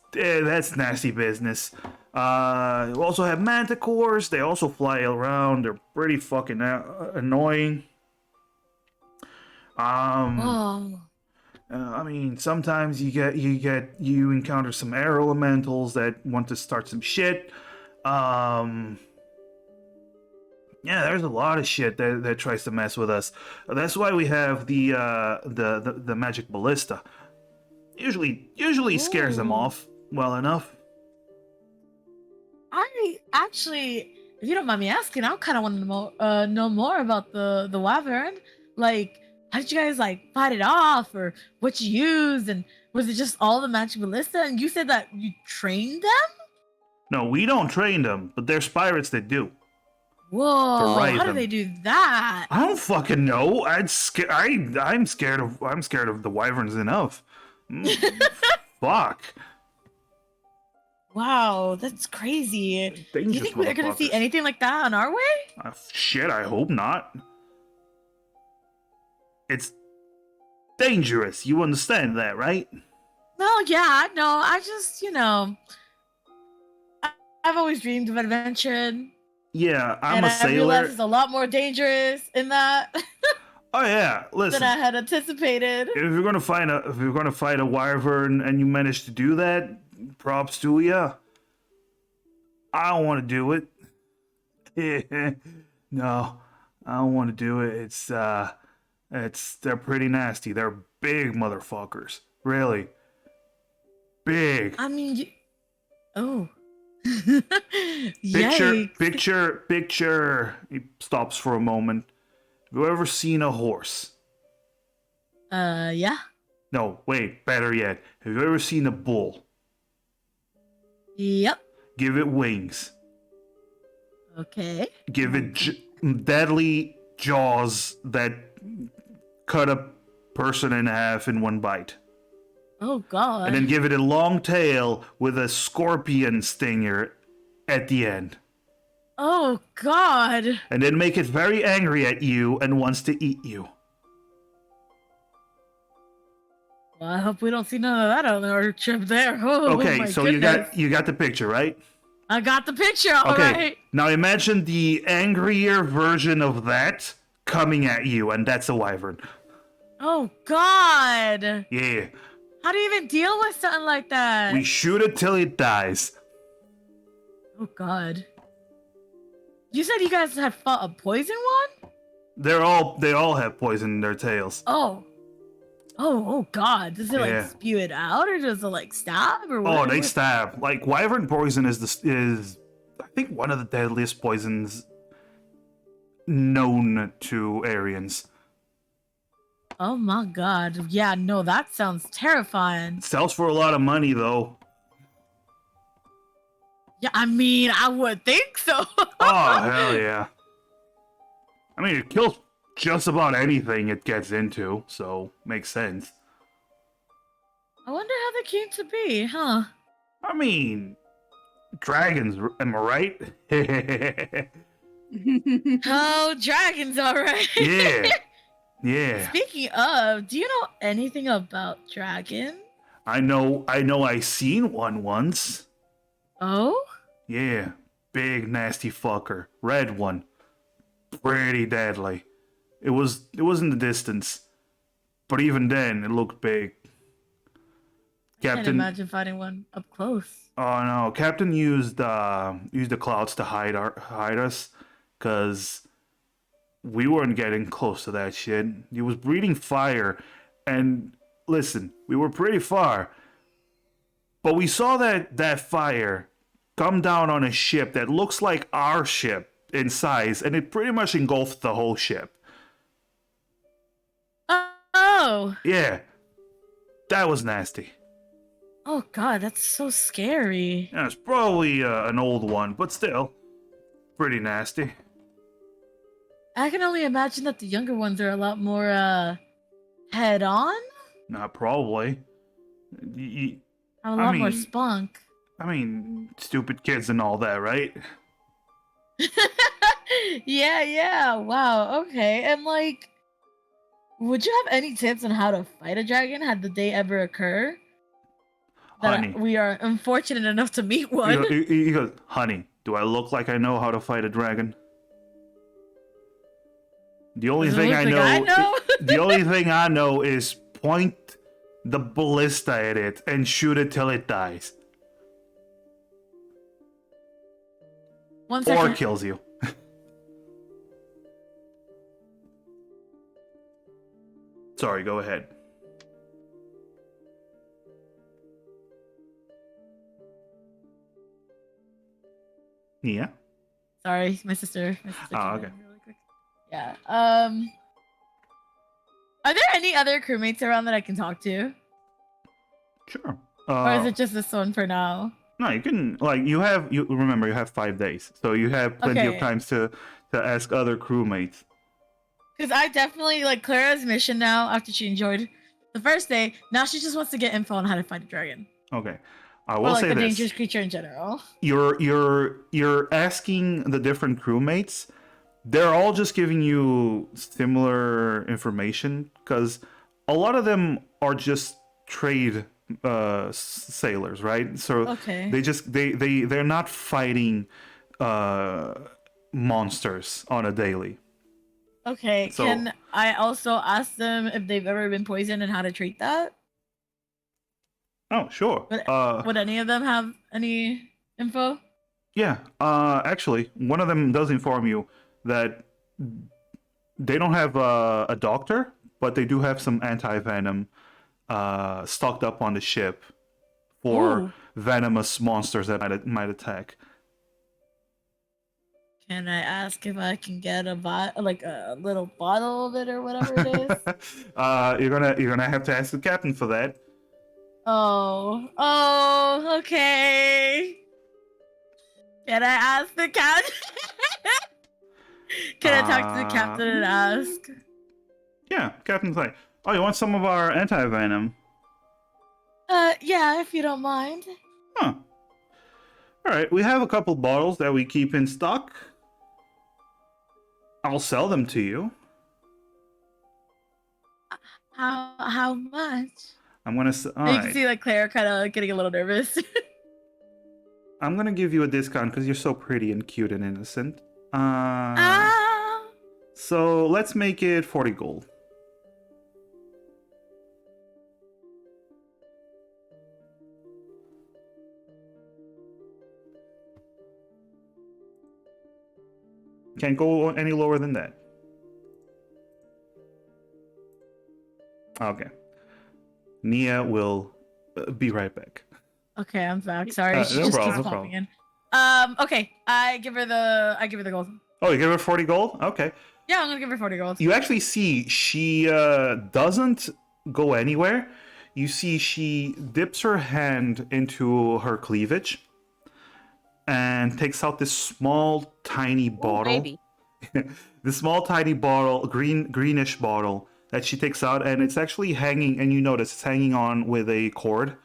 [SPEAKER 1] nasty business. We also have manticores. They also fly around. They're pretty fucking annoying. I mean, sometimes you encounter some air elementals that want to start some shit. Yeah, there's a lot of shit that tries to mess with us. That's why we have the magic ballista. Usually scares them
[SPEAKER 4] Ooh.
[SPEAKER 1] off well enough.
[SPEAKER 4] I actually, if you don't mind me asking, I kind of want to know more about the wyvern. Like, how did you guys like fight it off, or what you used, and was it just all the magic ballista? And you said that you trained them.
[SPEAKER 1] No, we don't train them, but there's pirates that do.
[SPEAKER 4] Whoa!
[SPEAKER 1] ride
[SPEAKER 4] How do
[SPEAKER 1] them.
[SPEAKER 4] they do that?
[SPEAKER 1] I don't fucking know. I'm scared of the wyverns enough. Fuck.
[SPEAKER 4] Wow, that's crazy. Do you
[SPEAKER 1] Dangerous
[SPEAKER 4] think we're gonna see
[SPEAKER 1] motherfuckers.
[SPEAKER 4] anything like that on our way?
[SPEAKER 1] Shit, I hope not. It's dangerous. You understand that, right?
[SPEAKER 4] No, yeah, no. I just, I've always dreamed of adventure,
[SPEAKER 1] Yeah, I'm
[SPEAKER 4] and
[SPEAKER 1] a
[SPEAKER 4] I realized
[SPEAKER 1] sailor.
[SPEAKER 4] it's a lot more dangerous in that
[SPEAKER 1] Oh yeah,
[SPEAKER 4] than
[SPEAKER 1] listen.
[SPEAKER 4] I had anticipated.
[SPEAKER 1] If you're gonna fight a wyvern and you manage to do that, props to you. I don't want to do it. No, I don't want to do it. They're pretty nasty. They're big motherfuckers. Really. Big.
[SPEAKER 4] I mean, oh,
[SPEAKER 1] Picture,
[SPEAKER 4] yikes!
[SPEAKER 1] picture. He stops for a moment. Have you ever seen a horse?
[SPEAKER 4] Yeah,
[SPEAKER 1] No, wait, better yet. Have you ever seen a bull?
[SPEAKER 4] yep,
[SPEAKER 1] Give it wings.
[SPEAKER 4] okay.
[SPEAKER 1] Give it deadly jaws that cut a person in half in one bite.
[SPEAKER 4] Oh God.
[SPEAKER 1] And then give it a long tail with a scorpion stinger at the end.
[SPEAKER 4] Oh God.
[SPEAKER 1] And then make it very angry at you and wants to eat you.
[SPEAKER 4] Well, I hope we don't see none of that on our trip there. Oh,
[SPEAKER 1] Okay,
[SPEAKER 4] my
[SPEAKER 1] so
[SPEAKER 4] goodness.
[SPEAKER 1] you got the picture, right?
[SPEAKER 4] I got the picture. All
[SPEAKER 1] Okay.
[SPEAKER 4] right.
[SPEAKER 1] Now imagine the angrier version of that coming at you, and that's a wyvern.
[SPEAKER 4] Oh God.
[SPEAKER 1] Yeah.
[SPEAKER 4] How do you even deal with something like that?
[SPEAKER 1] We shoot it till it dies.
[SPEAKER 4] Oh God. You said you guys had fought a poison one?
[SPEAKER 1] They all have poison in their tails.
[SPEAKER 4] Oh. Oh God. Does it
[SPEAKER 1] Yeah.
[SPEAKER 4] like spew it out, or does it like stab, or what?
[SPEAKER 1] Oh, they stab. Like wyvern poison is I think one of the deadliest poisons known to Aryans.
[SPEAKER 4] Oh my God. Yeah, no, that sounds terrifying.
[SPEAKER 1] Sells for a lot of money though.
[SPEAKER 4] Yeah, I mean, I would think so.
[SPEAKER 1] Oh hell yeah. I mean it kills just about anything it gets into, so makes sense.
[SPEAKER 4] I wonder how they came to be, huh?
[SPEAKER 1] I mean dragons, am I right?
[SPEAKER 4] Oh, dragons, all right.
[SPEAKER 1] Yeah. Yeah.
[SPEAKER 4] Speaking of, do you know anything about dragons?
[SPEAKER 1] I know I seen one once.
[SPEAKER 4] Oh?
[SPEAKER 1] Yeah. Big nasty fucker. Red one. Pretty deadly. It was in the distance. But even then it looked big.
[SPEAKER 4] I can't imagine fighting one up close.
[SPEAKER 1] Oh no, Captain used the clouds to hide us, cause we weren't getting close to that shit. He was breathing fire, and listen, we were pretty far, but we saw that fire come down on a ship that looks like our ship in size, and it pretty much engulfed the whole ship.
[SPEAKER 4] Oh!
[SPEAKER 1] Yeah, that was nasty.
[SPEAKER 4] Oh God, that's so scary.
[SPEAKER 1] Yeah, it's probably an old one, but still, pretty nasty.
[SPEAKER 4] I can only imagine that the younger ones are a lot more, head on?
[SPEAKER 1] Not probably.
[SPEAKER 4] Have a lot more spunk.
[SPEAKER 1] I mean, stupid kids and all that, right?
[SPEAKER 4] Yeah, wow, okay. And like, would you have any tips on how to fight a dragon had the day ever occur? That
[SPEAKER 1] Honey.
[SPEAKER 4] we are unfortunate enough to meet one.
[SPEAKER 1] He goes, honey, do I look like I know how to fight a dragon? The only
[SPEAKER 4] Does it
[SPEAKER 1] thing
[SPEAKER 4] look
[SPEAKER 1] I
[SPEAKER 4] like
[SPEAKER 1] know, the only thing I know is point the ballista at it and shoot it till it dies.
[SPEAKER 4] One
[SPEAKER 1] Or
[SPEAKER 4] second.
[SPEAKER 1] kills you. Sorry, go ahead. Yeah.
[SPEAKER 4] Sorry, my sister.
[SPEAKER 1] Oh,
[SPEAKER 4] came
[SPEAKER 1] okay.
[SPEAKER 4] in really quick. Yeah. Are there any other crewmates around that I can talk to,
[SPEAKER 1] Sure.
[SPEAKER 4] or is it just this one for now?
[SPEAKER 1] No, you can you remember you have 5 days, so you have plenty of
[SPEAKER 4] Okay.
[SPEAKER 1] times to ask other crewmates.
[SPEAKER 4] Because I definitely like Clara's mission now. After she enjoyed the first day, now she just wants to get info on how to fight a dragon,
[SPEAKER 1] Okay. I
[SPEAKER 4] or
[SPEAKER 1] will
[SPEAKER 4] like
[SPEAKER 1] say
[SPEAKER 4] a
[SPEAKER 1] this.
[SPEAKER 4] dangerous creature in general.
[SPEAKER 1] You're asking the different crewmates. They're all just giving you similar information because a lot of them are just trade sailors, right? So
[SPEAKER 4] Okay.
[SPEAKER 1] they're not fighting monsters on a daily.
[SPEAKER 4] Okay.
[SPEAKER 1] So-
[SPEAKER 4] Can I also ask them if they've ever been poisoned and how to treat that?
[SPEAKER 1] Oh, sure.
[SPEAKER 4] Would any of them have any info?
[SPEAKER 1] Yeah. Actually, one of them does inform you that they don't have a doctor, but they do have some anti-venom stocked up on the ship for
[SPEAKER 4] Ooh.
[SPEAKER 1] venomous monsters that might attack.
[SPEAKER 4] Can I ask if I can get like a little bottle of it or whatever it is?
[SPEAKER 1] You're gonna have to ask the captain for that.
[SPEAKER 4] Oh, okay. Can I ask the captain? Can I talk to the captain and ask?
[SPEAKER 1] Yeah, captain's like, oh, you want some of our anti-venom?
[SPEAKER 4] Yeah, if you don't mind.
[SPEAKER 1] Huh. All right, we have a couple bottles that we keep in stock. I'll sell them to you.
[SPEAKER 4] How much?
[SPEAKER 1] I'm gonna. All
[SPEAKER 4] You
[SPEAKER 1] right.
[SPEAKER 4] can see like Claire kind of getting a little nervous.
[SPEAKER 1] I'm gonna give you a discount because you're so pretty and cute and innocent.
[SPEAKER 4] Ah.
[SPEAKER 1] So let's make it 40 gold. Can't go any lower than that. Okay. Nia will be right back.
[SPEAKER 4] Okay, I'm back. Sorry, she
[SPEAKER 1] No
[SPEAKER 4] just
[SPEAKER 1] problem,
[SPEAKER 4] keeps
[SPEAKER 1] no
[SPEAKER 4] popping in. Okay, I give her the gold.
[SPEAKER 1] Oh, you give her 40 gold? Okay.
[SPEAKER 4] Yeah, I'm gonna give her 40 gold.
[SPEAKER 1] You actually see she doesn't go anywhere. You see she dips her hand into her cleavage and takes out this small, tiny bottle.
[SPEAKER 3] Baby.
[SPEAKER 1] This small, tiny bottle, greenish bottle that she takes out, and it's actually hanging. And you notice it's hanging on with a cord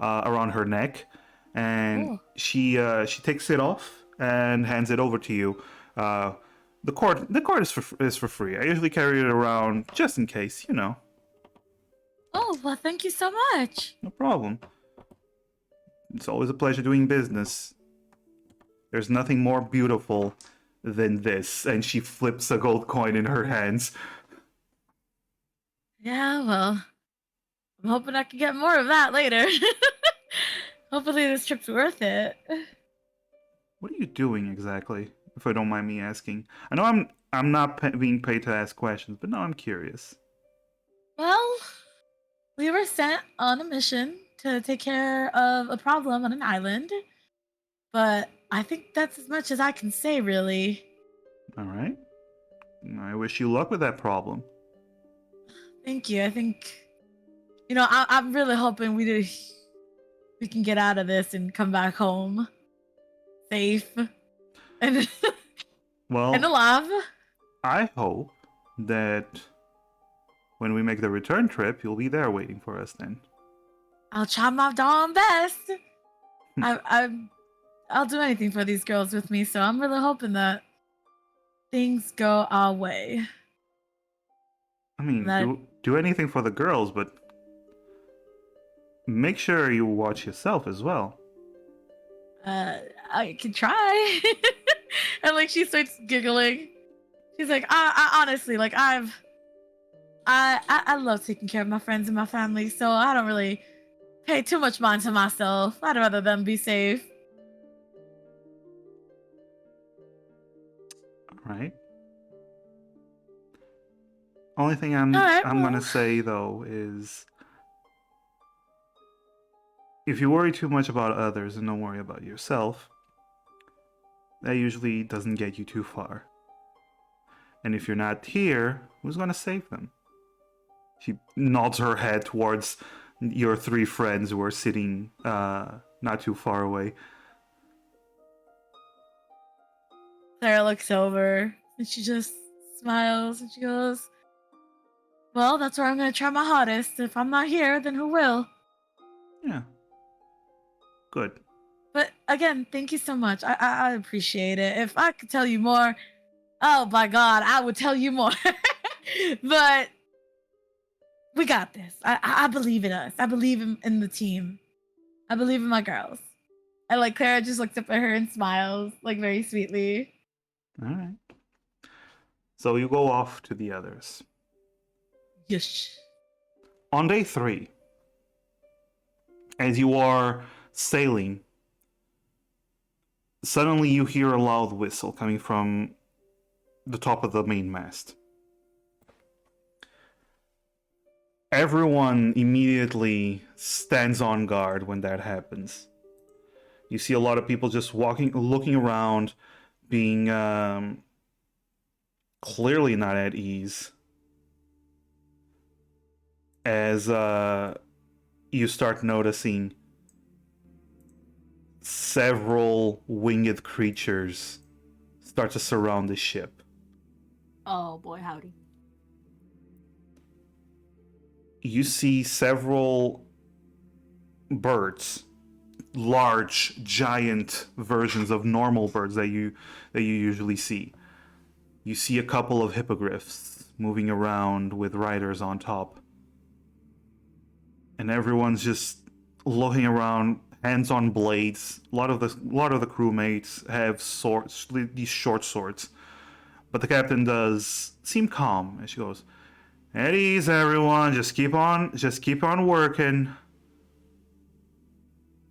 [SPEAKER 1] around her neck. And
[SPEAKER 4] Ooh.
[SPEAKER 1] she takes it off and hands it over to you. The cord is for free. I usually carry it around just in case, you know.
[SPEAKER 4] Oh, well, thank you so much.
[SPEAKER 1] No problem. It's always a pleasure doing business. There's nothing more beautiful than this. And she flips a gold coin in her hands.
[SPEAKER 4] Yeah, well, I'm hoping I can get more of that later. Hopefully this trip's worth it.
[SPEAKER 1] What are you doing exactly? If I don't mind me asking. I know I'm not being paid to ask questions, but now I'm curious.
[SPEAKER 4] Well, we were sent on a mission to take care of a problem on an island, but I think that's as much as I can say, really.
[SPEAKER 1] All right. I wish you luck with that problem.
[SPEAKER 4] Thank you. I think, I'm really hoping we can get out of this and come back home safe and
[SPEAKER 1] Well,
[SPEAKER 4] and alive.
[SPEAKER 1] I hope that when we make the return trip, you'll be there waiting for us then.
[SPEAKER 4] I'll try my darn best. I'll do anything for these girls with me, so I'm really hoping that things go our way.
[SPEAKER 1] I mean,
[SPEAKER 4] That-
[SPEAKER 1] do anything for the girls, but make sure you watch yourself as well.
[SPEAKER 4] I can try. And like she starts giggling. She's like, I honestly, like I love taking care of my friends and my family, so I don't really pay too much mind to myself. I'd rather them be safe.
[SPEAKER 1] All right. Only thing
[SPEAKER 4] All right,
[SPEAKER 1] I'm gonna
[SPEAKER 4] well.
[SPEAKER 1] say though is, if you worry too much about others and don't worry about yourself, that usually doesn't get you too far. And if you're not here, who's gonna save them? She nods her head towards your three friends who are sitting not too far away.
[SPEAKER 4] Sarah looks over and she just smiles and she goes, well, that's where I'm going to try my hardest. If I'm not here, then who will?
[SPEAKER 1] Yeah. Good.
[SPEAKER 4] But again, thank you so much. I appreciate it. If I could tell you more, oh my God, I would tell you more. But we got this. I believe in us. I believe in the team. I believe in my girls. And like Clara just looks up at her and smiles, like very sweetly.
[SPEAKER 1] All right. So you go off to the others.
[SPEAKER 4] Yes.
[SPEAKER 1] On day 3, as you are sailing, suddenly you hear a loud whistle coming from the top of the main mast. Everyone immediately stands on guard when that happens. You see a lot of people just looking around, being clearly not at ease. As you start noticing several winged creatures start to surround the ship.
[SPEAKER 2] Oh boy, howdy.
[SPEAKER 1] You see several birds, large, giant versions of normal birds that you usually see. You see a couple of hippogriffs moving around with riders on top. And everyone's just looking around, hands on blades. A lot of the crewmates have swords, these short swords. But the captain does seem calm as she goes, "At ease, everyone. Just keep on working."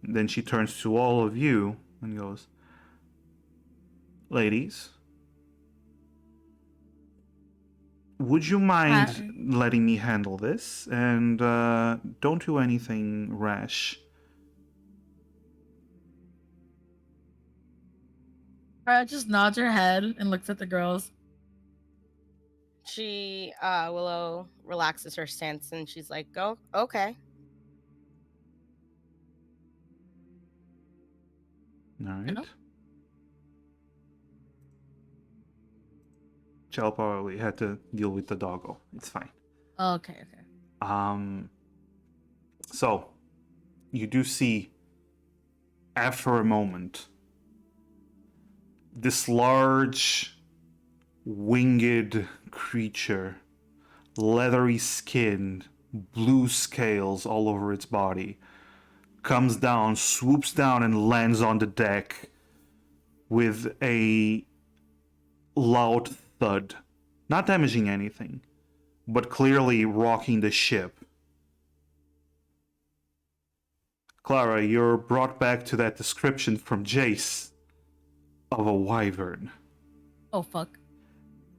[SPEAKER 1] And then she turns to all of you and goes, "Ladies, would you mind letting me handle this? And don't do anything rash."
[SPEAKER 4] Clara just nods her head and looks at the girls.
[SPEAKER 3] She, Willow relaxes her stance and she's like, "Go, okay."
[SPEAKER 1] All right.
[SPEAKER 4] Hello?
[SPEAKER 1] Chell probably had to deal with the doggo. It's fine.
[SPEAKER 4] Okay.
[SPEAKER 1] So, you do see, after a moment, this large, winged creature, leathery skin, blue scales all over its body, comes down, swoops down, and lands on the deck with a loud thud. Not damaging anything, but clearly rocking the ship. Clara, you're brought back to that description from Jace of a wyvern.
[SPEAKER 4] Oh, fuck.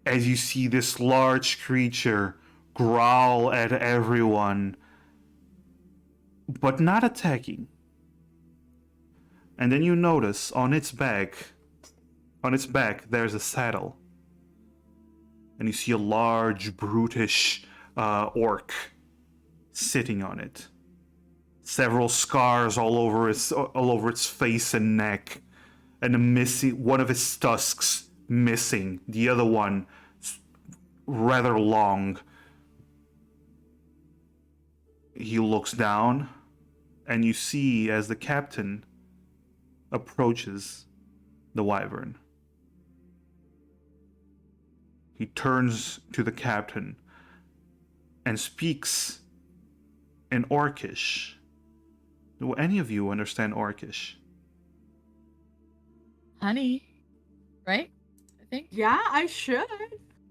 [SPEAKER 1] As you see this large creature growl at everyone, but not attacking. And then you notice on its back, there's a saddle. And you see a large, brutish orc sitting on it. Several scars all over its face and neck, and one of its tusks missing. The other one rather long. He looks down, and you see as the captain approaches the wyvern. He turns to the captain and speaks in Orcish. Do any of you understand Orcish?
[SPEAKER 4] Honey. Right? I think.
[SPEAKER 2] Yeah, I should.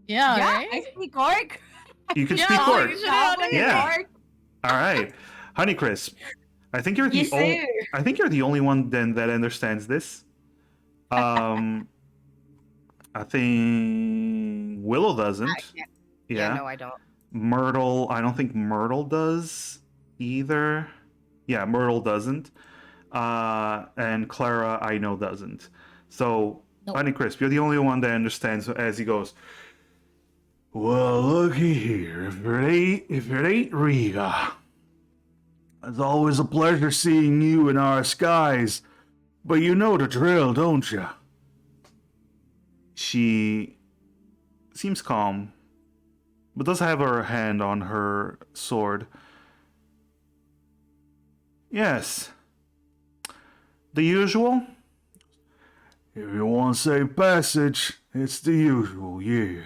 [SPEAKER 4] Yeah,
[SPEAKER 2] Yeah,
[SPEAKER 4] right?
[SPEAKER 2] I speak orc.
[SPEAKER 1] You can
[SPEAKER 4] Yeah,
[SPEAKER 1] speak Orc.
[SPEAKER 4] you should know.
[SPEAKER 1] Yeah.
[SPEAKER 2] Orc.
[SPEAKER 1] All right, Honeycrisp. I think you're the
[SPEAKER 2] Yes,
[SPEAKER 1] only.
[SPEAKER 2] sir.
[SPEAKER 1] I think you're the only one then that understands this. I think Willow doesn't. Yeah.
[SPEAKER 3] No, I don't.
[SPEAKER 1] Myrtle, I don't think Myrtle does either. Yeah, Myrtle doesn't. And Clara, I know doesn't. So,
[SPEAKER 4] Nope.
[SPEAKER 1] Honey Crisp, you're the only one that understands as he goes, well, looky here. If it ain't Riga, it's always a pleasure seeing you in our skies. But you know the drill, don't you? She seems calm, but does have her hand on her sword. Yes. The usual? If you want safe passage, it's the usual, yeah.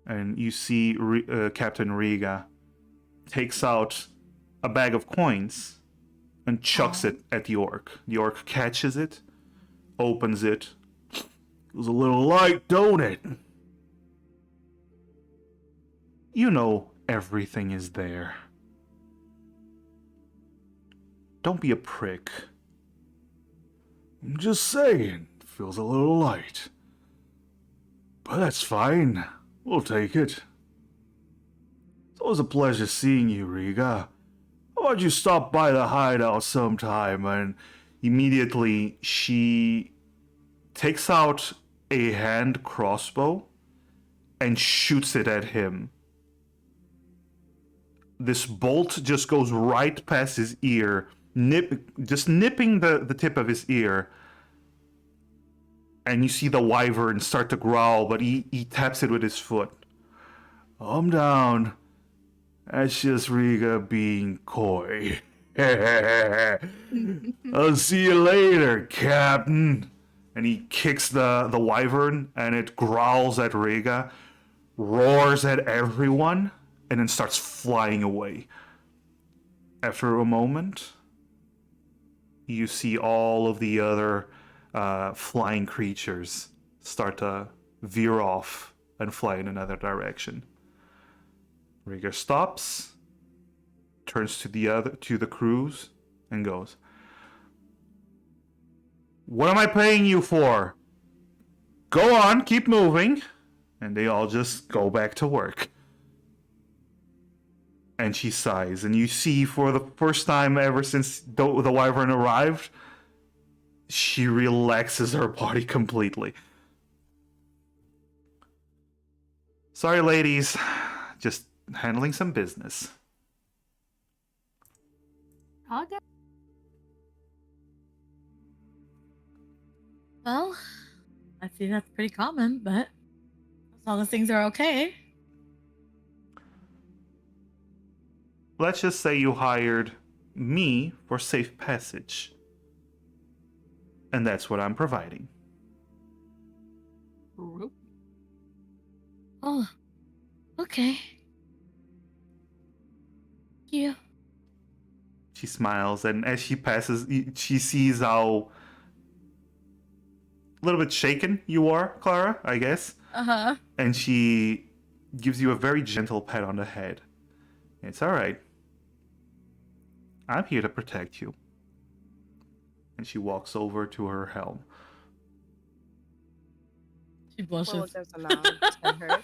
[SPEAKER 1] And you see Captain Riga takes out a bag of coins and chucks it at the orc. The orc catches it, opens it. Feels a little light, don't it? You know everything is there. Don't be a prick. I'm just saying, feels a little light. But that's fine. We'll take it. It's always a pleasure seeing you, Riga. How about you stop by the hideout sometime? And immediately she takes out a hand crossbow and shoots it at him. This bolt just goes right past his ear, nipping the tip of his ear. And you see the wyvern start to growl, but he taps it with his foot. I'm down. That's just Riga being coy. I'll see you later, Captain. And he kicks the wyvern, and it growls at Riga, roars at everyone, and then starts flying away. After a moment, you see all of the other flying creatures start to veer off and fly in another direction. Riga stops, turns to the crews, and goes, "What am I paying you for? Go on, keep moving." And they all just go back to work. And she sighs, and you see for the first time ever since the wyvern arrived, she relaxes her body completely. Sorry, ladies. Just handling some business.
[SPEAKER 2] Okay.
[SPEAKER 4] Well, I see that's pretty common, but as long as things are okay.
[SPEAKER 1] Let's just say you hired me for safe passage. And that's what I'm providing.
[SPEAKER 4] Oh, okay. Thank you.
[SPEAKER 1] She smiles, and as she passes, she sees how a little bit shaken you are, Clara, I guess.
[SPEAKER 4] Uh-huh.
[SPEAKER 1] And she gives you a very gentle pat on the head. It's all right. I'm here to protect you. And she walks over to her helm.
[SPEAKER 4] She blushes.
[SPEAKER 3] Well, there's a nod to her.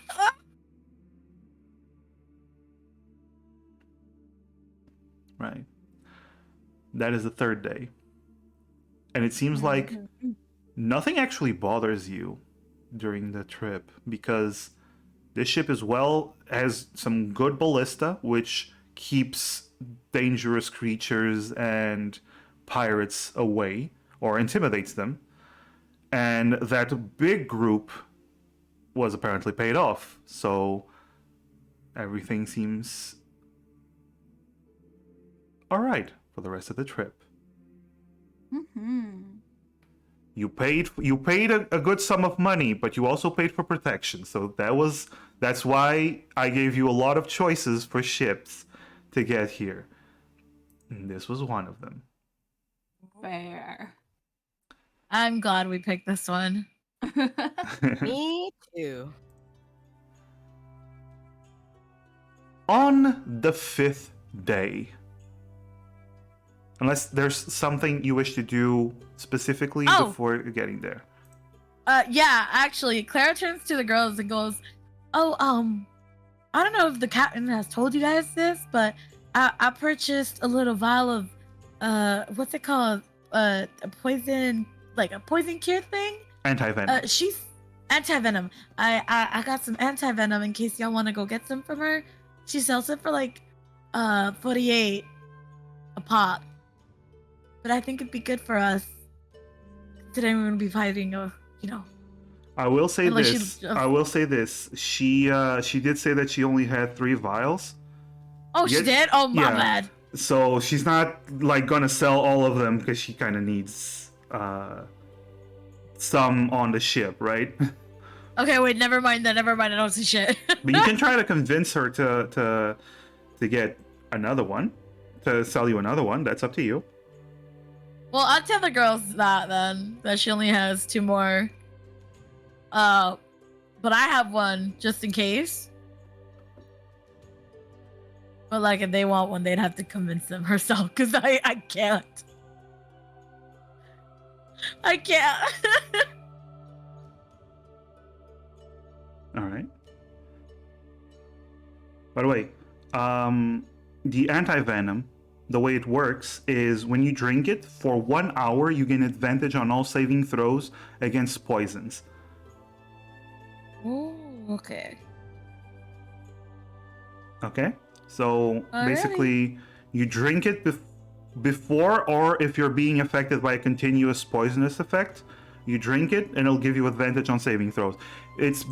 [SPEAKER 1] Right. That is the third day. And it seems like nothing actually bothers you during the trip, because this ship has some good ballista, which keeps dangerous creatures and pirates away, or intimidates them. And that big group was apparently paid off, so everything seems alright for the rest of the trip.
[SPEAKER 2] Mm-hmm.
[SPEAKER 1] You paid a good sum of money, but you also paid for protection. So that's why I gave you a lot of choices for ships to get here. And this was one of them.
[SPEAKER 2] Fair.
[SPEAKER 4] I'm glad we picked this one.
[SPEAKER 3] Me too.
[SPEAKER 1] On the 5th day, unless there's something you wish to do specifically
[SPEAKER 4] Oh.
[SPEAKER 1] before getting there.
[SPEAKER 4] Yeah, actually, Clara turns to the girls and goes, "Oh, I don't know if the captain has told you guys this, but I purchased a little vial of what's it called? A poison, like a poison cure thing.
[SPEAKER 1] Anti-venom.
[SPEAKER 4] She's anti-venom. I got some anti-venom in case y'all want to go get some from her. She sells it for like 48 a pop. But I think it'd be good for us. Today we're gonna be fighting
[SPEAKER 1] I will say
[SPEAKER 4] unless
[SPEAKER 1] this.
[SPEAKER 4] she-
[SPEAKER 1] I will say this. She did say that she only had 3 vials.
[SPEAKER 4] Oh, she
[SPEAKER 1] Yes-
[SPEAKER 4] did? Oh, my
[SPEAKER 1] yeah.
[SPEAKER 4] bad.
[SPEAKER 1] So she's not like gonna sell all of them because she kind of needs some on the ship, right?
[SPEAKER 4] Okay, wait, never mind that. Never mind. I don't see shit.
[SPEAKER 1] But you can try to convince her to get another one, to sell you another one. That's up to you.
[SPEAKER 4] Well, I'll tell the girls that then, that she only has 2 more. But I have one just in case. But like, if they want one, they'd have to convince them herself, because I can't. I can't.
[SPEAKER 1] All right. By the way, the anti-venom, the way it works is when you drink it for 1 hour, you gain advantage on all saving throws against poisons.
[SPEAKER 4] Oh, okay.
[SPEAKER 1] Okay? So
[SPEAKER 4] Alrighty.
[SPEAKER 1] basically, you drink it before, or if you're being affected by a continuous poisonous effect, you drink it and it'll give you advantage on saving throws. It's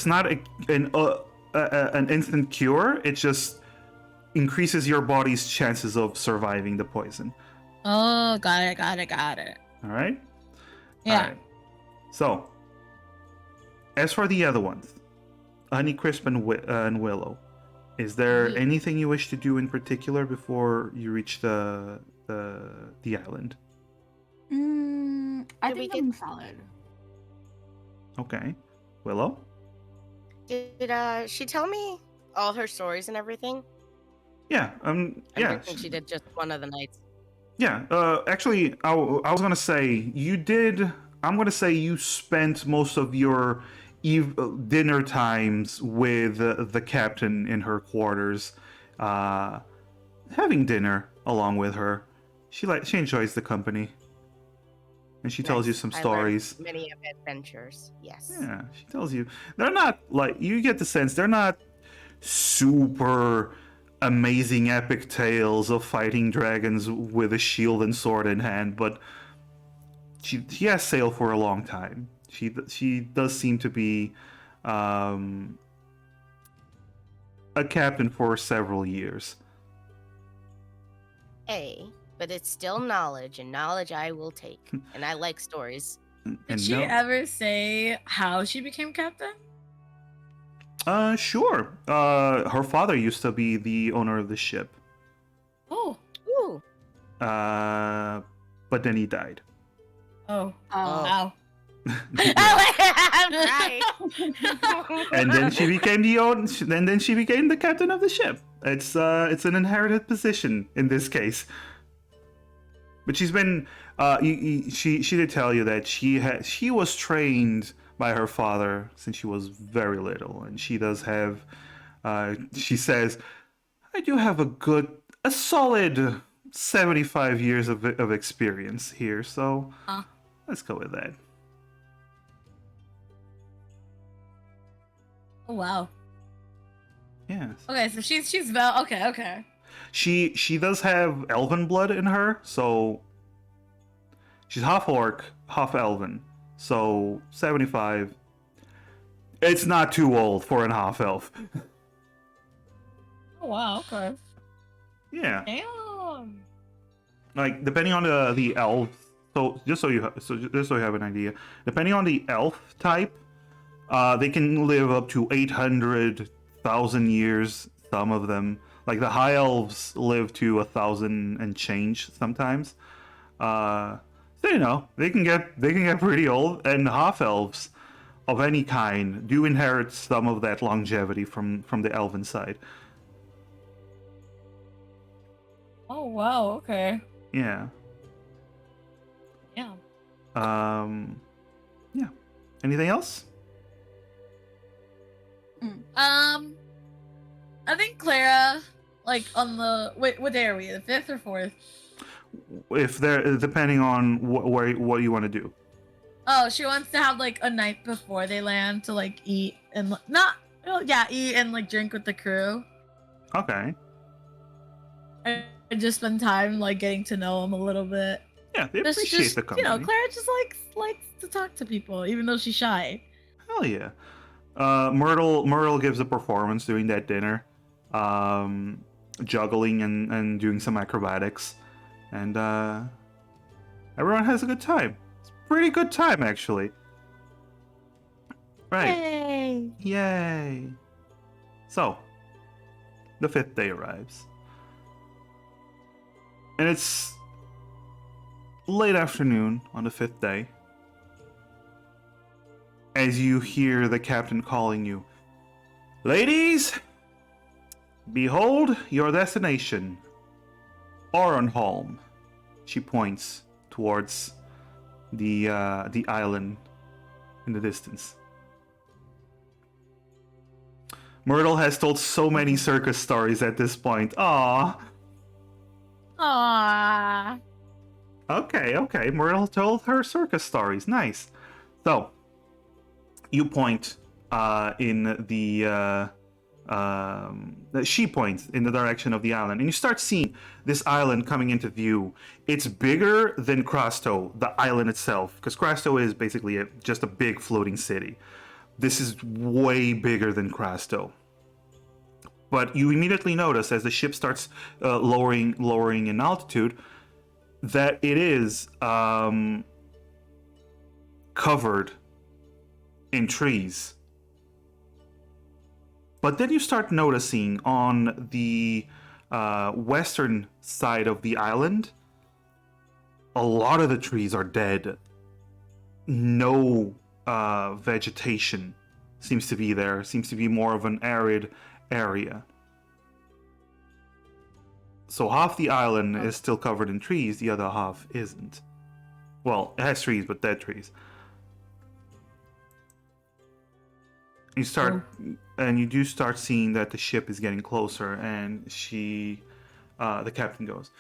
[SPEAKER 1] not an instant cure, it just increases your body's chances of surviving the poison.
[SPEAKER 4] Oh, got it.
[SPEAKER 1] All right?
[SPEAKER 4] Yeah.
[SPEAKER 1] All right. So, as for the other ones, Honeycrisp and Willow, is there anything you wish to do in particular before you reach the island?
[SPEAKER 2] I
[SPEAKER 3] Did we
[SPEAKER 2] think
[SPEAKER 3] get-
[SPEAKER 2] I'm solid.
[SPEAKER 1] Okay. Willow?
[SPEAKER 3] Did she tell me all her stories and everything?
[SPEAKER 1] Yeah.
[SPEAKER 3] I think she did just one of the nights.
[SPEAKER 1] Yeah. Actually, I was gonna say you did. I'm gonna say you spent most of your dinner times with the captain in her quarters, having dinner along with her. She enjoys the company, and she tells you
[SPEAKER 3] Nice.
[SPEAKER 1] some
[SPEAKER 3] I learned
[SPEAKER 1] stories.
[SPEAKER 3] Many of adventures. Yes.
[SPEAKER 1] Yeah, she tells you they're not like, you get the sense they're not super amazing epic tales of fighting dragons with a shield and sword in hand, but she has sailed for a long time. She does seem to be a captain for several years.
[SPEAKER 3] But it's still knowledge, and knowledge I will take. And I like stories.
[SPEAKER 4] Did
[SPEAKER 1] And
[SPEAKER 4] she
[SPEAKER 1] no,
[SPEAKER 4] ever say how she became captain?
[SPEAKER 1] sure. Her father used to be the owner of the ship.
[SPEAKER 4] Oh.
[SPEAKER 3] Ooh.
[SPEAKER 1] But then he died.
[SPEAKER 4] Oh.
[SPEAKER 2] Oh.
[SPEAKER 4] Wow.
[SPEAKER 3] Right.
[SPEAKER 1] And then she became then she became the captain of the ship. It's an inherited position in this case. But she's been she did tell you that she was trained by her father since she was very little, and she does have she says, I do have a solid 75 years of experience here, so let's go with that.
[SPEAKER 4] Oh wow.
[SPEAKER 1] Yes.
[SPEAKER 4] Okay, so she's Val. Okay.
[SPEAKER 1] She does have elven blood in her, so she's half orc, half elven. So 75. It's not too old for an half elf.
[SPEAKER 4] Oh wow. Okay.
[SPEAKER 1] Yeah.
[SPEAKER 4] Damn.
[SPEAKER 1] Like depending on the elf, so just so you have an idea, depending on the elf type, they can live up to 800,000 years. Some of them, like the high elves, live to 1,000 and change sometimes. So you know they can get pretty old, and half elves of any kind do inherit some of that longevity from the elven side.
[SPEAKER 4] Oh wow. Okay.
[SPEAKER 1] Yeah.
[SPEAKER 4] Yeah.
[SPEAKER 1] Yeah. Anything else?
[SPEAKER 4] I think Clara, like on the what day are we? The 5th or 4th?
[SPEAKER 1] If they're depending on what you want to do.
[SPEAKER 4] Oh, she wants to have like a night before they land to like eat and not. Oh yeah, eat and like drink with the crew.
[SPEAKER 1] Okay.
[SPEAKER 4] And just spend time like getting to know them a little bit.
[SPEAKER 1] Yeah, they appreciate the company.
[SPEAKER 4] You know, Clara just likes to talk to people, even though she's shy.
[SPEAKER 1] Hell yeah. Myrtle gives a performance during that dinner, juggling and doing some acrobatics, and everyone has a good time. It's a pretty good time, actually. Right.
[SPEAKER 4] Yay!
[SPEAKER 1] Yay. So, the 5th day arrives. And it's late afternoon on the 5th day. As you hear the captain calling you, "Ladies, behold your destination, Orenholm." She points towards the island in the distance. Myrtle has told so many circus stories at this point. Aww.
[SPEAKER 4] Aww.
[SPEAKER 1] Okay. Myrtle told her circus stories. Nice. So, you point she points in the direction of the island, and you start seeing this island coming into view. It's bigger than Krasto, the island itself, because Krasto is basically just a big floating city. This is way bigger than Krasto. But you immediately notice as the ship starts lowering in altitude that it is covered in trees. But then you start noticing on the western side of the island, a lot of the trees are dead. No vegetation seems to be there. Seems to be more of an arid area. So half the island is still covered in trees, the other half isn't. Well, it has trees, but dead trees. You start, and you do start seeing that the ship is getting closer, and the captain goes,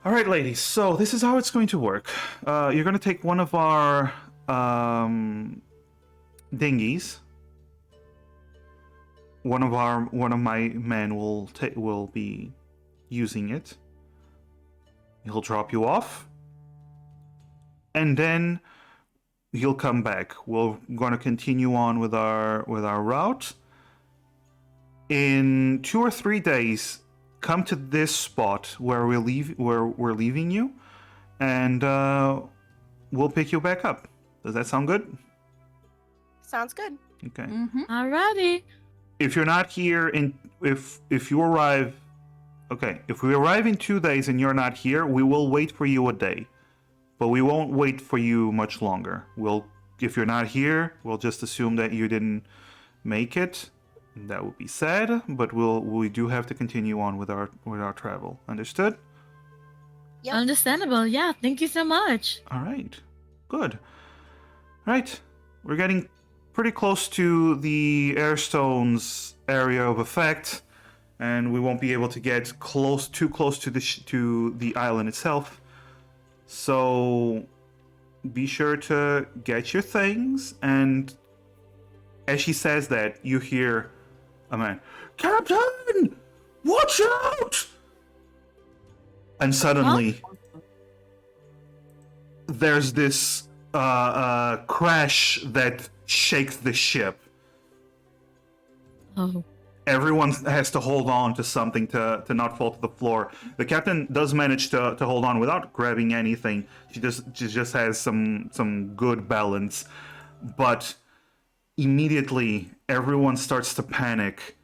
[SPEAKER 1] "All right, ladies, so this is how it's going to work. You're going to take one of our dinghies. One of my men will be using it. He'll drop you off, and then he'll come back. We're going to continue on with our route. In 2 or 3 days, come to this spot where we're leaving you, and we'll pick you back up. Does that sound good?"
[SPEAKER 3] Sounds good.
[SPEAKER 1] Okay.
[SPEAKER 2] Mm-hmm.
[SPEAKER 4] Alrighty.
[SPEAKER 1] If you're not here if you arrive, okay, if we arrive in 2 days and you're not here, we will wait for you a day. But we won't wait for you much longer. If you're not here, we'll just assume that you didn't make it. That would be sad, but we do have to continue on with our travel. Understood?
[SPEAKER 3] Yep.
[SPEAKER 4] Understandable. Yeah. Thank you so much.
[SPEAKER 1] All right. Good. All right. We're getting pretty close to the Airstone's area of effect, and we won't be able to get too close to the island itself. So be sure to get your things. And as she says that, you hear a man, "Captain, watch out!" And suddenly, there's this crash that shakes the ship.
[SPEAKER 4] Oh.
[SPEAKER 1] Everyone has to hold on to something to not fall to the floor. The captain does manage to hold on without grabbing anything. She just has some good balance. But immediately, everyone starts to panic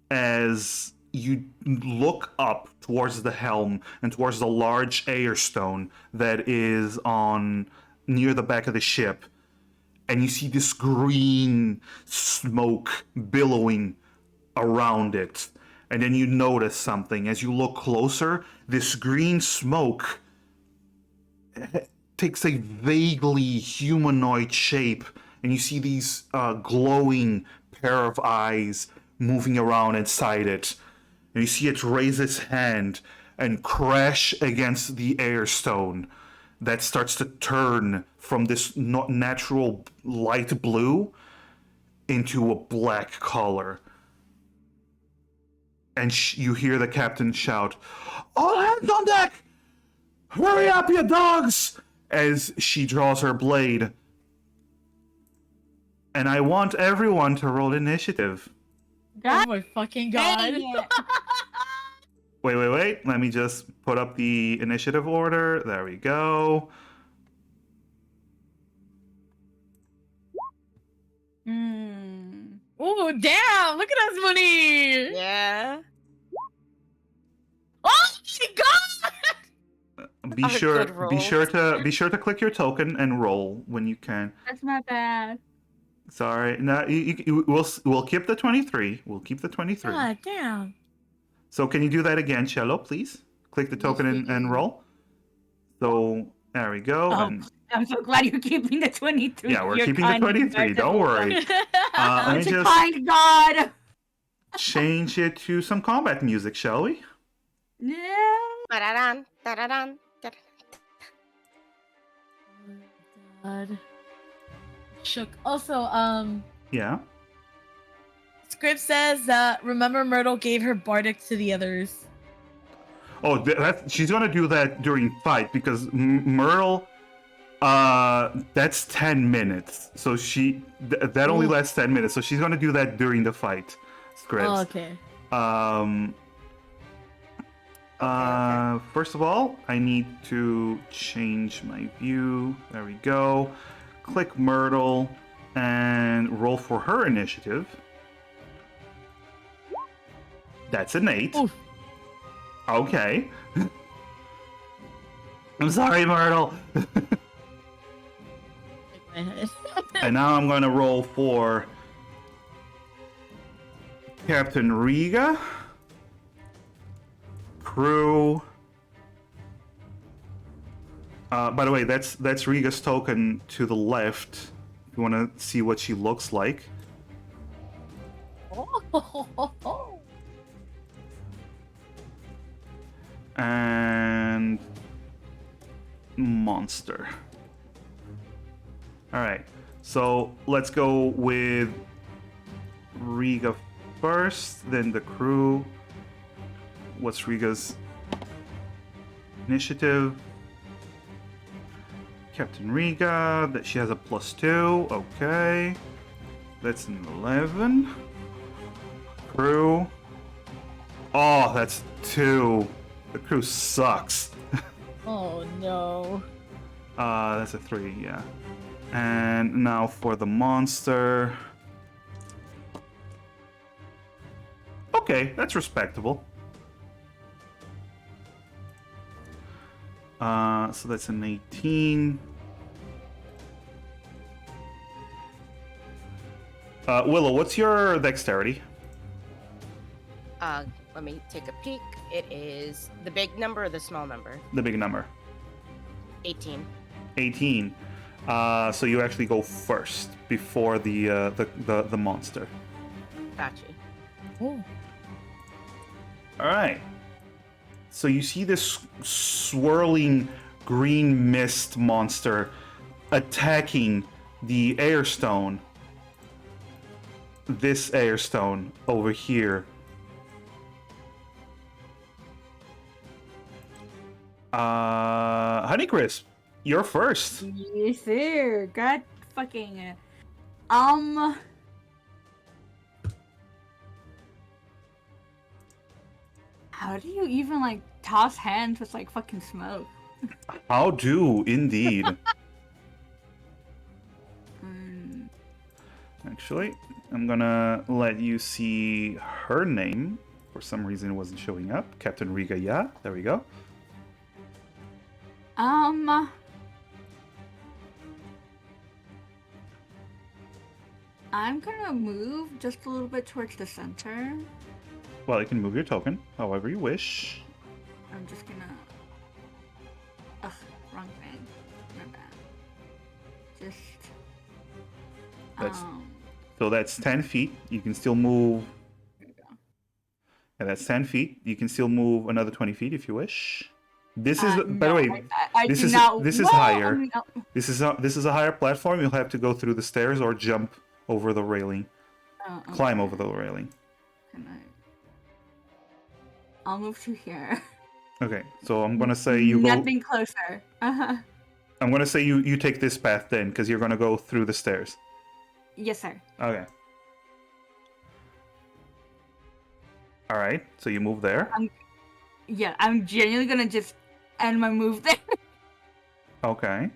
[SPEAKER 1] as you look up towards the helm and towards the large airstone that is near the back of the ship. And you see this green smoke billowing around it. And then you notice something. As you look closer, this green smoke takes a vaguely humanoid shape, and you see these glowing pair of eyes moving around inside it. And you see it raise its hand and crash against the air stone that starts to turn from this natural light blue into a black color. And you hear the captain shout, "All hands on deck! Hurry up, you dogs!" as she draws her blade. And I want everyone to roll initiative.
[SPEAKER 4] Oh my fucking god.
[SPEAKER 2] Dang it.
[SPEAKER 1] Wait. Let me just put up the initiative order. There we go.
[SPEAKER 4] Oh, damn. Look at us, money.
[SPEAKER 3] Yeah.
[SPEAKER 4] Oh my god.
[SPEAKER 1] Be sure to click your token and roll when you can.
[SPEAKER 2] That's not bad.
[SPEAKER 1] Sorry. No, we'll keep the 23. We'll keep the 23.
[SPEAKER 4] God damn.
[SPEAKER 1] So can you do that again, Cello, please? Click the token and roll. So there we go.
[SPEAKER 2] Oh,
[SPEAKER 1] And
[SPEAKER 2] I'm so glad you're keeping the 23.
[SPEAKER 1] yeah, we're
[SPEAKER 2] You're
[SPEAKER 1] keeping the
[SPEAKER 2] kind
[SPEAKER 1] 23. Don't worry. Let me
[SPEAKER 2] It's a
[SPEAKER 1] just
[SPEAKER 2] kind God.
[SPEAKER 1] change it to some combat music, shall we?
[SPEAKER 2] Yeah.
[SPEAKER 3] Da-da-dun, da-da-dun, da-da.
[SPEAKER 4] God. Shook. Also,
[SPEAKER 1] Yeah.
[SPEAKER 4] script says that remember Myrtle gave her Bardic to the others.
[SPEAKER 1] Oh, she's gonna do that during fight because Myrtle, that's 10 minutes. So that only lasts 10 minutes. So she's gonna do that during the fight. Scripts.
[SPEAKER 4] Oh, okay.
[SPEAKER 1] First of all, I need to change my view. There we go. Click Myrtle and roll for her initiative. That's an 8.
[SPEAKER 4] Oof.
[SPEAKER 1] Okay. I'm sorry, Myrtle. And now I'm going to roll for Captain Riga, crew. By the way, that's Riga's token to the left. If you want to see what she looks like. And monster. All right, so let's go with Riga first, then the crew. What's Riga's initiative? Captain Riga, that she has a +2. Okay, that's an 11. Crew. Oh, that's 2. The crew sucks.
[SPEAKER 4] Oh no.
[SPEAKER 1] That's a 3, yeah. And now for the monster. Okay, that's respectable. So that's an 18. Willow, what's your dexterity?
[SPEAKER 3] Let me take a peek. It is the big number or the small number?
[SPEAKER 1] The big number.
[SPEAKER 3] 18.
[SPEAKER 1] 18. So you actually go first before the monster.
[SPEAKER 3] Gotcha.
[SPEAKER 4] Oh.
[SPEAKER 1] All right. So you see this swirling green mist monster attacking the air stone. This air stone over here. Honeycrisp, you're first.
[SPEAKER 2] Yes, sir. God fucking. How do you even like toss hands with like fucking smoke?
[SPEAKER 1] How do indeed. Actually, I'm gonna let you see her name. For some reason, it wasn't showing up. Captain Riga, yeah. There we go.
[SPEAKER 2] I'm gonna move just a little bit towards the center.
[SPEAKER 1] Well, you can move your token however you wish.
[SPEAKER 2] I'm just gonna. Ugh, wrong thing. My Just.
[SPEAKER 1] That's- So that's 10 feet. You can still move. And that's 10 feet. You can still move another 20 feet if you wish. This is, by the
[SPEAKER 2] no,
[SPEAKER 1] way,
[SPEAKER 2] I
[SPEAKER 1] this
[SPEAKER 2] do
[SPEAKER 1] is
[SPEAKER 2] not.
[SPEAKER 1] this is
[SPEAKER 2] Whoa,
[SPEAKER 1] higher.
[SPEAKER 2] I mean,
[SPEAKER 1] This is a higher platform. You'll have to go through the stairs or jump over the railing, climb over the railing.
[SPEAKER 2] I'll move to here.
[SPEAKER 1] Okay, so I'm gonna say you go.
[SPEAKER 2] Nothing closer.
[SPEAKER 1] I'm gonna say you take this path then, because you're gonna go through the stairs.
[SPEAKER 2] Yes, sir.
[SPEAKER 1] Okay. All right, so you move there.
[SPEAKER 2] I'm genuinely gonna just end my move there.
[SPEAKER 1] Okay.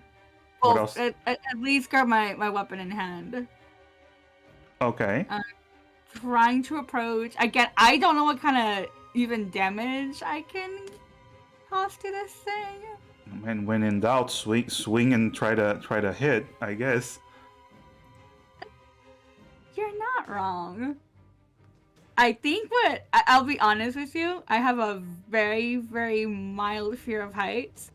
[SPEAKER 1] What else?
[SPEAKER 2] At least grab my weapon in hand.
[SPEAKER 1] Okay.
[SPEAKER 2] Trying to approach. Again, I don't know what kind of even damage I can cause to this thing.
[SPEAKER 1] And when in doubt, swing and try to hit, I guess.
[SPEAKER 2] You're not wrong. I think I'll be honest with you, I have a very, very mild fear of heights.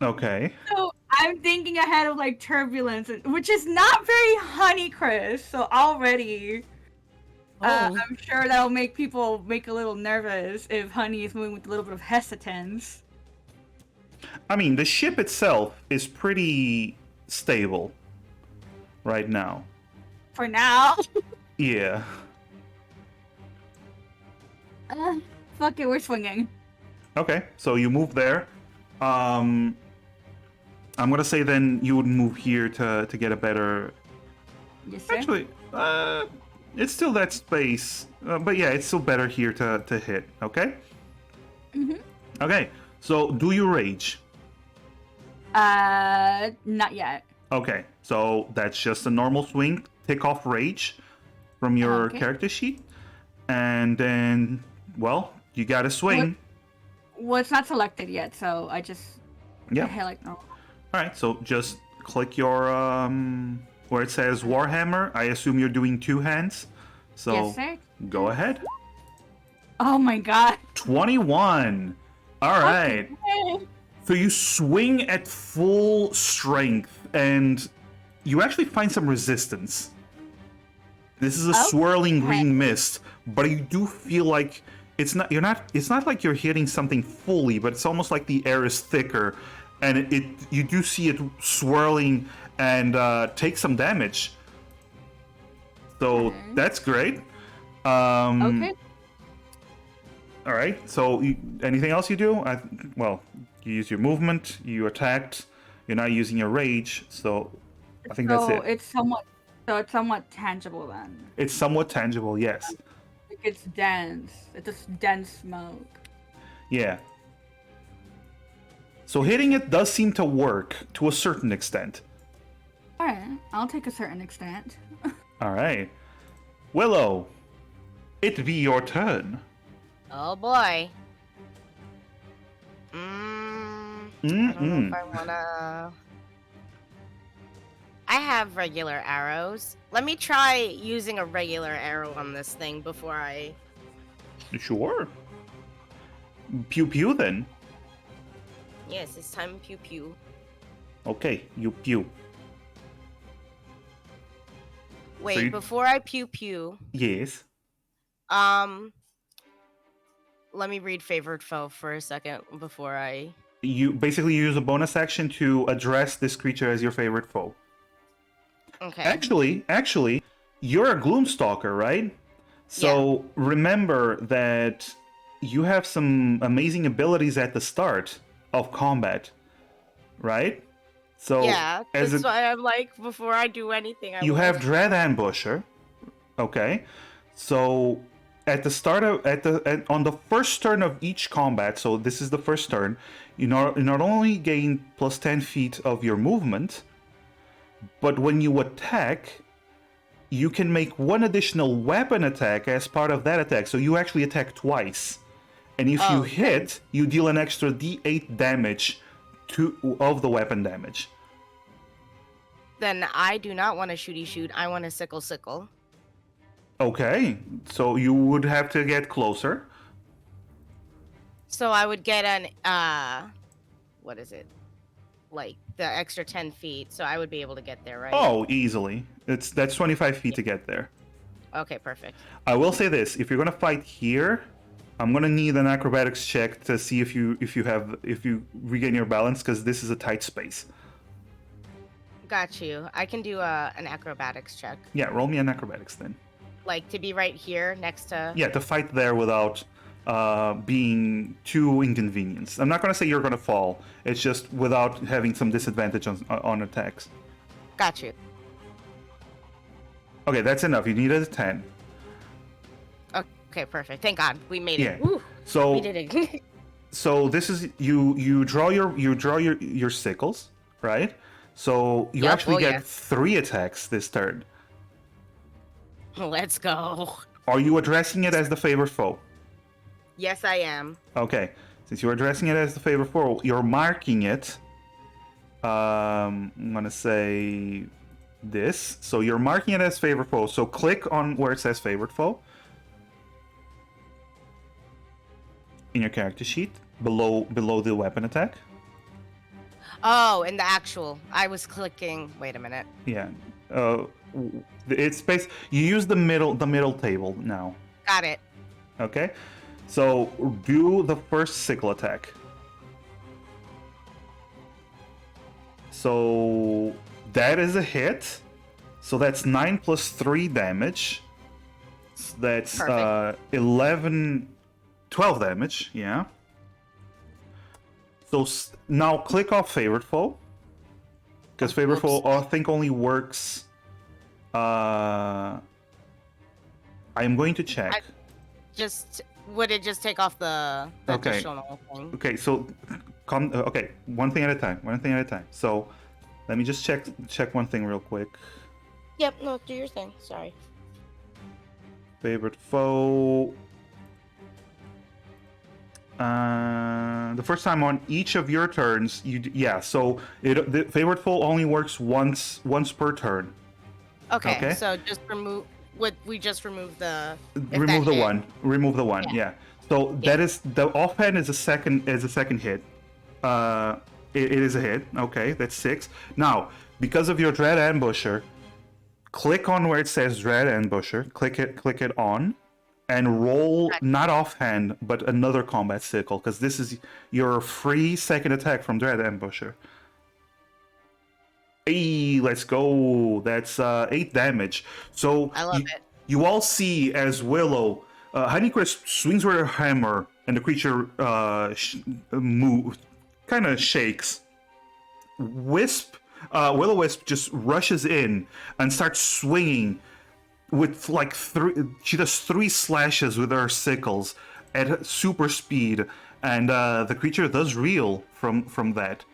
[SPEAKER 1] Okay.
[SPEAKER 2] So I'm thinking ahead of like turbulence, which is not very Honeycrisp. So already, I'm sure that'll make people a little nervous if Honey is moving with a little bit of hesitance.
[SPEAKER 1] I mean, the ship itself is pretty stable right now.
[SPEAKER 2] For now.
[SPEAKER 1] Yeah.
[SPEAKER 2] Fuck it, we're swinging.
[SPEAKER 1] Okay, so you move there. I'm gonna say then you would move here to get a better.
[SPEAKER 2] Yes, sir.
[SPEAKER 1] Actually, it's still that space, but yeah, it's still better here to hit. Okay. Okay, so do you rage?
[SPEAKER 2] Not yet.
[SPEAKER 1] Okay, so that's just a normal swing. Take off rage from your character sheet, and then, well, you gotta swing.
[SPEAKER 2] Well, it's not selected yet, so I just hit like normal.
[SPEAKER 1] All right, so just click your where it says Warhammer. I assume you're doing two hands. So
[SPEAKER 2] Yes, sir.
[SPEAKER 1] go ahead.
[SPEAKER 2] Oh my god.
[SPEAKER 1] 21. All right.
[SPEAKER 2] Okay.
[SPEAKER 1] So you swing at full strength, and you actually find some resistance. This is a swirling green mist, but you do feel like it's not like you're hitting something fully, but it's almost like the air is thicker, and you do see it swirling and take some damage. So that's great.
[SPEAKER 2] Okay.
[SPEAKER 1] All right. So anything else you do? Well, you use your movement. You attacked. You're not using your rage. So I think that's it.
[SPEAKER 2] It's somewhat tangible then.
[SPEAKER 1] It's somewhat tangible. Yes.
[SPEAKER 2] Like it's dense. It's a dense smoke.
[SPEAKER 1] Yeah. So hitting it does seem to work to a certain extent.
[SPEAKER 2] All right, I'll take a certain extent.
[SPEAKER 1] All right. Willow, it be your turn.
[SPEAKER 3] Oh boy. I don't know if I wanna. I have regular arrows. Let me try using a regular arrow on this thing before I.
[SPEAKER 1] Sure. Pew pew then.
[SPEAKER 3] Yes, it's time pew pew.
[SPEAKER 1] Okay, you pew.
[SPEAKER 3] Wait,
[SPEAKER 1] So
[SPEAKER 3] before I pew pew.
[SPEAKER 1] Yes.
[SPEAKER 3] Let me read favored foe for a second before I.
[SPEAKER 1] You basically use a bonus action to address this creature as your favorite foe.
[SPEAKER 3] Okay.
[SPEAKER 1] Actually, you're a Gloomstalker, right? So remember that you have some amazing abilities at the start of combat, right? So
[SPEAKER 3] yeah, that's why I'm like, before I do anything,
[SPEAKER 1] you have Dread Ambusher. Okay, so at the start of on the first turn of each combat, so this is the first turn, you not only gain plus 10 feet of your movement, but when you attack, you can make one additional weapon attack as part of that attack. So you actually attack twice, and if you hit, you deal an extra D8 damage of the weapon damage.
[SPEAKER 3] Then I do not want to shooty shoot. I want to sickle.
[SPEAKER 1] Okay, so you would have to get closer.
[SPEAKER 3] So I would get an what is it? Like the extra 10 feet, so I would be able to get there, right?
[SPEAKER 1] Oh, easily. That's 25 feet to get there.
[SPEAKER 3] Okay, perfect.
[SPEAKER 1] I will say this: if you're gonna fight here, I'm gonna need an acrobatics check to see if you regain your balance, because this is a tight space.
[SPEAKER 3] Got you. I can do an acrobatics check.
[SPEAKER 1] Yeah, roll me an acrobatics then.
[SPEAKER 3] Like to be right here next to.
[SPEAKER 1] Yeah, to fight there without being too inconvenienced. I'm not gonna say you're gonna fall. It's just without having some disadvantage on attacks.
[SPEAKER 3] Got you.
[SPEAKER 1] Okay, that's enough. You needed a 10.
[SPEAKER 3] Okay, perfect. Thank God we made it.
[SPEAKER 1] Yeah.
[SPEAKER 3] Woo,
[SPEAKER 1] So
[SPEAKER 3] we did it.
[SPEAKER 1] so this is you draw your sickles, right? So you
[SPEAKER 3] Yep,
[SPEAKER 1] actually get
[SPEAKER 3] yeah.
[SPEAKER 1] 3 attacks this turn.
[SPEAKER 3] Let's go.
[SPEAKER 1] Are you addressing it as the favorite foe?
[SPEAKER 3] Yes, I am.
[SPEAKER 1] Okay. Since you're addressing it as the favorite foe, you're marking it. I'm gonna say this. So you're marking it as favorite foe. So click on where it says favorite foe in your character sheet below the weapon attack.
[SPEAKER 3] Oh, in the actual. I was clicking. Wait a minute.
[SPEAKER 1] Yeah. It's space. You use the middle table now.
[SPEAKER 3] Got it.
[SPEAKER 1] Okay. So do the first sickle attack. So that is a hit. So that's 9 plus 3 damage. That's 12 damage. Yeah. So now click off favorite foe. Because favorite foe I think only works. I am going to check.
[SPEAKER 3] Would it just take off the
[SPEAKER 1] Okay.
[SPEAKER 3] additional thing?
[SPEAKER 1] Okay, so okay, one thing at a time. So let me just check one thing real quick.
[SPEAKER 3] Yep, no, do your thing. Sorry.
[SPEAKER 1] Favorite foe. The first time on each of your turns, so the favorite foe only works once per turn.
[SPEAKER 3] Okay. So just remove. Would we just remove the?
[SPEAKER 1] Remove the one. Remove the one. Yeah. So that is the offhand is a second hit. It is a hit. Okay, that's 6. Now, because of your Dread Ambusher, click on where it says Dread Ambusher. Click it on, and roll not offhand but another combat sickle, because this is your free second attack from Dread Ambusher. Hey, let's go. That's 8 damage. So
[SPEAKER 3] I love it.
[SPEAKER 1] You all see as Willow, Honeycrisp swings with her hammer, and the creature kind of shakes. Will-O-Wisp just rushes in and starts swinging with like 3. She does 3 slashes with her sickles at super speed, and the creature does reel from that.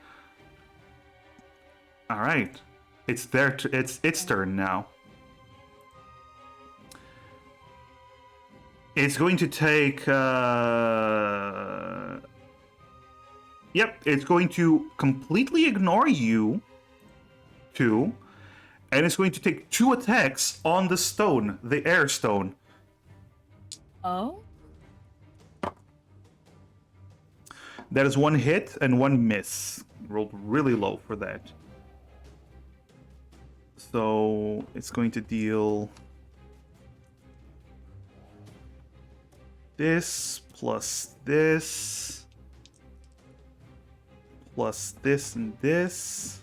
[SPEAKER 1] All right, it's its turn now. It's going to take. Yep, it's going to completely ignore you, 2, and it's going to take 2 attacks on the stone, the air stone.
[SPEAKER 4] Oh.
[SPEAKER 1] That is 1 hit and 1 miss. Rolled really low for that. So it's going to deal this plus this plus this and this.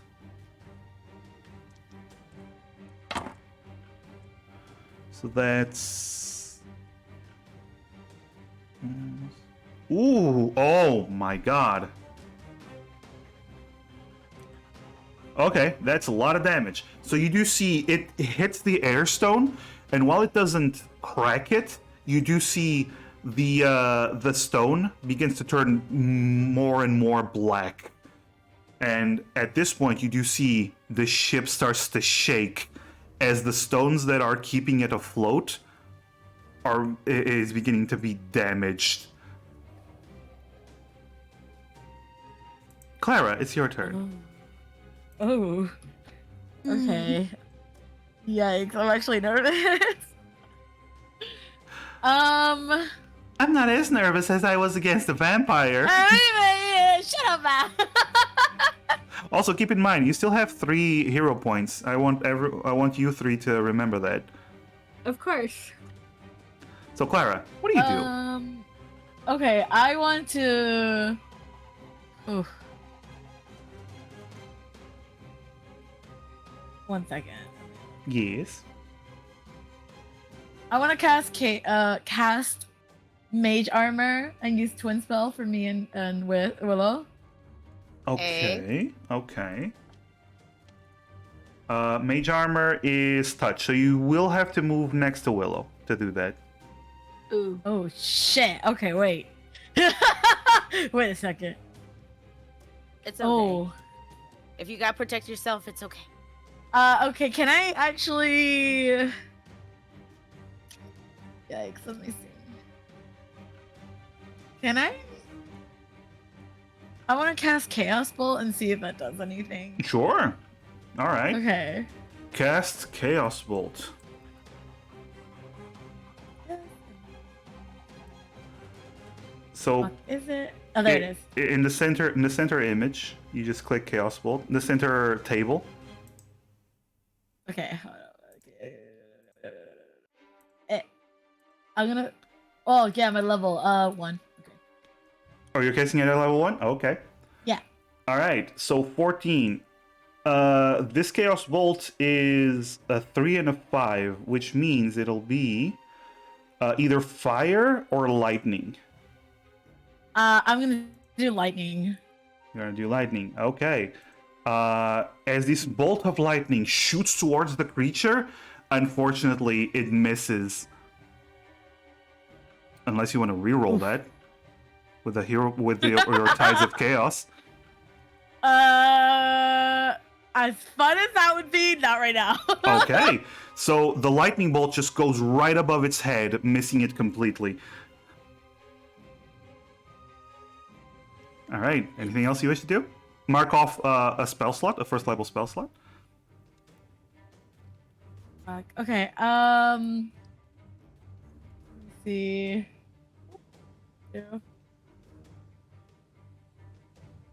[SPEAKER 1] So that's ooh, oh my god. Okay, that's a lot of damage. So you do see it hits the air stone, and while it doesn't crack it, you do see the stone begins to turn more and more black. And at this point, you do see the ship starts to shake as the stones that are keeping it afloat is beginning to be damaged. Clara, it's your turn.
[SPEAKER 4] Oh. Okay. Yikes, I'm actually nervous.
[SPEAKER 1] I'm not as nervous as I was against the vampire.
[SPEAKER 4] Shut up, man.
[SPEAKER 1] Also, keep in mind, you still have 3 hero points. I want you 3 to remember that.
[SPEAKER 2] Of course.
[SPEAKER 1] So, Clara, what do you do?
[SPEAKER 4] Okay, I want to. Oof. 1 second.
[SPEAKER 1] Yes.
[SPEAKER 4] I want to cast Mage Armor and use Twin Spell for me and with Willow.
[SPEAKER 1] Okay. Okay. Mage Armor is touch, so you will have to move next to Willow to do that.
[SPEAKER 2] Ooh.
[SPEAKER 4] Oh shit. Okay, wait. Wait a second.
[SPEAKER 3] It's okay.
[SPEAKER 4] Oh.
[SPEAKER 3] If you gotta protect yourself, it's okay.
[SPEAKER 4] Okay, can I actually... Yikes, let me see. Can I want to cast Chaos Bolt and see if that does anything.
[SPEAKER 1] Sure. All right.
[SPEAKER 4] Okay.
[SPEAKER 1] Cast Chaos Bolt. So
[SPEAKER 4] Fuck, is it? Oh, there it is.
[SPEAKER 1] In the center image, you just click Chaos Bolt. The center table.
[SPEAKER 4] Okay. Hold on. Okay. I'm gonna. Oh yeah, my level 1. Okay.
[SPEAKER 1] Oh, you're casting it at level 1? Okay.
[SPEAKER 4] Yeah.
[SPEAKER 1] All right. So 14. This Chaos Bolt is a 3 and a 5, which means it'll be either fire or lightning.
[SPEAKER 4] I'm gonna do lightning.
[SPEAKER 1] You're gonna do lightning. Okay. As this bolt of lightning shoots towards the creature, unfortunately, it misses. Unless you want to reroll that with the hero with your Tides of Chaos.
[SPEAKER 4] As fun as that would be, not right now.
[SPEAKER 1] Okay. So the lightning bolt just goes right above its head, missing it completely. All right. Anything else you wish to do? Mark off a spell slot, a first level spell slot.
[SPEAKER 4] Fuck. Okay. Let me see.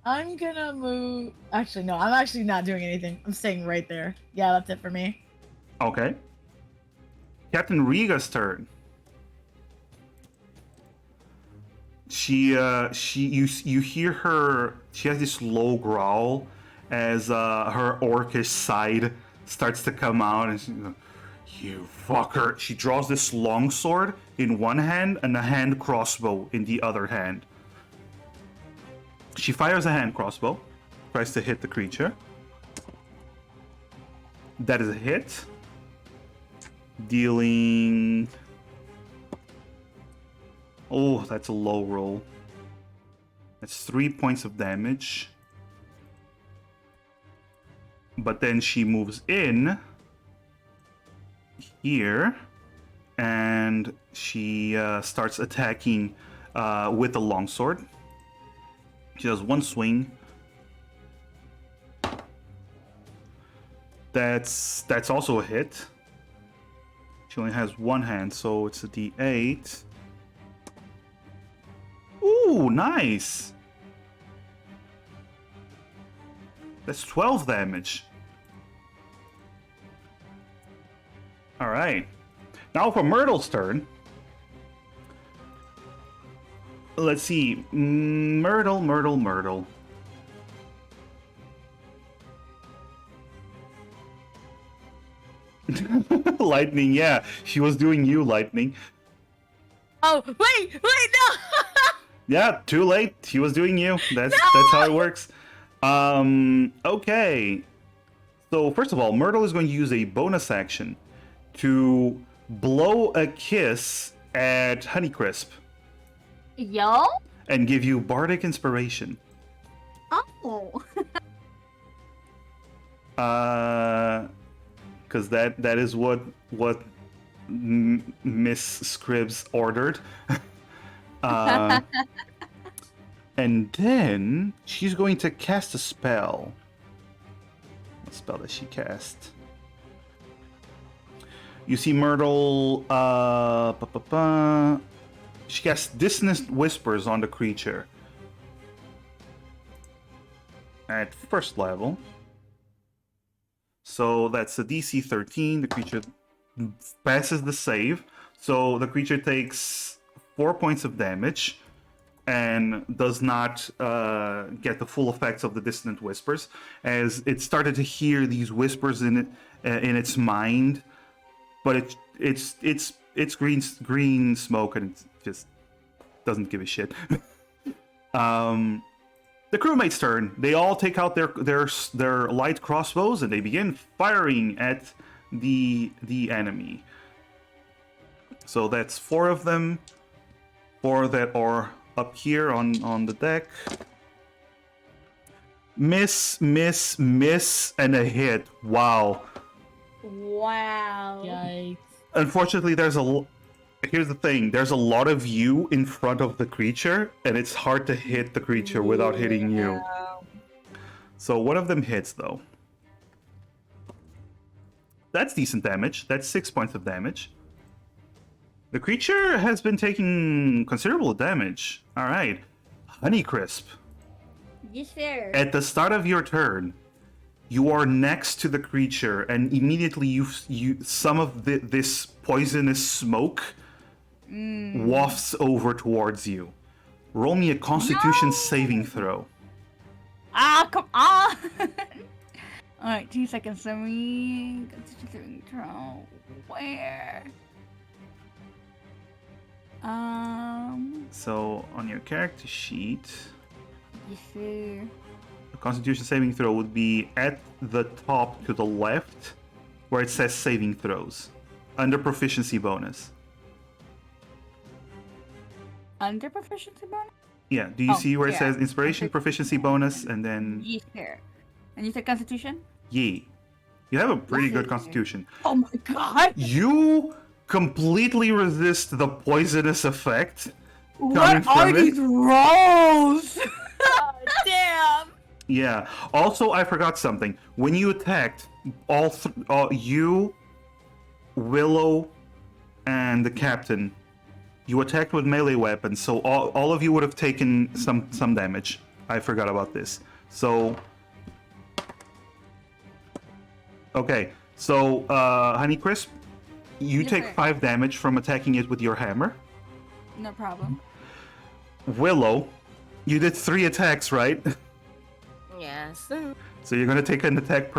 [SPEAKER 4] I'm gonna move. Actually, no. I'm actually not doing anything. I'm staying right there. Yeah, that's it for me.
[SPEAKER 1] Okay. Captain Riga's turn. You hear her. She has this low growl as her orcish side starts to come out, and she's like, "You fucker!" She draws this long sword in one hand and a hand crossbow in the other hand. She fires a hand crossbow, tries to hit the creature. That is a hit, dealing. Oh, that's a low roll. That's 3 points of damage. But then she moves in here, and she starts attacking with a longsword. She does one swing. That's also a hit. She only has one hand, so it's a D8. Ooh, nice! That's 12 damage. Alright. Now for Myrtle's turn. Let's see. Myrtle. Lightning, yeah. She was doing you, Lightning.
[SPEAKER 4] Oh, wait, no!
[SPEAKER 1] Yeah, too late. She was doing you. That's how it works. Okay. So first of all, Myrtle is going to use a bonus action to blow a kiss at Honeycrisp.
[SPEAKER 2] Yo?
[SPEAKER 1] And give you bardic inspiration.
[SPEAKER 2] Oh.
[SPEAKER 1] Because that is what Miss Scribbs ordered. And then she's going to cast a spell. What spell does she cast? You see Myrtle. She casts Dissonant Whispers on the creature. at first level. So that's a DC 13. The creature passes the save. So the creature takes 4 points of damage and does not get the full effects of the dissonant whispers, as it started to hear these whispers in its mind, but it's green smoke and it just doesn't give a shit. The crewmates' turn. They all take out their light crossbows and they begin firing at the enemy. So that's 4 of them, 4 that are up here on the deck. Miss, and a hit. Wow.
[SPEAKER 2] Wow.
[SPEAKER 4] Yikes.
[SPEAKER 1] Unfortunately, here's the thing. There's a lot of you in front of the creature, and it's hard to hit the creature without hitting you. So one of them hits, though. That's decent damage. That's 6 points of damage. The creature has been taking considerable damage. All right. Honeycrisp.
[SPEAKER 2] Yes, sir.
[SPEAKER 1] At the start of your turn, you are next to the creature, and immediately some of this poisonous smoke wafts over towards you. Roll me a Constitution saving throw.
[SPEAKER 2] Ah, come on! Alright, 2 seconds. Let me Constitution saving throw. Where?
[SPEAKER 1] So on your character sheet,
[SPEAKER 2] Yes, sir.
[SPEAKER 1] the Constitution saving throw would be at the top to the left, where it says saving throws, under proficiency bonus.
[SPEAKER 2] Under proficiency bonus?
[SPEAKER 1] Yeah, do you see where it
[SPEAKER 2] yeah.
[SPEAKER 1] says inspiration, proficiency bonus, and then
[SPEAKER 2] Yes, sir. And you said Constitution?
[SPEAKER 1] yay? You have a pretty
[SPEAKER 2] Yes,
[SPEAKER 1] good
[SPEAKER 2] sir.
[SPEAKER 1] Constitution.
[SPEAKER 2] Oh my god!
[SPEAKER 1] You completely resist the poisonous effect.
[SPEAKER 2] What
[SPEAKER 1] from
[SPEAKER 2] are
[SPEAKER 1] it.
[SPEAKER 2] these rolls?
[SPEAKER 4] Oh, damn.
[SPEAKER 1] Yeah. Also, I forgot something. When you attacked, you, Willow, and the captain, you attacked with melee weapons, so all of you would have taken some damage. I forgot about this. So, okay. So, Honeycrisp, you
[SPEAKER 2] Yes,
[SPEAKER 1] take
[SPEAKER 2] sir.
[SPEAKER 1] 5 damage from attacking it with your hammer.
[SPEAKER 2] No problem.
[SPEAKER 1] Willow, you did 3 attacks, right?
[SPEAKER 3] Yes.
[SPEAKER 1] So you're gonna take an attack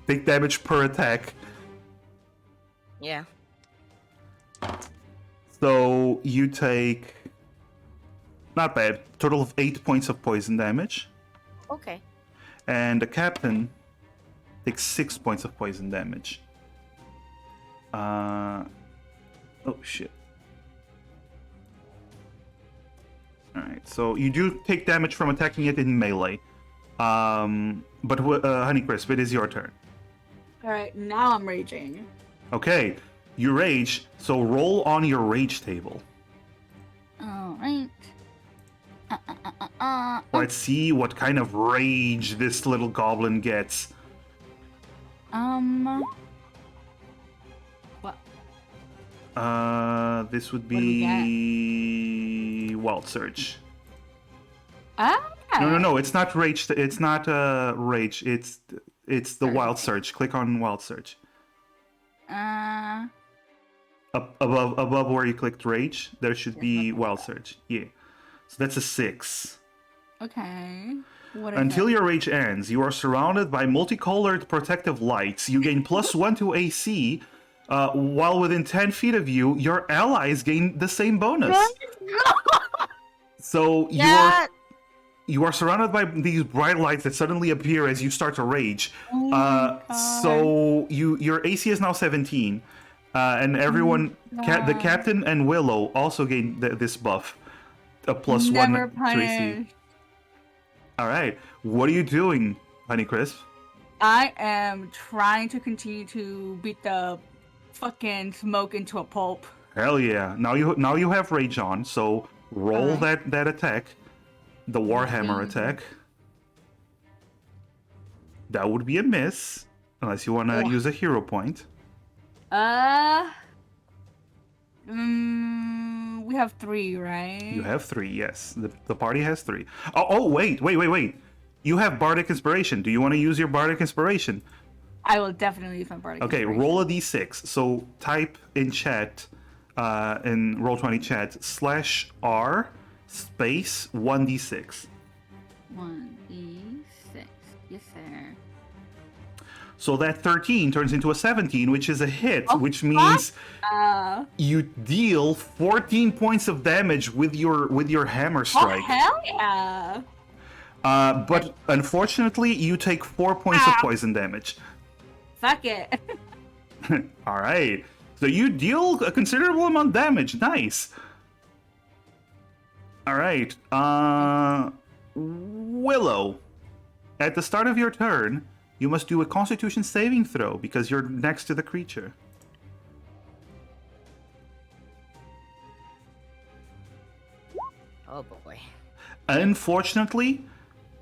[SPEAKER 1] take damage per attack.
[SPEAKER 3] Yeah.
[SPEAKER 1] So you take, not bad, total of 8 points of poison damage,
[SPEAKER 3] Okay.
[SPEAKER 1] and the captain takes 6 points of poison damage. Oh shit. Alright, so you do take damage from attacking it in melee. But Honeycrisp, it is your turn.
[SPEAKER 2] Alright, now I'm raging.
[SPEAKER 1] Okay, you rage, so roll on your rage table.
[SPEAKER 2] Alright.
[SPEAKER 1] Let's see what kind of rage this little goblin gets.
[SPEAKER 2] What?
[SPEAKER 1] This would
[SPEAKER 2] What do we
[SPEAKER 1] be Wild Search.
[SPEAKER 2] Ah!
[SPEAKER 1] No, it's not rage. It's not rage. It's the Wild Search. Click on Wild Search. Up above where you clicked rage, there should be Wild Search. Yeah. So that's a 6.
[SPEAKER 2] Okay. What is
[SPEAKER 1] Until
[SPEAKER 2] that?
[SPEAKER 1] your rage ends, you are surrounded by multicolored protective lights. You gain +1 to AC. While within 10 feet of you, your allies gain the same bonus. So
[SPEAKER 3] Yeah.
[SPEAKER 1] you are surrounded by these bright lights that suddenly appear as you start to rage.
[SPEAKER 2] Oh my God.
[SPEAKER 1] So your AC is now 17, and everyone, the
[SPEAKER 2] God.
[SPEAKER 1] captain and Willow also gain this buff, a +1
[SPEAKER 2] Never
[SPEAKER 1] to AC.
[SPEAKER 2] punished.
[SPEAKER 1] All right, what are you doing, Honeycrisp?
[SPEAKER 2] I am trying to continue to beat the fucking smoke into a pulp.
[SPEAKER 1] Hell yeah! Now you have rage on, so roll
[SPEAKER 2] Alright.
[SPEAKER 1] that attack, the Warhammer
[SPEAKER 2] Mhm.
[SPEAKER 1] attack. That would be a miss, unless you want to
[SPEAKER 2] Ugh.
[SPEAKER 1] use a hero point.
[SPEAKER 2] We have 3, right?
[SPEAKER 1] You have 3, yes. The party has 3. Oh, wait. You have Bardic Inspiration. Do you want to use your Bardic Inspiration?
[SPEAKER 2] I will definitely use my bardic.
[SPEAKER 1] Okay,
[SPEAKER 2] inspiration.
[SPEAKER 1] roll a d6. So type in chat, in Roll20 chat, /r space 1d6.
[SPEAKER 2] 1d6. Yes, sir.
[SPEAKER 1] So that 13 turns into a 17, which is a hit,
[SPEAKER 2] Oh,
[SPEAKER 1] which means you deal 14 points of damage with your hammer
[SPEAKER 2] Oh,
[SPEAKER 1] strike.
[SPEAKER 2] hell yeah.
[SPEAKER 1] But unfortunately, you take 4 points of poison damage.
[SPEAKER 2] Fuck it.
[SPEAKER 1] All right. So you deal a considerable amount of damage. Nice. All right. Willow. At the start of your turn, you must do a Constitution saving throw because you're next to the creature.
[SPEAKER 3] Oh boy.
[SPEAKER 1] Unfortunately,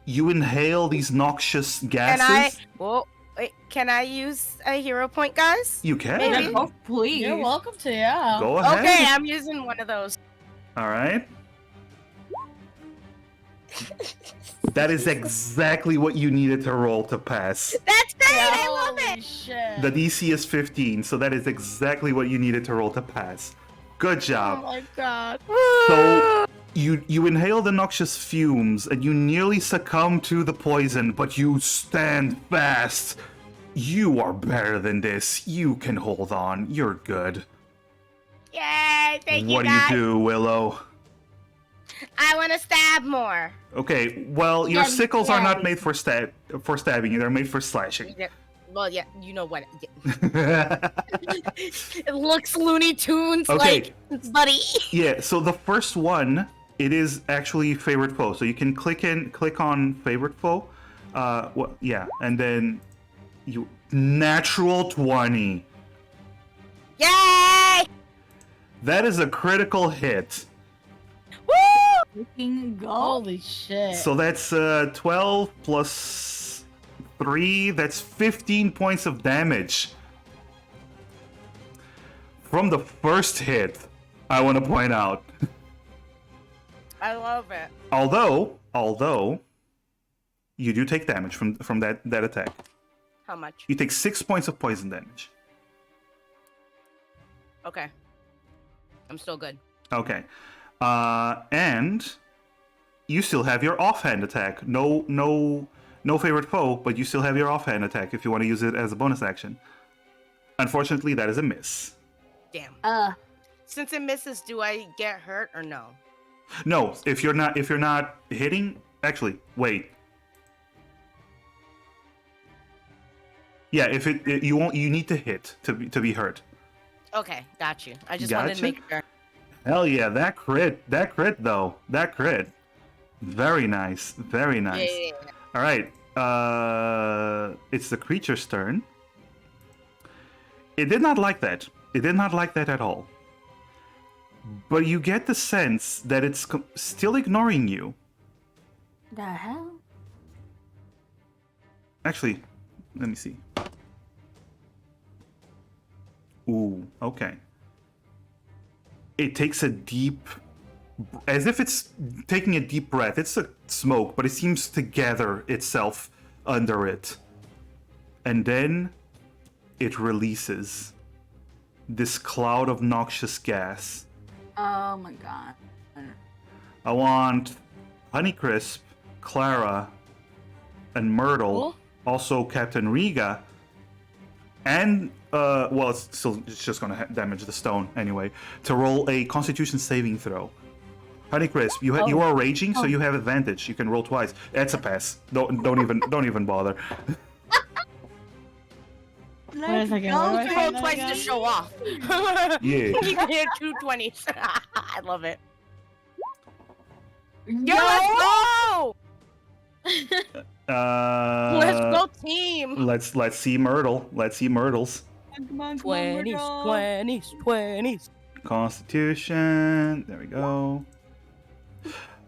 [SPEAKER 1] you inhale these noxious gases.
[SPEAKER 3] Can I? Well, wait. Can I use a hero point, guys?
[SPEAKER 1] You can.
[SPEAKER 3] Maybe.
[SPEAKER 2] Oh, please.
[SPEAKER 4] You're welcome to, yeah.
[SPEAKER 1] Go ahead.
[SPEAKER 3] Okay, I'm using one of those.
[SPEAKER 1] All right. That is exactly what you needed to roll to pass.
[SPEAKER 3] That's great. I love
[SPEAKER 4] Holy
[SPEAKER 3] it.
[SPEAKER 4] shit.
[SPEAKER 1] The DC is 15, so that is exactly what you needed to roll to pass. Good
[SPEAKER 4] Oh
[SPEAKER 1] job.
[SPEAKER 4] my god.
[SPEAKER 1] So you inhale the noxious fumes and you nearly succumb to the poison, but you stand fast. You are better than this. You can hold on. You're good.
[SPEAKER 3] Yay! Thank you,
[SPEAKER 1] What do
[SPEAKER 3] guys.
[SPEAKER 1] you do, Willow?
[SPEAKER 3] I want to stab more.
[SPEAKER 1] Okay, well, your
[SPEAKER 2] Yeah,
[SPEAKER 1] sickles are not
[SPEAKER 2] yeah.
[SPEAKER 1] made for stabbing. They're made for slashing.
[SPEAKER 3] Yeah, well, yeah, you know what? It looks Looney Tunes
[SPEAKER 1] Okay.
[SPEAKER 3] like, buddy.
[SPEAKER 1] Yeah, so the first one, it is actually favorite foe. So you can click on favorite foe. Yeah, and then you natural 20.
[SPEAKER 3] Yay!
[SPEAKER 1] That is a critical hit.
[SPEAKER 3] Woo!
[SPEAKER 2] Fucking go.
[SPEAKER 4] Holy shit.
[SPEAKER 1] So that's 12 plus 3. That's 15 points of damage. From the first hit, I want to point out.
[SPEAKER 3] I love it.
[SPEAKER 1] Although, you do take damage from that attack.
[SPEAKER 3] How much?
[SPEAKER 1] You take 6 points of poison damage.
[SPEAKER 3] Okay. I'm still good.
[SPEAKER 1] Okay. And you still have your offhand attack. No favorite foe, but you still have your offhand attack if you want to use it as a bonus action. Unfortunately, that is a miss.
[SPEAKER 3] Damn. Since it misses, do I get hurt or no?
[SPEAKER 1] No, if you're not hitting, actually, wait. Yeah, if you need to hit to be hurt.
[SPEAKER 3] Okay, got you. I just wanted
[SPEAKER 1] Gotcha.
[SPEAKER 3] to make sure.
[SPEAKER 1] Hell yeah, that crit though. That crit. Very nice. Very nice.
[SPEAKER 3] Yeah.
[SPEAKER 1] All right. It's the creature's turn. It did not like that. It did not like that at all. But you get the sense that it's still ignoring you.
[SPEAKER 2] The hell?
[SPEAKER 1] Actually, let me see. Ooh, okay. It takes a deep, as if it's taking a deep breath. It's a smoke, but it seems to gather itself under it. And then it releases this cloud of noxious gas.
[SPEAKER 2] Oh my god.
[SPEAKER 1] I want Honeycrisp, Clara, and Myrtle,
[SPEAKER 4] Cool.
[SPEAKER 1] also Captain Riga, and well, it's just gonna damage the stone anyway. To roll a Constitution saving throw. Honeycrisp, you are raging, so you have advantage. You can roll twice. That's a pass. Don't even bother.
[SPEAKER 4] Wait a second,
[SPEAKER 2] go,
[SPEAKER 4] what do I
[SPEAKER 3] You
[SPEAKER 4] find
[SPEAKER 3] roll
[SPEAKER 4] that
[SPEAKER 3] twice
[SPEAKER 4] again?
[SPEAKER 3] to show off.
[SPEAKER 1] Yeah.
[SPEAKER 3] You can hit 2 20s. I love it. Yo,
[SPEAKER 2] Yo!
[SPEAKER 3] let's go! Let's go, team!
[SPEAKER 1] Let's see Myrtle. Let's see Myrtle's
[SPEAKER 2] Come on,
[SPEAKER 3] 20s, 20s, 20s.
[SPEAKER 1] Constitution. There we go.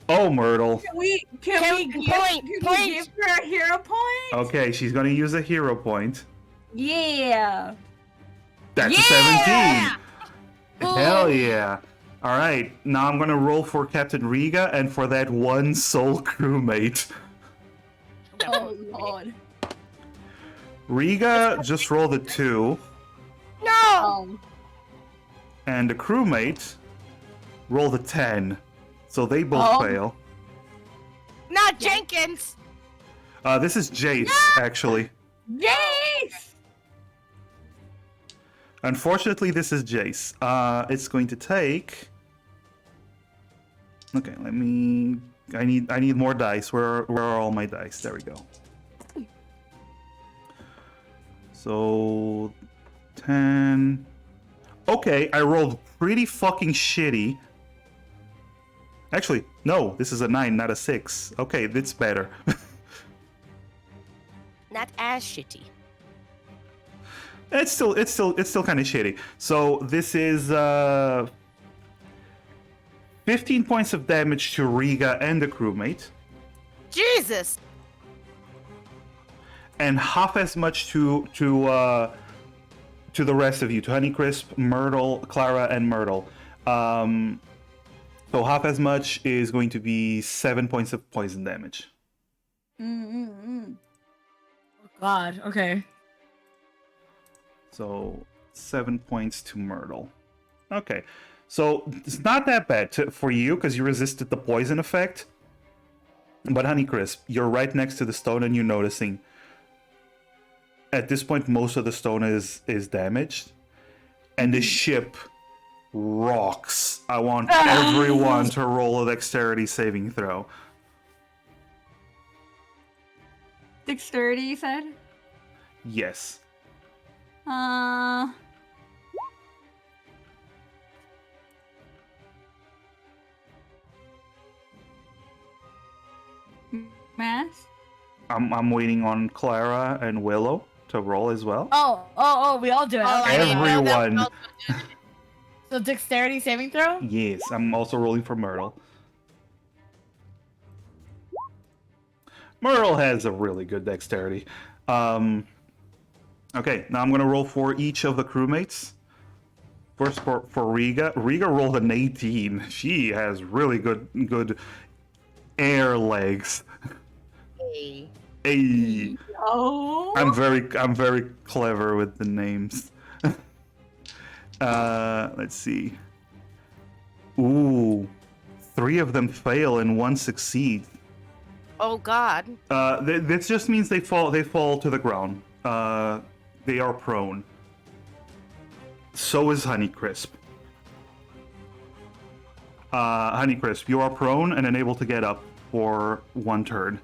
[SPEAKER 1] Oh, Myrtle.
[SPEAKER 2] Can we
[SPEAKER 3] Point,
[SPEAKER 2] give
[SPEAKER 3] point.
[SPEAKER 2] her a hero point?
[SPEAKER 1] Okay, she's gonna use a hero point.
[SPEAKER 2] Yeah.
[SPEAKER 1] That's
[SPEAKER 3] Yeah!
[SPEAKER 1] a 17. Hell yeah. All right, now I'm gonna roll for Captain Riga and for that one soul crewmate.
[SPEAKER 2] God.
[SPEAKER 1] Riga just rolled a 2,
[SPEAKER 3] No!
[SPEAKER 1] and the crewmate rolled a 10. So they both fail.
[SPEAKER 3] Not Jenkins!
[SPEAKER 1] This is Jace, actually.
[SPEAKER 2] Yes!
[SPEAKER 1] Unfortunately, this is Jace. It's going to take. Okay, let me. I need more dice. Where are all my dice? There we go. So 10. Okay, I rolled pretty fucking shitty. Actually, no, this is a 9, not a 6. Okay, that's better.
[SPEAKER 3] Not as shitty.
[SPEAKER 1] It's still kind of shitty. So this is 15 points of damage to Riga and the crewmate,
[SPEAKER 3] Jesus!
[SPEAKER 1] and half as much to the rest of you, to Honeycrisp, Myrtle, Clara, and Myrtle. So half as much is going to be 7 points of poison damage.
[SPEAKER 4] Oh God. Okay.
[SPEAKER 1] So 7 points to Myrtle. Okay, so it's not that bad for you because you resisted the poison effect. But Honeycrisp, you're right next to the stone and you're noticing. At this point, most of the stone is damaged, and the ship rocks. I want everyone to roll a dexterity saving throw.
[SPEAKER 2] Dexterity, you said?
[SPEAKER 1] Yes.
[SPEAKER 2] Mass?
[SPEAKER 1] I'm waiting on Clara and Willow to roll as well.
[SPEAKER 4] Oh, we all do it.
[SPEAKER 3] Oh,
[SPEAKER 4] Okay.
[SPEAKER 3] I didn't know that
[SPEAKER 1] Everyone.
[SPEAKER 3] was also-
[SPEAKER 4] So dexterity saving throw?
[SPEAKER 1] Yes, I'm also rolling for Myrtle. Myrtle has a really good dexterity. Okay, now I'm gonna roll for each of the crewmates. First for Riga. Riga rolled an 18. She has really good air legs.
[SPEAKER 3] Hey.
[SPEAKER 1] Hey,
[SPEAKER 2] Oh.
[SPEAKER 1] I'm very clever with the names. Let's see. Ooh, 3 of them fail and 1 succeeds.
[SPEAKER 3] Oh God.
[SPEAKER 1] This just means they fall to the ground. They are prone. So is Honeycrisp. Honeycrisp, you are prone and unable to get up for 1 turn.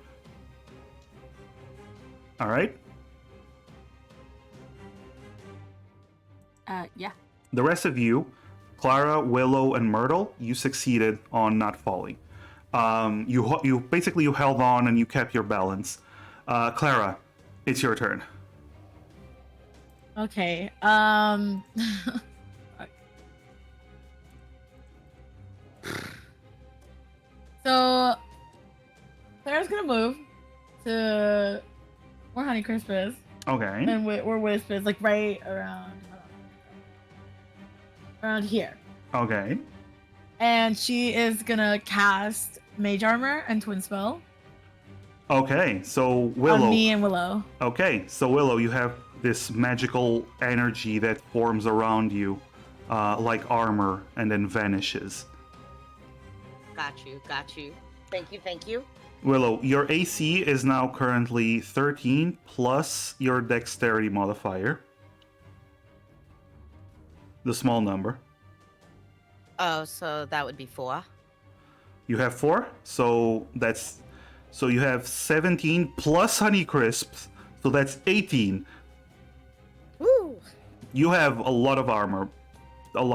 [SPEAKER 1] All right.
[SPEAKER 2] Yeah.
[SPEAKER 1] The rest of you, Clara, Willow, and Myrtle, you succeeded on not falling. You basically held on and you kept your balance. Clara, it's your turn.
[SPEAKER 4] Okay. So Claire's gonna move to where Honeycrisp is,
[SPEAKER 1] Okay.
[SPEAKER 4] and where Wisp is, like right around here.
[SPEAKER 1] Okay.
[SPEAKER 4] And she is gonna cast Mage Armor and Twin Spell
[SPEAKER 1] Okay. So Willow.
[SPEAKER 4] on me and Willow.
[SPEAKER 1] Okay. So Willow, you have this magical energy that forms around you, like armor, and then vanishes.
[SPEAKER 3] Got you. Thank you.
[SPEAKER 1] Willow, your AC is now currently 13 plus your dexterity modifier. The small number.
[SPEAKER 3] Oh, so that would be 4.
[SPEAKER 1] You have 4, so you have 17 plus Honeycrisp, so that's 18.
[SPEAKER 3] Woo!
[SPEAKER 1] You have a lot of armor. All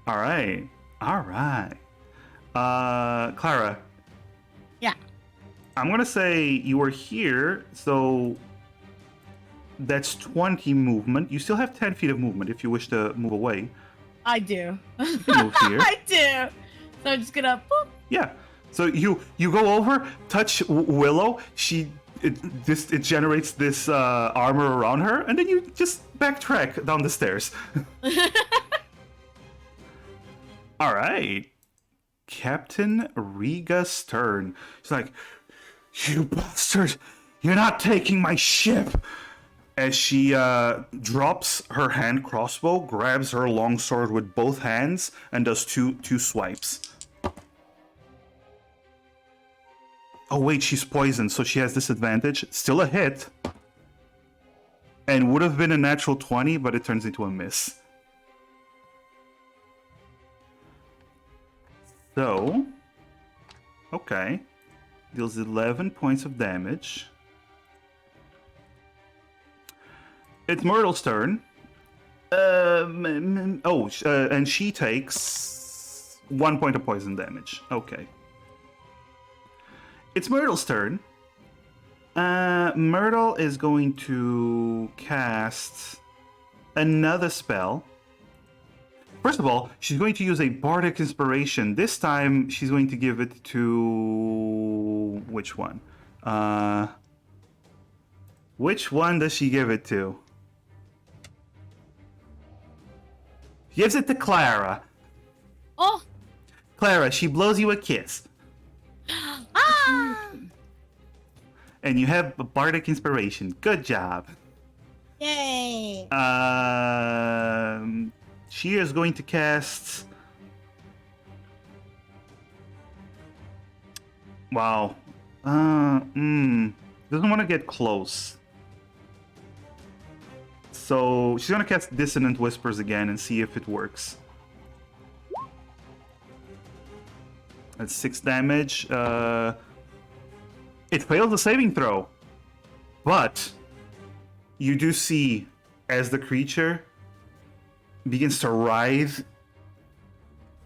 [SPEAKER 1] right. Clara.
[SPEAKER 4] Yeah.
[SPEAKER 1] I'm gonna say you were here, so that's 20 movement. You still have 10 feet of movement if you wish to move away.
[SPEAKER 4] I do.
[SPEAKER 1] You can move here.
[SPEAKER 4] I do. So I'm just gonna boop.
[SPEAKER 1] Yeah. So you go over, touch Willow. It generates this armor around her, and then you just backtrack down the stairs. All right. Captain Riga Stern. She's like, "You bastard! You're not taking my ship! As she drops her hand crossbow, grabs her longsword with both hands, and does two swipes. Oh wait, she's poisoned, so she has disadvantage. Still a hit. And would have been a natural 20, but it turns into a miss. So... Okay. Deals 11 points of damage. It's Myrtle's turn. And she takes 1 point of poison damage. Okay. It's Myrtle's turn. Myrtle is going to cast another spell. First of all, she's going to use a Bardic Inspiration. This time, she's going to give it to... Which one? Which one does she give it to? She gives it to Clara.
[SPEAKER 4] Oh!
[SPEAKER 1] Clara, she blows you a kiss.
[SPEAKER 4] Ah!
[SPEAKER 1] And you have a Bardic Inspiration. Good job.
[SPEAKER 4] Yay!
[SPEAKER 1] She is going to cast... Wow. Doesn't want to get close. So she's going to cast Dissonant Whispers again and see if it works. That's 6 damage. It fails the saving throw. But you do see as the creature begins to writhe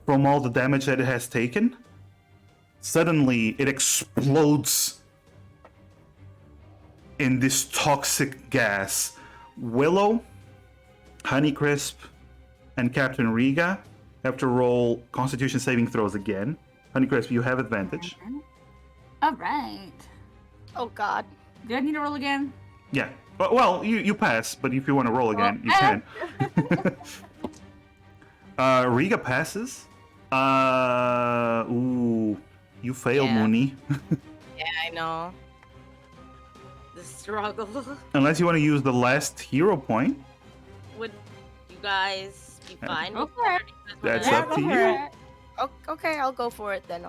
[SPEAKER 1] from all the damage that it has taken, suddenly it explodes in this toxic gas. Willow, Honeycrisp, and Captain Riga have to roll Constitution saving throws again. Honeycrisp, you have advantage.
[SPEAKER 2] All right.
[SPEAKER 3] Oh God.
[SPEAKER 2] Do I need to roll again?
[SPEAKER 1] Yeah. Well, you pass, but if you want to roll again, you can. Riga passes. Ooh, you fail,
[SPEAKER 3] Yeah.
[SPEAKER 1] Mooney.
[SPEAKER 3] Yeah, I know. The struggle.
[SPEAKER 1] Unless you want to use the last hero point.
[SPEAKER 3] Would you guys be fine with
[SPEAKER 2] Okay.
[SPEAKER 3] that?
[SPEAKER 1] That's
[SPEAKER 2] Yeah,
[SPEAKER 1] up
[SPEAKER 2] go
[SPEAKER 1] to
[SPEAKER 2] for
[SPEAKER 1] you.
[SPEAKER 2] it.
[SPEAKER 3] Okay, I'll go for it then.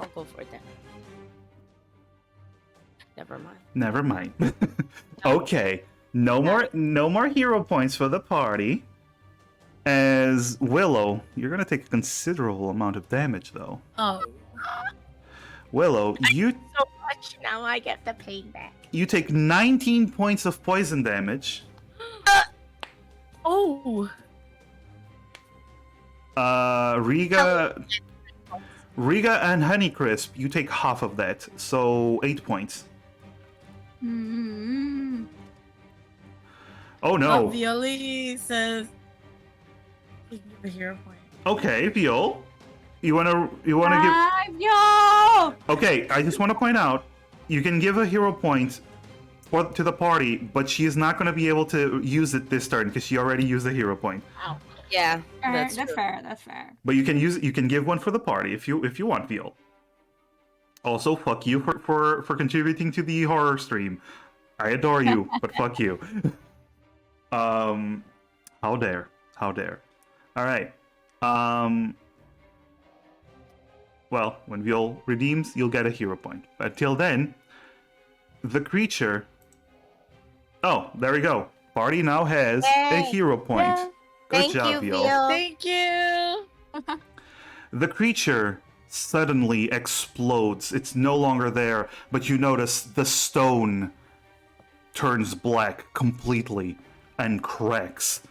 [SPEAKER 3] Never mind.
[SPEAKER 1] Never mind. Okay. No more hero points for the party. As Willow, you're gonna take a considerable amount of damage though.
[SPEAKER 4] Oh.
[SPEAKER 1] Willow, you
[SPEAKER 3] So much now I get the payback.
[SPEAKER 1] you take 19 points of poison damage.
[SPEAKER 4] Oh.
[SPEAKER 1] Riga and Honeycrisp, you take half of that, so 8 points.
[SPEAKER 2] Mm-hmm.
[SPEAKER 1] Oh no.
[SPEAKER 4] Violi says you can give a hero point.
[SPEAKER 1] Okay, Viol. You wanna give
[SPEAKER 2] Yo!
[SPEAKER 1] Okay, I just wanna point out, you can give a hero point to the party, but she is not gonna be able to use it this turn because she already used a hero point.
[SPEAKER 3] Ow. Yeah,
[SPEAKER 2] That's
[SPEAKER 3] true.
[SPEAKER 2] fair. That's fair.
[SPEAKER 1] But you can give one for the party if you want, Viol. Also, fuck you for contributing to the horror stream. I adore you, but fuck you. How dare. Alright. Well, when Viol redeems, you'll get a hero point. But till then, the creature... Oh, there we go. Party now has a
[SPEAKER 3] Yay.
[SPEAKER 1] hero point.
[SPEAKER 3] Yeah.
[SPEAKER 1] Good
[SPEAKER 3] Thank
[SPEAKER 1] job,
[SPEAKER 3] you,
[SPEAKER 1] Viol.
[SPEAKER 3] Viol.
[SPEAKER 4] Thank you.
[SPEAKER 1] The creature suddenly explodes. It's no longer there, but you notice the stone turns black completely and cracks.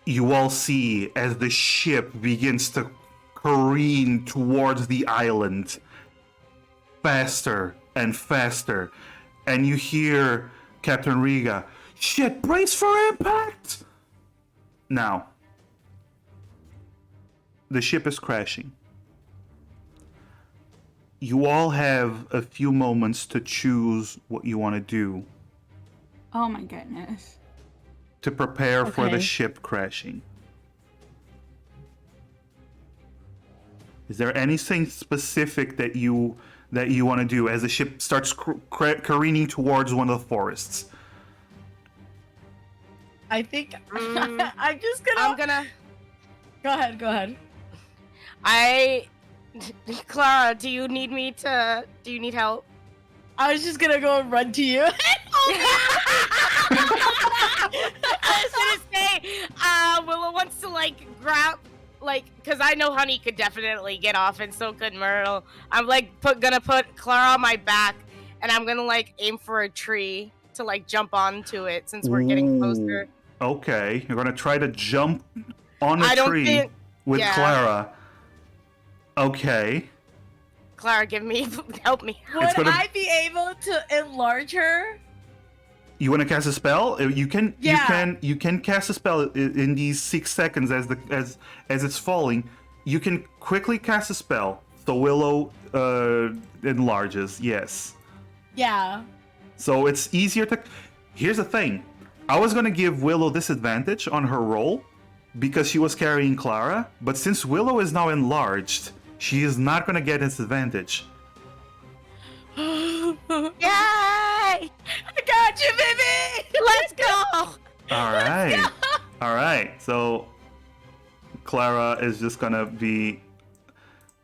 [SPEAKER 1] You all see as the ship begins to careen towards the island faster and faster, and you hear Captain Riga, "Shit, brace for impact!" Now, the ship is crashing. You all have a few moments to choose what you want to do
[SPEAKER 2] Oh my goodness.
[SPEAKER 1] to prepare for the
[SPEAKER 4] Okay.
[SPEAKER 1] ship crashing. Is there anything specific that you that you want to do as the ship starts careening towards one of the forests?
[SPEAKER 4] I think I'm just gonna.
[SPEAKER 3] I'm gonna.
[SPEAKER 4] Go ahead.
[SPEAKER 3] Clara, do you need help?
[SPEAKER 4] I was just gonna go and run to you.
[SPEAKER 3] I was gonna say, Willow wants to like grab, like, cause I know Honey could definitely get off, and so could Myrtle. I'm like gonna put Clara on my back, and I'm gonna like aim for a tree to like jump onto it since we're getting closer.
[SPEAKER 1] Okay, you're gonna try to jump on a tree with Clara. Okay.
[SPEAKER 3] Clara, help me.
[SPEAKER 4] Would I be able to enlarge her?
[SPEAKER 1] You want to cast a spell? You can.
[SPEAKER 4] Yeah.
[SPEAKER 1] You can cast a spell in these 6 seconds as it's falling. You can quickly cast a spell. So Willow enlarges. Yes.
[SPEAKER 4] Yeah.
[SPEAKER 1] So it's easier to. Here's the thing. I was gonna give Willow disadvantage on her roll because she was carrying Clara, but since Willow is now enlarged, she is not gonna get disadvantage.
[SPEAKER 3] Yay!
[SPEAKER 4] I got you, baby!
[SPEAKER 3] Let's go!
[SPEAKER 1] All right. So Clara is just gonna be.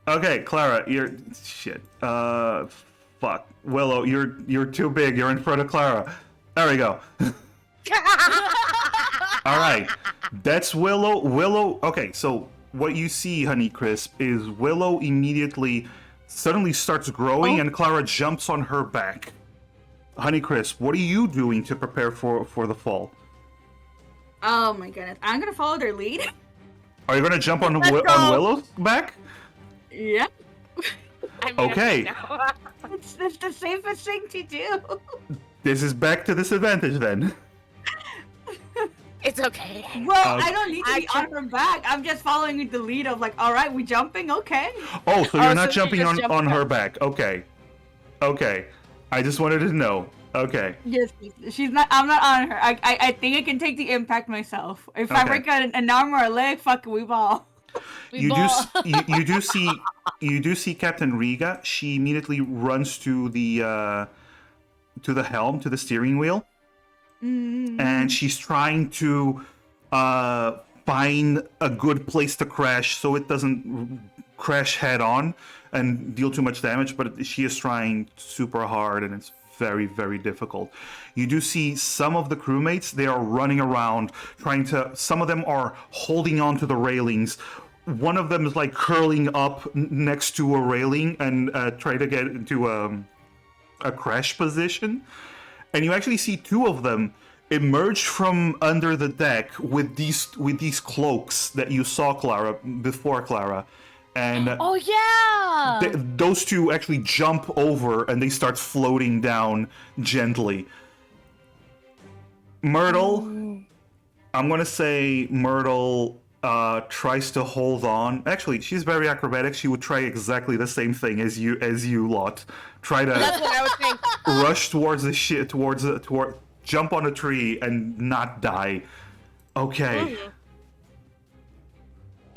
[SPEAKER 1] Okay, Clara, you're shit. Fuck. Willow, you're too big. You're in front of Clara. There we go. All right. That's Willow. Okay, so what you see, Honeycrisp, is Willow immediately suddenly starts growing and Clara jumps on her back. Honeycrisp, what are you doing to prepare for the fall?
[SPEAKER 2] Oh my goodness. I'm gonna follow their lead.
[SPEAKER 1] Are you gonna jump on Willow's back?
[SPEAKER 2] Yep.
[SPEAKER 1] Okay.
[SPEAKER 2] It's the safest thing to do.
[SPEAKER 1] This is back to disadvantage then.
[SPEAKER 3] It's okay.
[SPEAKER 2] Well, I don't need to be on her back. I'm just following the lead of like, all right, we jumping, okay.
[SPEAKER 1] Oh, so you're not jumping on her back. Okay. I just wanted to know. Okay.
[SPEAKER 2] Yes, she's not. I'm not on her. I think I can take the impact myself. If I break an arm or a leg, fuck, we ball.
[SPEAKER 1] You do see Captain Riga. She immediately runs to the helm, to the steering wheel. And she's trying to find a good place to crash so it doesn't crash head on and deal too much damage, but she is trying super hard and it's very, very difficult. You do see some of the crewmates, they are running around some of them are holding on to the railings. One of them is like curling up next to a railing and try to get into a crash position. And you actually see two of them emerge from under the deck with these cloaks that you saw before Clara. And those two actually jump over and they start floating down gently. Myrtle, I'm gonna say Myrtle tries to hold on. Actually, she's very acrobatic. She would try exactly the same thing as you lot. Try to
[SPEAKER 3] That's what I was thinking.
[SPEAKER 1] Rush towards the shit, jump on a tree and not die. Okay.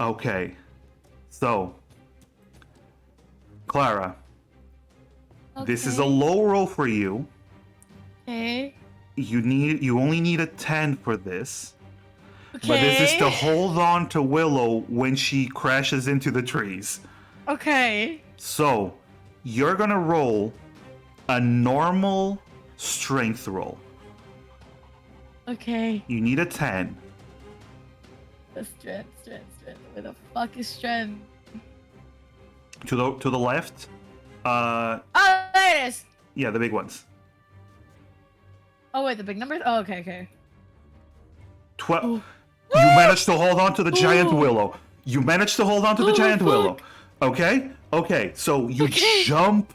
[SPEAKER 1] Okay. So, Clara, this is a low roll for you.
[SPEAKER 4] Okay.
[SPEAKER 1] You only need a 10 for this. Okay. But this is to hold on to Willow when she crashes into the trees.
[SPEAKER 4] Okay.
[SPEAKER 1] So, you're gonna roll a normal strength roll.
[SPEAKER 4] Okay.
[SPEAKER 1] You need a 10.
[SPEAKER 4] The strength. Where the fuck is strength?
[SPEAKER 1] To the left.
[SPEAKER 4] Oh, there it is.
[SPEAKER 1] Yeah, the big ones.
[SPEAKER 4] Oh wait, the big numbers. Oh, okay.
[SPEAKER 1] 12. You managed to hold on to the giant willow. Okay. So you jump.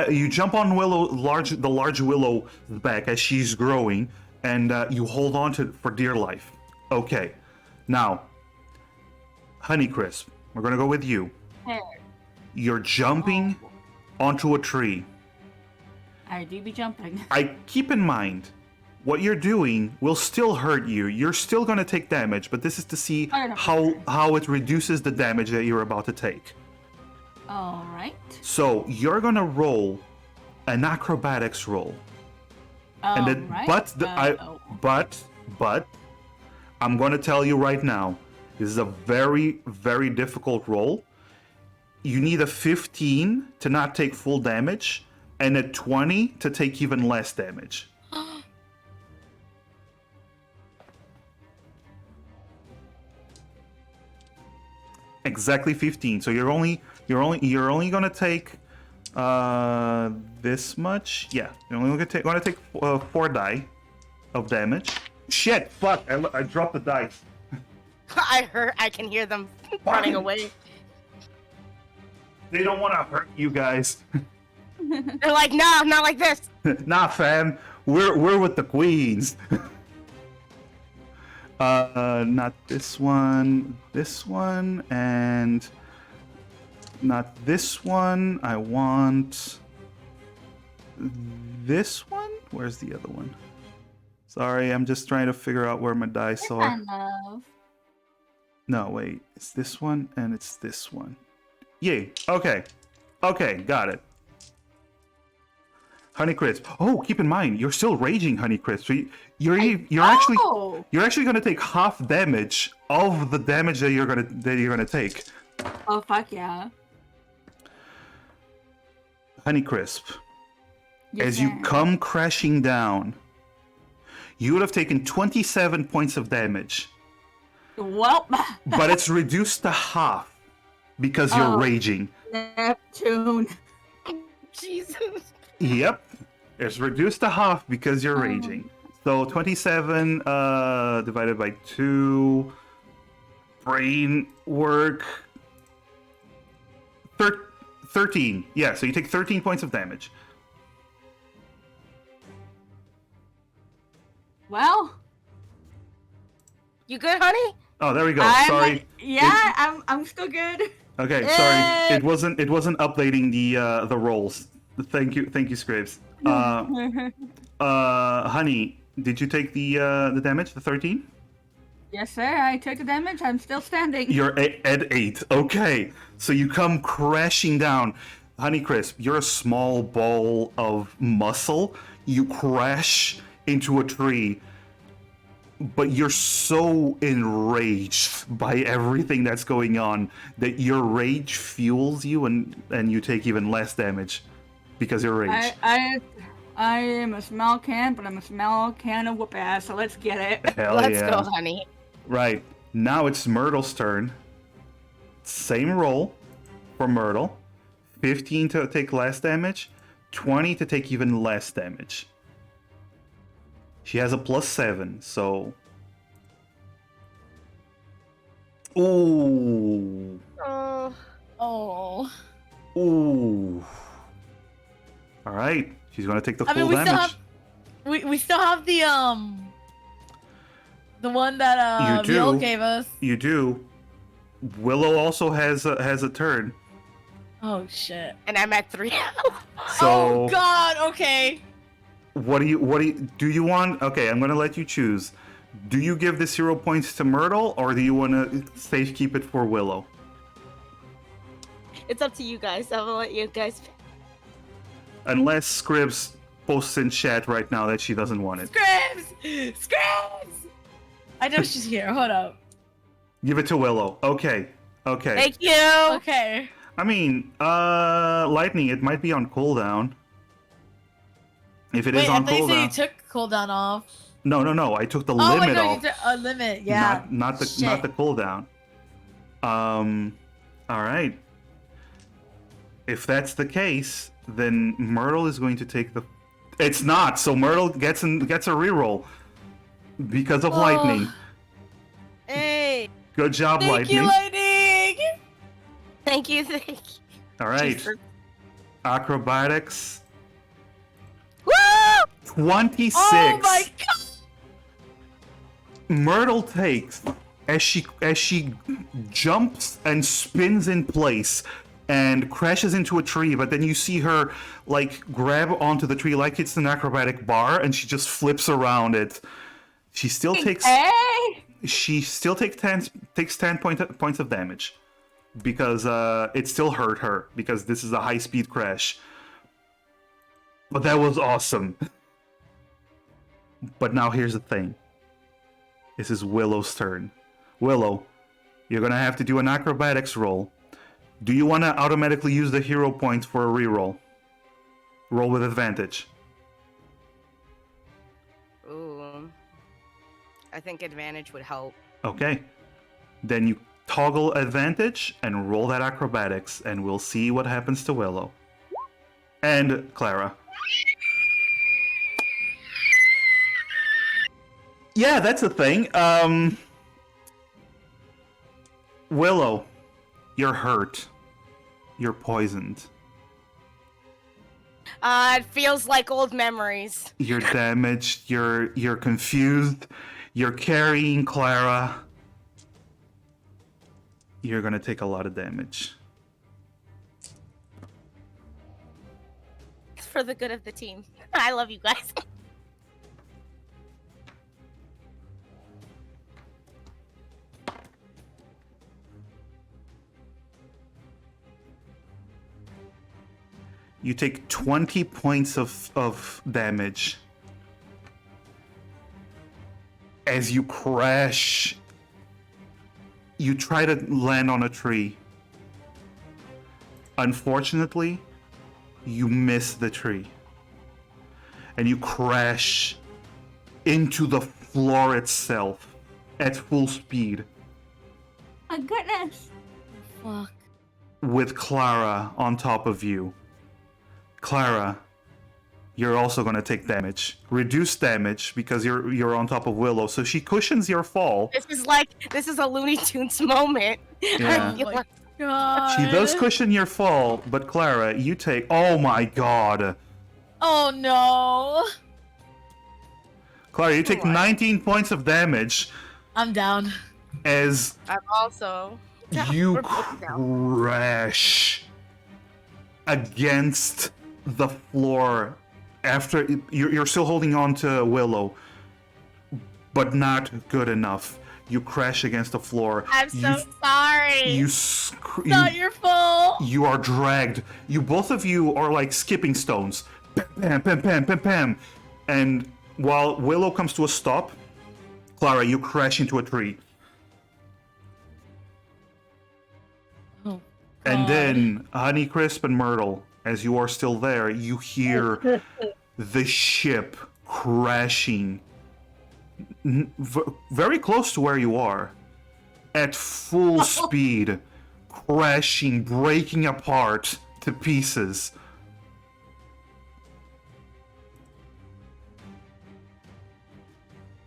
[SPEAKER 1] You jump on the large willow back as she's growing, and you hold on to it for dear life. Okay. Now, Honeycrisp, we're gonna go with you.
[SPEAKER 2] Hey.
[SPEAKER 1] You're jumping onto a tree.
[SPEAKER 2] I do be jumping.
[SPEAKER 1] I keep in mind, what you're doing will still hurt you. You're still gonna take damage, but this is to see how it reduces the damage that you're about to take.
[SPEAKER 2] All right.
[SPEAKER 1] So you're gonna roll an acrobatics roll. And then,
[SPEAKER 2] Right.
[SPEAKER 1] but I'm gonna tell you right now, this is a very, very difficult roll. You need a 15 to not take full damage, and a 20 to take even less damage. Exactly 15. So you're only gonna take this much. Yeah, you're only gonna take 4 die of damage. Shit! Fuck! I dropped the dice.
[SPEAKER 3] I can hear them running away.
[SPEAKER 1] They don't want to hurt you guys.
[SPEAKER 3] They're like, no, not like this.
[SPEAKER 1] Nah, fam. We're with the queens. Not this one, and not this one. I want this one. Where's the other one? Sorry, I'm just trying to figure out where my dice are.
[SPEAKER 2] Love.
[SPEAKER 1] No, wait. It's this one and it's this one. Yay. Okay. Okay, got it. Honeycrisp. Oh, keep in mind, you're still raging, Honeycrisp. So you're actually gonna take half damage of the damage that you're gonna take.
[SPEAKER 2] Oh fuck yeah.
[SPEAKER 1] Honeycrisp.
[SPEAKER 2] Yes,
[SPEAKER 1] As you
[SPEAKER 2] sir.
[SPEAKER 1] come crashing down, you would have taken 27 points of damage,
[SPEAKER 2] Well,
[SPEAKER 1] but it's reduced to half because you're raging.
[SPEAKER 2] Neptune.
[SPEAKER 3] Jesus.
[SPEAKER 1] Yep. It's reduced to half because you're raging. So 27 divided by 2. Brain work. 13. Yeah, so you take 13 points of damage.
[SPEAKER 2] Well,
[SPEAKER 3] You good, honey?
[SPEAKER 1] Oh, there we go. Sorry.
[SPEAKER 2] I'm still good.
[SPEAKER 1] Okay,
[SPEAKER 3] Yay!
[SPEAKER 1] sorry. It wasn't updating the rolls. Thank you, Scribs. Honey, did you take the damage, the 13?
[SPEAKER 2] Yes, sir. I took the damage. I'm still standing.
[SPEAKER 1] You're at 8. Okay, so you come crashing down. Honeycrisp, you're a small ball of muscle. You crash into a tree, but you're so enraged by everything that's going on that your rage fuels you, and you take even less damage because you're rage.
[SPEAKER 2] I am a small can, but I'm a small can of whoop ass. So let's get it.
[SPEAKER 1] Hell
[SPEAKER 3] Let's
[SPEAKER 1] yeah.
[SPEAKER 3] go, honey.
[SPEAKER 1] Right, now it's Myrtle's turn. Same roll for Myrtle. 15 to take less damage, 20 to take even less damage. She has a +7, so... Ooh.
[SPEAKER 3] Oh.
[SPEAKER 1] Ooh. Alright, she's gonna take the full
[SPEAKER 4] we
[SPEAKER 1] damage.
[SPEAKER 4] we still have the one that
[SPEAKER 1] You
[SPEAKER 4] Mule
[SPEAKER 1] do.
[SPEAKER 4] gave us.
[SPEAKER 1] You do. Willow also has a turn.
[SPEAKER 4] Oh shit.
[SPEAKER 3] And I'm at 3.
[SPEAKER 1] So
[SPEAKER 4] Oh god, okay.
[SPEAKER 1] what do you want? Okay, I'm gonna let you choose. Do you give the 0 points to Myrtle, or do you want to safe keep it for Willow?
[SPEAKER 3] It's up to you guys. I'm gonna let you guys.
[SPEAKER 1] Unless Scribs posts in chat right now that she doesn't want it.
[SPEAKER 4] Scribs! I know she's here. Hold up.
[SPEAKER 1] Give it to Willow. Okay. Okay.
[SPEAKER 3] Thank you.
[SPEAKER 4] Okay.
[SPEAKER 1] I mean, Lightning, it might be on cooldown. If it is
[SPEAKER 4] Wait, I
[SPEAKER 1] on
[SPEAKER 4] thought you said you
[SPEAKER 1] cooldown.
[SPEAKER 4] took cooldown off.
[SPEAKER 1] No. I took the
[SPEAKER 4] Oh my
[SPEAKER 1] limit
[SPEAKER 4] god,
[SPEAKER 1] off.
[SPEAKER 4] you took a limit. Yeah.
[SPEAKER 1] Not the
[SPEAKER 4] Shit.
[SPEAKER 1] cooldown. All right. If that's the case, then Myrtle is going to take the. It's not. So Myrtle gets a reroll because of Lightning.
[SPEAKER 3] Hey.
[SPEAKER 1] Good job,
[SPEAKER 4] Thank
[SPEAKER 1] Lightning.
[SPEAKER 4] you, Lightning!
[SPEAKER 3] Thank you. Thank you.
[SPEAKER 1] All right.
[SPEAKER 3] Jesus.
[SPEAKER 1] Acrobatics.
[SPEAKER 3] Woo!
[SPEAKER 1] 26.
[SPEAKER 4] Oh my god!
[SPEAKER 1] Myrtle takes as she jumps and spins in place and crashes into a tree, but then you see her like grab onto the tree like it's an acrobatic bar, and she just flips around it. She still takes
[SPEAKER 2] Hey!
[SPEAKER 1] she still takes 10 points of damage. because it still hurt her because this is a high-speed crash. But that was awesome. But now here's the thing. This is Willow's turn. Willow, you're gonna have to do an acrobatics roll. Do you want to automatically use the hero points for a reroll? Roll with advantage.
[SPEAKER 3] Ooh. I think advantage would help.
[SPEAKER 1] Okay. Then you toggle advantage and roll that acrobatics, and we'll see what happens to Willow. And Clara. Yeah, that's the thing. Willow, you're hurt. You're poisoned.
[SPEAKER 3] It feels like old memories.
[SPEAKER 1] You're damaged. You're confused. You're carrying Clara. You're gonna take a lot of damage.
[SPEAKER 3] It's for the good of the team. I love you guys.
[SPEAKER 1] You take 20 points of damage as you crash. You try to land on a tree. Unfortunately, you miss the tree. And you crash into the floor itself at full speed.
[SPEAKER 2] My goodness.
[SPEAKER 4] Fuck.
[SPEAKER 1] With Clara on top of you. Clara, you're also gonna take damage. Reduced damage because you're on top of Willow, so she cushions your fall.
[SPEAKER 3] This is a Looney Tunes moment.
[SPEAKER 1] Yeah.
[SPEAKER 3] I feel like
[SPEAKER 4] God.
[SPEAKER 1] She does cushion your fall, but Clara, you take. Oh my god.
[SPEAKER 4] Oh no.
[SPEAKER 1] Clara, you take 19 points of damage
[SPEAKER 4] I'm down.
[SPEAKER 1] as
[SPEAKER 3] I'm also.
[SPEAKER 1] you
[SPEAKER 3] We're both down.
[SPEAKER 1] crash against the floor after you're still holding on to Willow, but not good enough. You crash against the floor.
[SPEAKER 3] I'm so sorry.
[SPEAKER 4] Not your fault.
[SPEAKER 1] You are dragged. Both of you are like skipping stones. Pam, pam, pam, pam, pam. And while Willow comes to a stop, Clara, you crash into a tree.
[SPEAKER 4] Oh,
[SPEAKER 1] And
[SPEAKER 4] God.
[SPEAKER 1] then Honeycrisp and Myrtle, as you are still there, you hear the ship crashing very close to where you are, at full speed, crashing, breaking apart to pieces.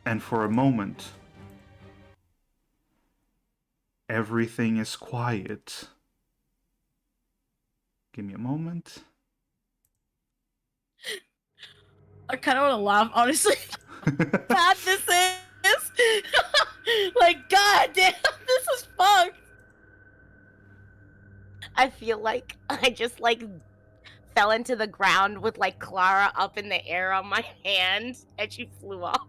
[SPEAKER 1] And for a moment, everything is quiet. Give me a moment.
[SPEAKER 4] I kind of want to laugh, honestly. God, this is like, God damn, this is fucked.
[SPEAKER 3] I feel like I just like fell into the ground with like Clara up in the air on my hand, and she flew off.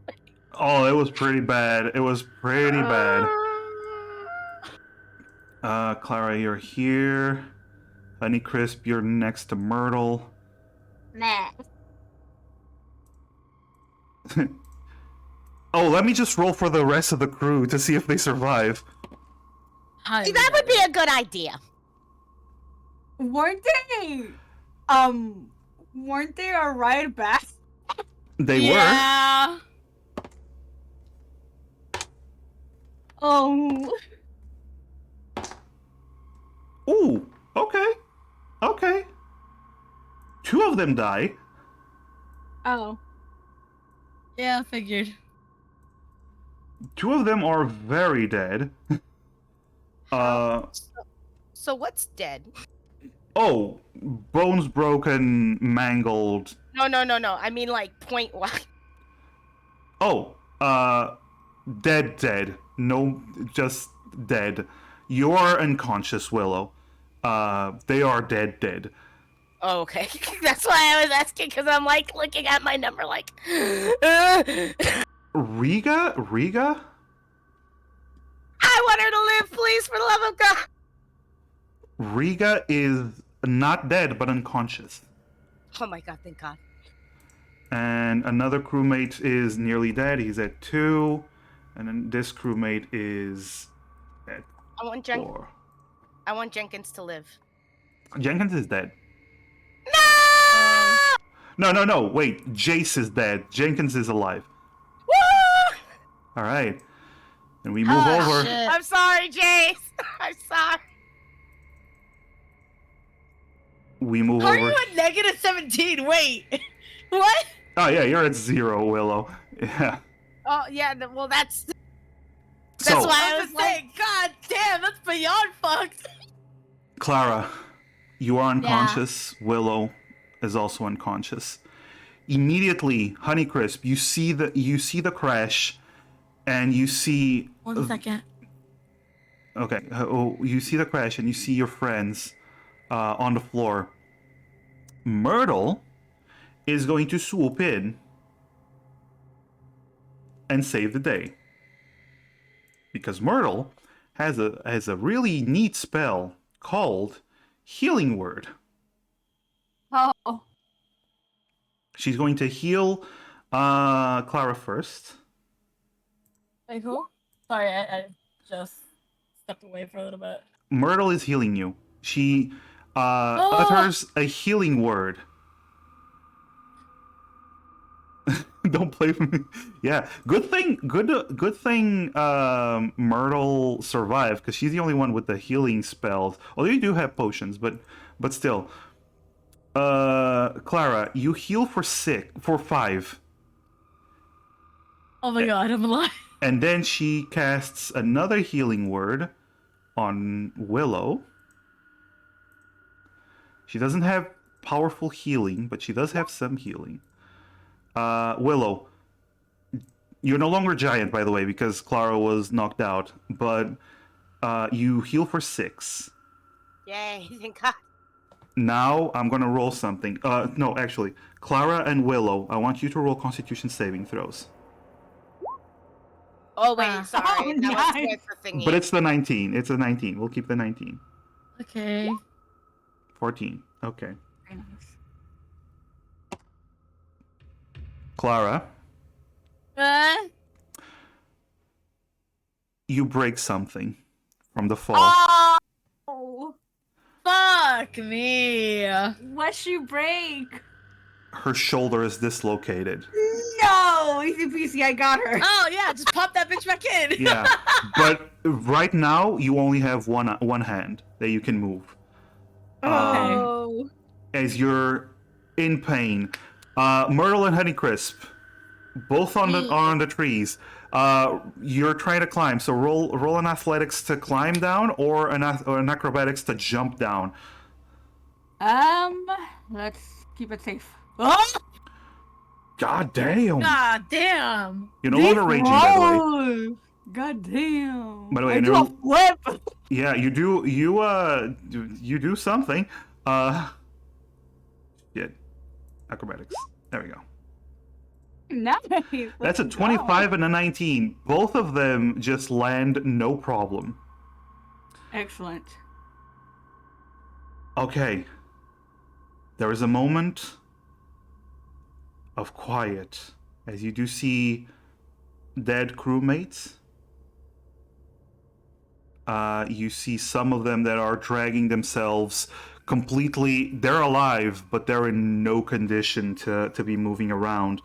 [SPEAKER 1] Oh, it was pretty bad. It was pretty bad. Clara, you're here. Honeycrisp, you're next to Myrtle.
[SPEAKER 3] Nah.
[SPEAKER 1] Oh, let me just roll for the rest of the crew to see if they survive.
[SPEAKER 4] Hi,
[SPEAKER 3] That would be a good idea.
[SPEAKER 2] Weren't they a ride back?
[SPEAKER 1] They
[SPEAKER 4] yeah.
[SPEAKER 2] Oh.
[SPEAKER 1] were. Ooh, okay. Okay. 2 of them die.
[SPEAKER 2] Oh.
[SPEAKER 4] Yeah, I figured.
[SPEAKER 1] 2 of them are very dead.
[SPEAKER 3] So what's dead?
[SPEAKER 1] Oh, bones broken, mangled.
[SPEAKER 3] No. I mean like point wise.
[SPEAKER 1] Oh, dead. No, just dead. You're unconscious, Willow. They are dead.
[SPEAKER 3] Oh, okay. That's why I was asking, because I'm like looking at my number like
[SPEAKER 1] Riga?
[SPEAKER 3] I want her to live, please, for the love of God.
[SPEAKER 1] Riga is not dead, but unconscious.
[SPEAKER 3] Oh my god, thank God.
[SPEAKER 1] And another crewmate is nearly dead. He's at 2. And then this crewmate is at
[SPEAKER 3] I want
[SPEAKER 1] 4.
[SPEAKER 3] I want Jenkins to live.
[SPEAKER 1] Jenkins is dead.
[SPEAKER 3] No!
[SPEAKER 1] No. Wait. Jace is dead. Jenkins is alive.
[SPEAKER 3] Woo!
[SPEAKER 1] All right. And we move over.
[SPEAKER 4] Shit.
[SPEAKER 3] I'm sorry, Jace. I'm sorry.
[SPEAKER 1] We move
[SPEAKER 4] How are
[SPEAKER 1] over.
[SPEAKER 4] you at negative 17? Wait. What?
[SPEAKER 1] Oh, yeah, you're at 0, Willow. Yeah.
[SPEAKER 3] Oh yeah, well that's
[SPEAKER 1] So,
[SPEAKER 3] why
[SPEAKER 4] I
[SPEAKER 3] I
[SPEAKER 4] was
[SPEAKER 3] was like,
[SPEAKER 4] saying, God damn, that's beyond fucked.
[SPEAKER 1] Clara, you are unconscious. Willow is also unconscious. Immediately, Honeycrisp, you see the crash, and you see.
[SPEAKER 4] 1 second.
[SPEAKER 1] Okay, you see the crash, and you see your friends on the floor. Myrtle is going to swoop in and save the day, because Myrtle has a really neat spell called Healing Word.
[SPEAKER 2] Oh.
[SPEAKER 1] She's going to heal Clara first.
[SPEAKER 4] Wait, who? Sorry, I just stepped away for a little bit.
[SPEAKER 1] Myrtle is healing you. She utters a healing word. Don't play with me. Yeah, good thing Myrtle survived, because she's the only one with the healing spells. Although you do have potions, but still. Clara, you heal for 5.
[SPEAKER 4] Oh my god, I'm alive.
[SPEAKER 1] And then she casts another healing word on Willow. She doesn't have powerful healing, but she does have some healing. Willow, you're no longer giant, by the way, because Clara was knocked out, but you heal for 6.
[SPEAKER 3] yay, thank God.
[SPEAKER 1] Now I'm gonna roll something. No, actually, Clara and Willow, I want you to roll Constitution saving throws.
[SPEAKER 3] Oh wait, sorry,
[SPEAKER 2] Oh,
[SPEAKER 3] that was
[SPEAKER 2] nice.
[SPEAKER 3] with the thingy.
[SPEAKER 1] But it's the 19. It's a 19. We'll keep the 19.
[SPEAKER 4] Okay.
[SPEAKER 1] 14. Okay.
[SPEAKER 2] Very nice.
[SPEAKER 1] Clara,
[SPEAKER 4] Uh,
[SPEAKER 1] you break something from the fall.
[SPEAKER 2] Oh.
[SPEAKER 4] fuck me.
[SPEAKER 2] What she break?
[SPEAKER 1] Her shoulder is dislocated.
[SPEAKER 2] No, easy peasy. I got her.
[SPEAKER 4] Oh yeah, just pop that bitch back in.
[SPEAKER 1] Yeah, but right now you only have one hand that you can move.
[SPEAKER 2] Oh.
[SPEAKER 1] As you're in pain. Myrtle and Honeycrisp, both on the trees. You're trying to climb, so roll an athletics to climb down, or an acrobatics to jump down.
[SPEAKER 2] Let's keep it safe. Oh!
[SPEAKER 1] God damn!
[SPEAKER 4] God damn.
[SPEAKER 1] You're no longer raging, by the way.
[SPEAKER 2] God damn.
[SPEAKER 1] By the way,
[SPEAKER 2] I do a flip.
[SPEAKER 1] Yeah, you do something. Shit. Acrobatics. There we go.
[SPEAKER 2] Nice.
[SPEAKER 1] That's a 25 and a 19. Both of them just land no problem.
[SPEAKER 2] Excellent.
[SPEAKER 1] Okay. There is a moment of quiet as you do see dead crewmates. You see some of them that are dragging themselves completely. They're alive, but they're in no condition to be moving around.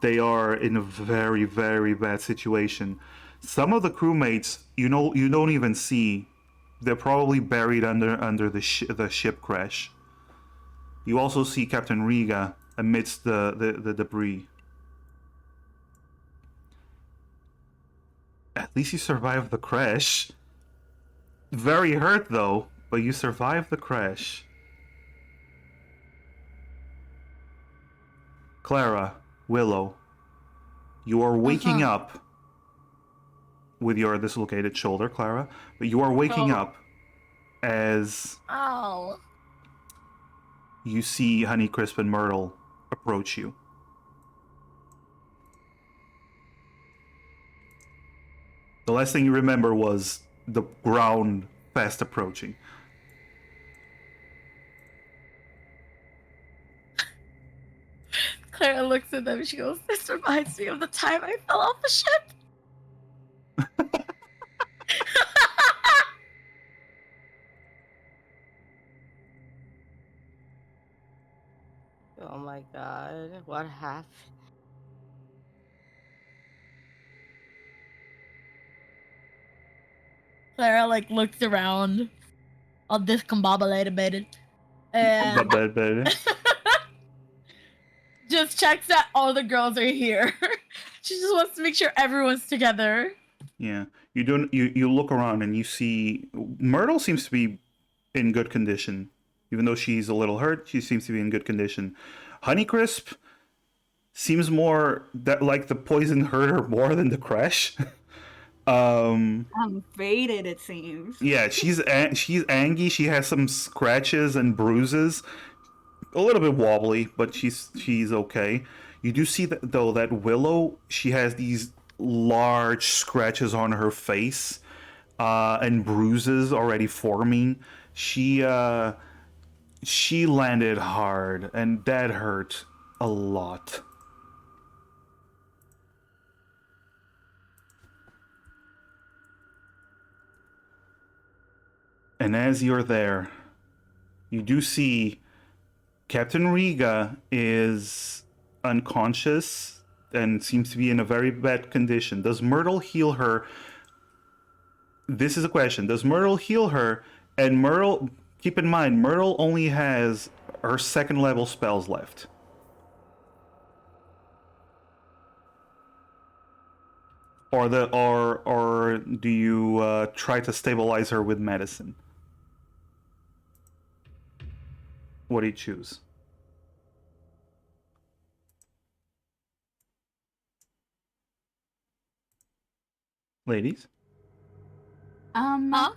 [SPEAKER 1] They are in a very, very bad situation. Some of the crewmates, you don't even see. They're probably buried under the ship crash. You also see Captain Riga amidst the debris. At least you survived the crash. Very hurt though, but you survived the crash. Clara, Willow, you are waking up with your dislocated shoulder, Clara, but you are waking up as
[SPEAKER 4] Oh.
[SPEAKER 1] you see Honeycrisp and Myrtle approach you. The last thing you remember was the ground fast approaching.
[SPEAKER 4] Clara looks at them. She goes, "This reminds me of the time I fell off the ship."
[SPEAKER 3] Oh my god, what happened?
[SPEAKER 4] Clara like looks around, all discombobulated, and
[SPEAKER 1] But
[SPEAKER 4] just checks that all the girls are here. She just wants to make sure everyone's together.
[SPEAKER 1] yeah, you look around and you see Myrtle seems to be in good condition. Even though she's a little hurt, she seems to be in good condition. Honeycrisp seems more that like the poison hurt her more than the crash.
[SPEAKER 2] I'm faded, it seems.
[SPEAKER 1] Yeah, she's angry. She has some scratches and bruises, a little bit wobbly, but she's okay. You do see that though that Willow, she has these large scratches on her face, and bruises already forming. She landed hard, and that hurt a lot. And as you're there, you do see Captain Riga is unconscious and seems to be in a very bad condition. Does Myrtle heal her? This is a question. Does Myrtle heal her? And Myrtle, keep in mind, Myrtle only has her second level spells left. Or do you try to stabilize her with medicine? What do you choose? Ladies,
[SPEAKER 4] Huh?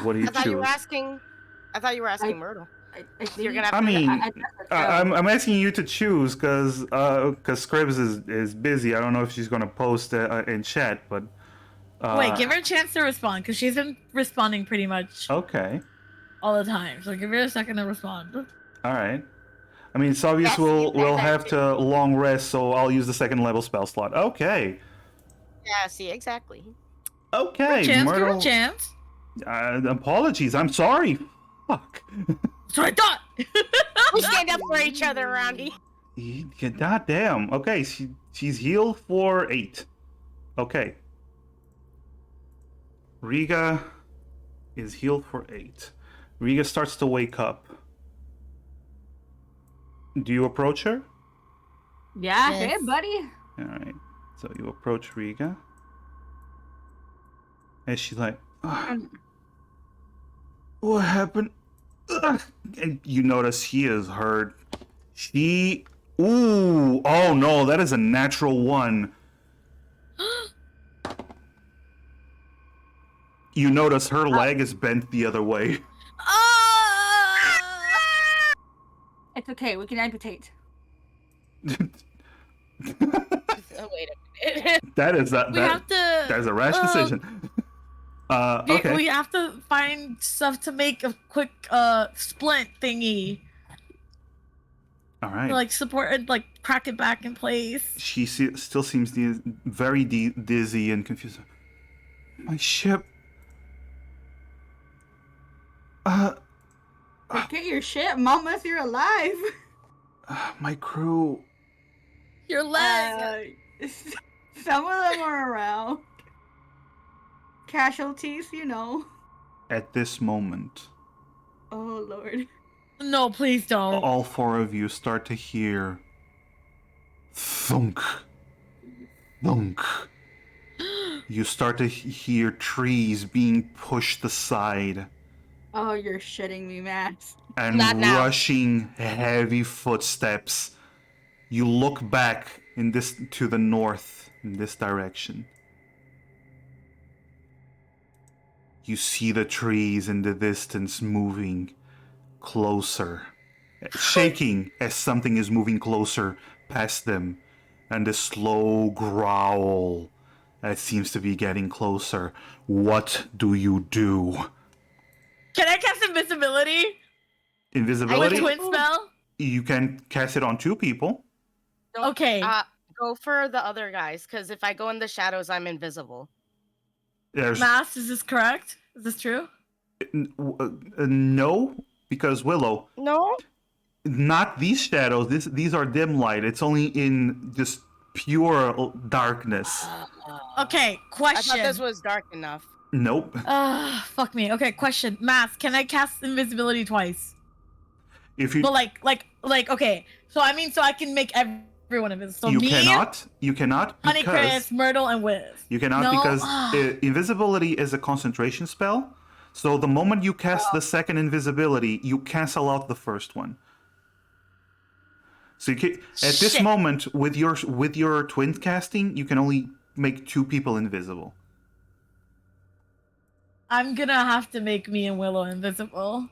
[SPEAKER 1] what do you
[SPEAKER 3] I thought
[SPEAKER 1] choose?
[SPEAKER 3] you were asking. I thought you were asking Myrtle. You're gonna have
[SPEAKER 1] I
[SPEAKER 3] to.
[SPEAKER 1] mean,
[SPEAKER 2] I
[SPEAKER 1] I'm asking you to choose because Scribs is busy. I don't know if she's gonna post in chat, but
[SPEAKER 4] Wait, give her a chance to respond because she's been responding pretty much
[SPEAKER 1] okay,
[SPEAKER 4] all the time. So give her a second to respond.
[SPEAKER 1] all right. I mean, it's obvious
[SPEAKER 3] Yes,
[SPEAKER 1] we'll
[SPEAKER 3] you said
[SPEAKER 1] have
[SPEAKER 3] that
[SPEAKER 1] to long rest, so I'll use the second level spell slot. Okay,
[SPEAKER 3] Yeah. See, exactly.
[SPEAKER 1] okay,
[SPEAKER 4] Give her
[SPEAKER 1] Myrtle.
[SPEAKER 4] a chance.
[SPEAKER 1] Apologies, I'm sorry. Fuck.
[SPEAKER 4] That's what I thought.
[SPEAKER 3] We stand up for each other around here.
[SPEAKER 1] God damn. Okay, she's healed for 8. Okay. Riga is healed for 8. Riga starts to wake up. Do you approach her?
[SPEAKER 2] Yeah,
[SPEAKER 4] Yes.
[SPEAKER 2] hey, buddy.
[SPEAKER 1] Alright. So you approach Riga. And she's like, "Ugh, what happened?" Ugh. And you notice he is hurt. Ooh, oh no, that is a natural 1. You notice her leg is bent the other way.
[SPEAKER 2] It's okay, we can amputate.
[SPEAKER 3] Oh, wait a minute.
[SPEAKER 1] That is
[SPEAKER 4] We have to.
[SPEAKER 1] that is a rash decision. Okay.
[SPEAKER 4] We have to find stuff to make a quick splint thingy.
[SPEAKER 1] All right.
[SPEAKER 4] Like support it, like crack it back in place.
[SPEAKER 1] She still seems very dizzy and confused. My ship.
[SPEAKER 2] Get your shit, Mama, if you're alive.
[SPEAKER 1] My crew.
[SPEAKER 4] Your leg.
[SPEAKER 2] Some of them are around. Casualties, you know.
[SPEAKER 1] At this moment,
[SPEAKER 2] Oh, Lord.
[SPEAKER 4] No, please don't.
[SPEAKER 1] all 4 of you start to hear thunk, thunk. You start to hear trees being pushed aside
[SPEAKER 2] Oh, you're shitting me, Max.
[SPEAKER 1] and
[SPEAKER 3] Not now.
[SPEAKER 1] rushing heavy footsteps. You look back to the north in this direction. You see the trees in the distance moving closer, shaking as something is moving closer past them, and the slow growl that seems to be getting closer. What do you do?
[SPEAKER 4] Can I cast invisibility?
[SPEAKER 1] Invisibility?
[SPEAKER 4] With twin spell?
[SPEAKER 1] You can cast it on 2 people.
[SPEAKER 3] Don't-
[SPEAKER 4] Okay.
[SPEAKER 3] Go for the other guys, because if I go in the shadows, I'm invisible.
[SPEAKER 1] There's
[SPEAKER 4] Mass, is this correct? Is this true?
[SPEAKER 1] no, because Willow,
[SPEAKER 3] No?
[SPEAKER 1] not these shadows. These are dim light. It's only in just pure darkness.
[SPEAKER 4] Okay,
[SPEAKER 3] I
[SPEAKER 4] question.
[SPEAKER 3] thought this was dark enough.
[SPEAKER 1] Nope.
[SPEAKER 4] Fuck me. Okay, question. Mass, can I cast invisibility twice?
[SPEAKER 1] If you
[SPEAKER 4] But okay. So I mean, so I can make everyone invisible. So
[SPEAKER 1] you
[SPEAKER 4] me,
[SPEAKER 1] cannot
[SPEAKER 4] Honeycrisp,
[SPEAKER 1] because
[SPEAKER 4] Myrtle, and Wiz.
[SPEAKER 1] you cannot
[SPEAKER 4] No?
[SPEAKER 1] because invisibility is a concentration spell. So the moment you cast the second invisibility, you cancel out the first one. So you can, at this
[SPEAKER 4] Shit.
[SPEAKER 1] moment with your twin casting, you can only make 2 people invisible.
[SPEAKER 4] I'm gonna have to make me and Willow invisible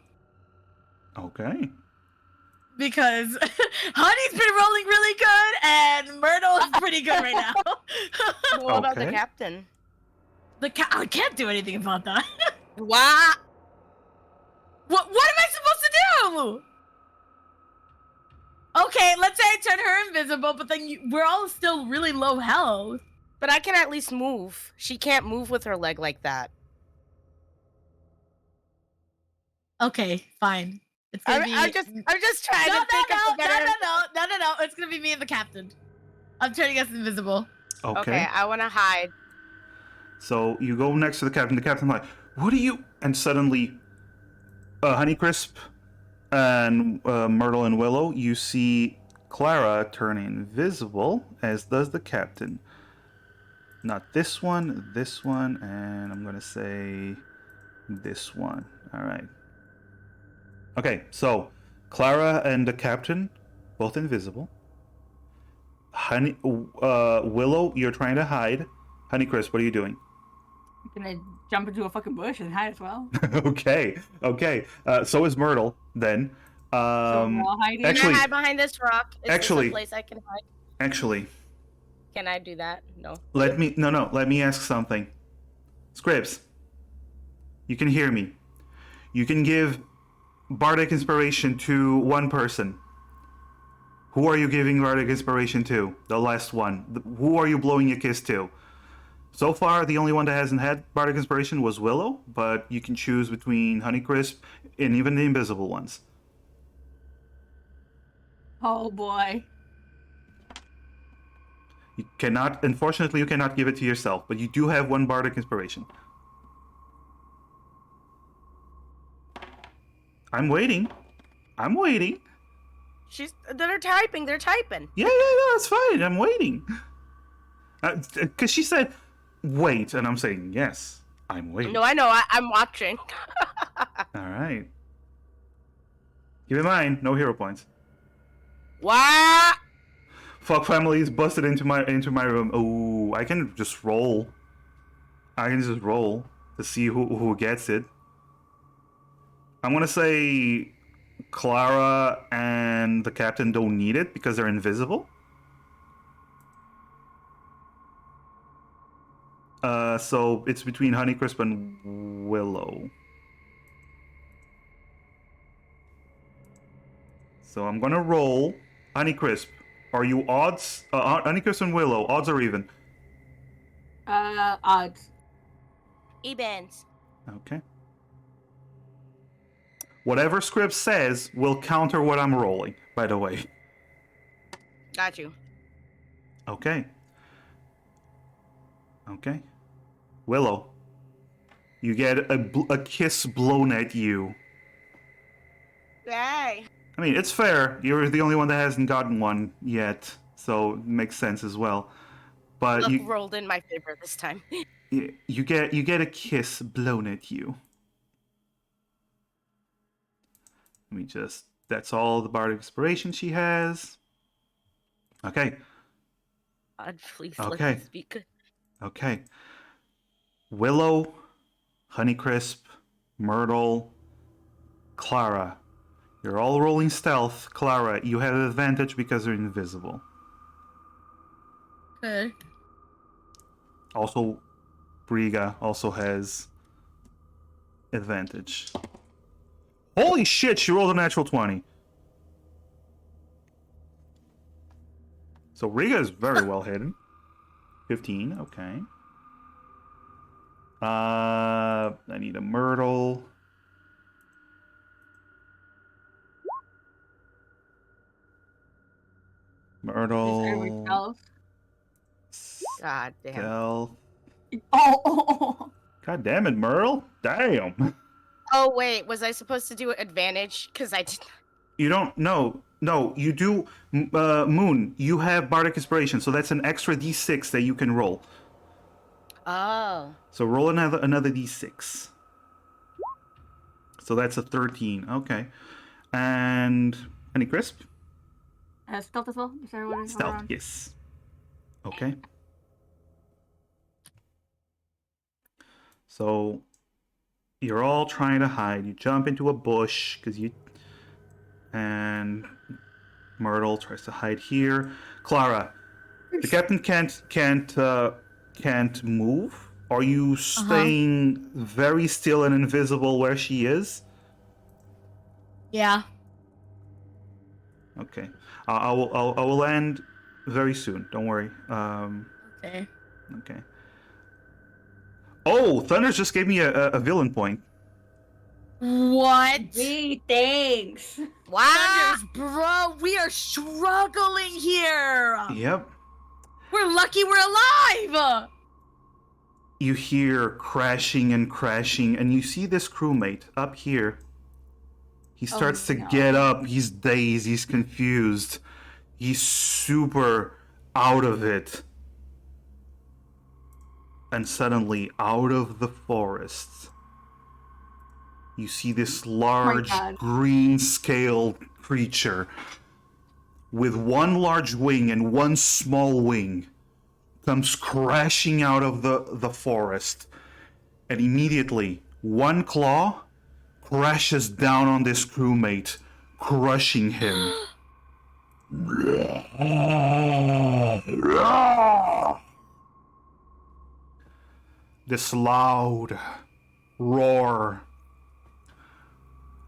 [SPEAKER 1] Okay.
[SPEAKER 4] because Honey's been rolling really good and Myrtle is pretty good right now.
[SPEAKER 3] What about the
[SPEAKER 1] Okay.
[SPEAKER 3] captain?
[SPEAKER 4] I can't do anything about that.
[SPEAKER 3] What?
[SPEAKER 4] What am I supposed to do? Okay, let's say I turn her invisible, but then we're all still really low health.
[SPEAKER 3] But I can at least move. She can't move with her leg like that.
[SPEAKER 4] Okay, fine. It's gonna be.
[SPEAKER 3] I'm just trying
[SPEAKER 4] No,
[SPEAKER 3] to think of a better.
[SPEAKER 4] no. It's gonna be me and the captain. I'm turning us invisible.
[SPEAKER 1] Okay.
[SPEAKER 3] I want to hide.
[SPEAKER 1] So you go next to the captain. The captain's like, "What are you?" And suddenly, Honeycrisp and Myrtle and Willow, you see Clara turn invisible, as does the captain. Not this one, and I'm gonna say this one. All right. Okay, so Clara and the captain, both invisible. Willow, you're trying to hide. Honeycrisp, what are you doing?
[SPEAKER 2] I'm gonna jump into a fucking bush and hide as well.
[SPEAKER 1] Okay. So is Myrtle then.
[SPEAKER 2] So we're all hiding.
[SPEAKER 1] actually-
[SPEAKER 3] Can I hide behind this rock? Is
[SPEAKER 1] actually-
[SPEAKER 3] this a place I can hide?
[SPEAKER 1] Actually,
[SPEAKER 3] Can I do that? No.
[SPEAKER 1] let me ask something. Scribs, you can hear me. You can give bardic inspiration to one person. Who are you giving bardic inspiration to? The last one. Who are you blowing a kiss to? So far, the only one that hasn't had bardic inspiration was Willow, but you can choose between Honeycrisp and even the invisible ones.
[SPEAKER 2] Oh boy.
[SPEAKER 1] You cannot, unfortunately, you cannot give it to yourself, but you do have one bardic inspiration. I'm waiting.
[SPEAKER 3] They're typing.
[SPEAKER 1] Yeah, it's fine. I'm waiting. Because she said, wait, and I'm saying, yes, I'm waiting.
[SPEAKER 3] No, I know. I'm watching.
[SPEAKER 1] All right. Keep in mind, no hero points.
[SPEAKER 3] What?
[SPEAKER 1] Fuck families busted into my room. Oh, I can just roll. To see who gets it. I'm gonna say Clara and the captain don't need it because they're invisible. So it's between Honeycrisp and Willow. So I'm gonna roll. Honeycrisp, are you odds? Honeycrisp and Willow, odds or even?
[SPEAKER 2] Odds.
[SPEAKER 3] Evens.
[SPEAKER 1] Okay. Whatever script says will counter what I'm rolling, by the way.
[SPEAKER 3] Got you.
[SPEAKER 1] Okay. Willow, you get a kiss blown at you.
[SPEAKER 3] Yay.
[SPEAKER 1] I mean, it's fair. You're the only one that hasn't gotten one yet, so it makes sense as well. But
[SPEAKER 3] Luck
[SPEAKER 1] you
[SPEAKER 3] rolled in my favor this time.
[SPEAKER 1] you get a kiss blown at you. Let me just. That's all the bardic inspiration she has. Okay.
[SPEAKER 3] God, please
[SPEAKER 1] Okay.
[SPEAKER 3] let this be good.
[SPEAKER 1] Okay. Willow, Honeycrisp, Myrtle, Clara. You're all rolling stealth. Clara, you have advantage because you're invisible.
[SPEAKER 4] Okay.
[SPEAKER 1] Also, Briga also has advantage. Holy shit, she rolled a natural 20. So Riga is very well hidden. 15, okay. I need a Myrtle. Myrtle.
[SPEAKER 3] God damn.
[SPEAKER 1] Stealth.
[SPEAKER 2] Oh.
[SPEAKER 1] God damn it, Myrtle. Damn.
[SPEAKER 3] Oh wait, was I supposed to do advantage? Because I did.
[SPEAKER 1] You don't know. No, you do. Moon, you have Bardic Inspiration, so that's an extra d6 that you can roll.
[SPEAKER 3] Oh.
[SPEAKER 1] So roll another d6. So that's a 13. Okay. And any crisp?
[SPEAKER 2] Stealth as well? Is there one
[SPEAKER 1] Stealth,
[SPEAKER 2] around?
[SPEAKER 1] yes. Okay. So you're all trying to hide. You jump into a bush because you. And Myrtle tries to hide here. Clara, the captain can't move. Are you staying very still and invisible where she is?
[SPEAKER 4] Yeah.
[SPEAKER 1] Okay. I will end very soon. Don't worry.
[SPEAKER 4] Okay.
[SPEAKER 1] Okay. Oh, Thunders just gave me a villain point.
[SPEAKER 4] What?
[SPEAKER 2] Gee, thanks.
[SPEAKER 3] Wow.
[SPEAKER 4] Thunders, bro, we are struggling here.
[SPEAKER 1] Yep.
[SPEAKER 4] We're lucky we're alive.
[SPEAKER 1] You hear crashing and crashing, and you see this crewmate up here. He starts to get up. He's dazed. He's confused. He's super out of it. And suddenly, out of the forest, you see this large green-scaled creature with one large wing and one small wing comes crashing out of the forest. And immediately, one claw crashes down on this crewmate, crushing him. This loud roar,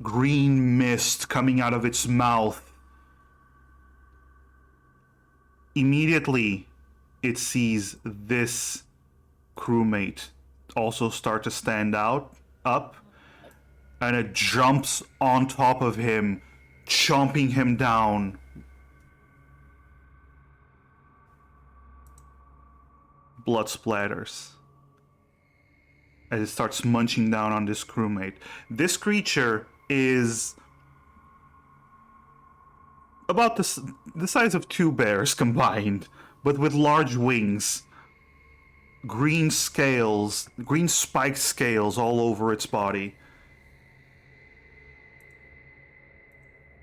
[SPEAKER 1] green mist coming out of its mouth. Immediately, it sees this crewmate also start to stand up, and it jumps on top of him, chomping him down. Blood splatters as it starts munching down on this crewmate. This creature is about the size of 2 bears combined, but with large wings. Green scales, green spiked scales all over its body.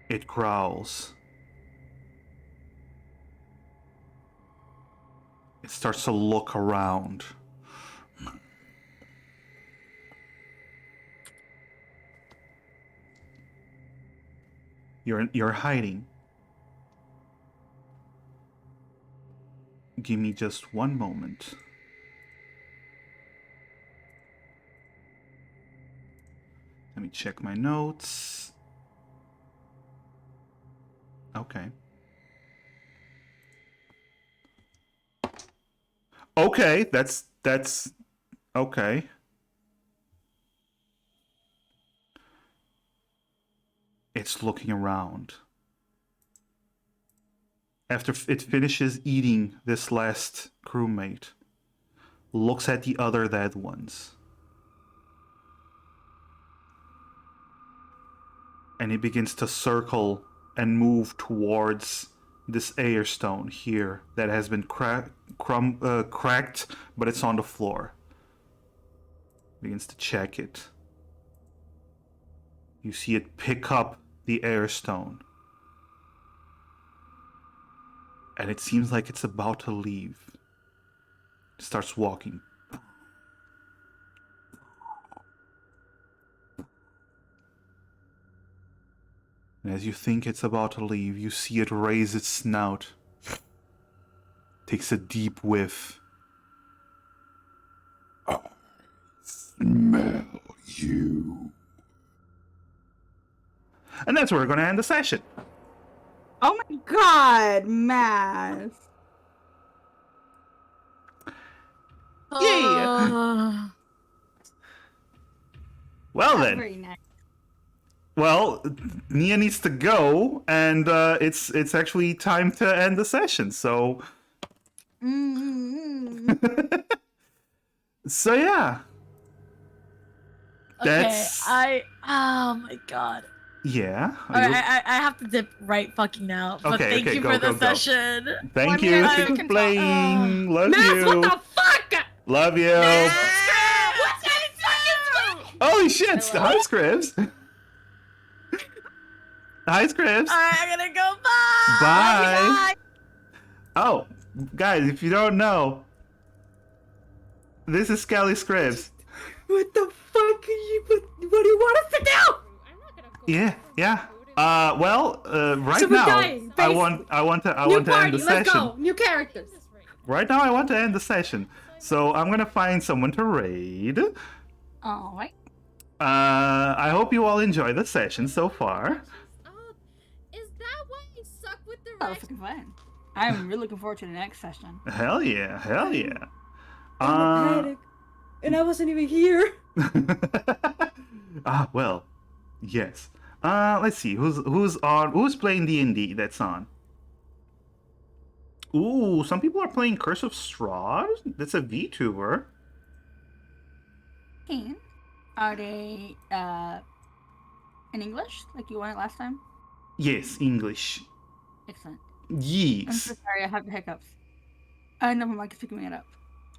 [SPEAKER 1] It growls. It starts to look around. You're hiding. Give me just one moment. Let me check my notes. Okay. Okay, that's okay. It's looking around. After it finishes eating this last crewmate, looks at the other dead ones. And it begins to circle and move towards this airstone here that has been cracked, but it's on the floor. Begins to check it. You see it pick up the airstone. And it seems like it's about to leave. It starts walking. And as you think it's about to leave, you see it raise its snout. Takes a deep whiff. I smell you. And that's where we're going to end the session.
[SPEAKER 2] Oh my god, Mass.
[SPEAKER 1] Yeah. Well
[SPEAKER 2] Not
[SPEAKER 1] then.
[SPEAKER 2] very nice.
[SPEAKER 1] Well, Nia needs to go, and it's actually time to end the session. So, so yeah.
[SPEAKER 4] Okay,
[SPEAKER 1] That's
[SPEAKER 4] oh my god.
[SPEAKER 1] yeah.
[SPEAKER 4] All right, I have to dip right fucking now. But
[SPEAKER 1] Okay,
[SPEAKER 4] thank
[SPEAKER 1] okay,
[SPEAKER 4] you
[SPEAKER 1] go,
[SPEAKER 4] for
[SPEAKER 1] go,
[SPEAKER 4] the
[SPEAKER 1] go.
[SPEAKER 4] session.
[SPEAKER 1] Thank
[SPEAKER 3] Well, I mean,
[SPEAKER 1] you
[SPEAKER 3] at least
[SPEAKER 1] for
[SPEAKER 3] we can
[SPEAKER 1] playing. Love
[SPEAKER 5] Max,
[SPEAKER 1] you.
[SPEAKER 5] what the fuck?
[SPEAKER 1] Love you.
[SPEAKER 3] What's that?
[SPEAKER 1] Holy shit!
[SPEAKER 3] Hello?
[SPEAKER 1] Hi, Scribs. Hi, Scribs.
[SPEAKER 4] All right, I'm gonna go. Bye.
[SPEAKER 1] Bye. Oh, guys, if you don't know, this is Skelly Scribs.
[SPEAKER 5] What the fuck are you? What do you want us to do?
[SPEAKER 1] Yeah, yeah. Well, right
[SPEAKER 5] So we're
[SPEAKER 1] now,
[SPEAKER 5] dying,
[SPEAKER 1] I
[SPEAKER 5] basically.
[SPEAKER 1] want to
[SPEAKER 5] New
[SPEAKER 1] end
[SPEAKER 5] party,
[SPEAKER 1] the
[SPEAKER 5] let's
[SPEAKER 1] session.
[SPEAKER 5] go. New characters.
[SPEAKER 1] Right now, I want to end the session. So I'm gonna find someone to raid.
[SPEAKER 2] All right.
[SPEAKER 1] I hope you all enjoy the session so far.
[SPEAKER 6] Is that why I suck with the
[SPEAKER 2] That was fucking fun. I'm really looking forward to the next session.
[SPEAKER 1] Hell yeah, hell yeah.
[SPEAKER 5] I'm a panic. And I wasn't even here.
[SPEAKER 1] Well, yes. Let's see who's playing D&D that's on. Ooh, some people are playing Curse of Strahd. That's a VTuber.
[SPEAKER 2] Okay. Are they in English like you wanted last time?
[SPEAKER 1] Yes, English.
[SPEAKER 2] Excellent. I'm so
[SPEAKER 1] Yes.
[SPEAKER 2] sorry, I have the hiccups. Never mind, it's picking it up.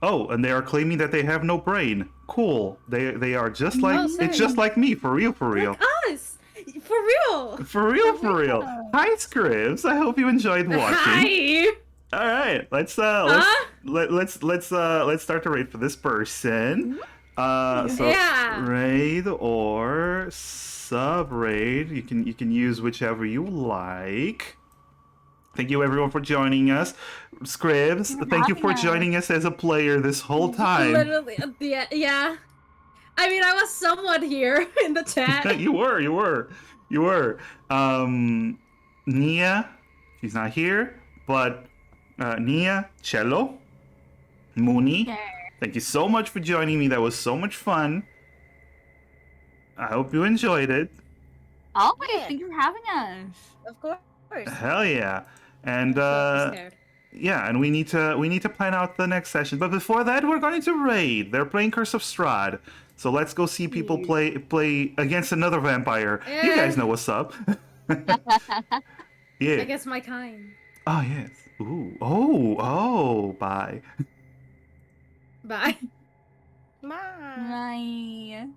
[SPEAKER 1] Oh, and they are claiming that they have no brain. Cool. They are just like
[SPEAKER 5] No,
[SPEAKER 1] it's just
[SPEAKER 5] same.
[SPEAKER 1] like me, for real, for real.
[SPEAKER 5] Like us. For real.
[SPEAKER 1] For real, for real.
[SPEAKER 2] real.
[SPEAKER 1] Hi, Scribs. I hope you enjoyed watching.
[SPEAKER 5] Hi.
[SPEAKER 1] All right, let's start the raid for this person. So
[SPEAKER 5] Yeah.
[SPEAKER 1] raid or sub raid. You can use whichever you like. Thank you everyone for joining us. Scribs,
[SPEAKER 2] Thank you for
[SPEAKER 1] thank you for
[SPEAKER 2] having us.
[SPEAKER 1] joining us as a player this whole time.
[SPEAKER 5] Literally, yeah. I mean, I was somewhat here in the chat.
[SPEAKER 1] You were. Nia, she's not here, but Nia, Cello, Mooney,
[SPEAKER 2] Yeah.
[SPEAKER 1] thank you so much for joining me. That was so much fun. I hope you enjoyed it.
[SPEAKER 2] Always,
[SPEAKER 3] Yeah.
[SPEAKER 2] thank you for having us.
[SPEAKER 3] Of course.
[SPEAKER 1] Hell yeah. And
[SPEAKER 5] I'm scared.
[SPEAKER 1] yeah, and we need to plan out the next session. But before that, we're going to raid. They're playing Curse of Strahd. So let's go see people play against another vampire. You
[SPEAKER 5] Yeah.
[SPEAKER 1] guys know what's up. Yeah.
[SPEAKER 5] I guess my kind.
[SPEAKER 1] Oh yes. Ooh. Oh. Bye.
[SPEAKER 5] Bye.
[SPEAKER 3] Bye.
[SPEAKER 2] Bye.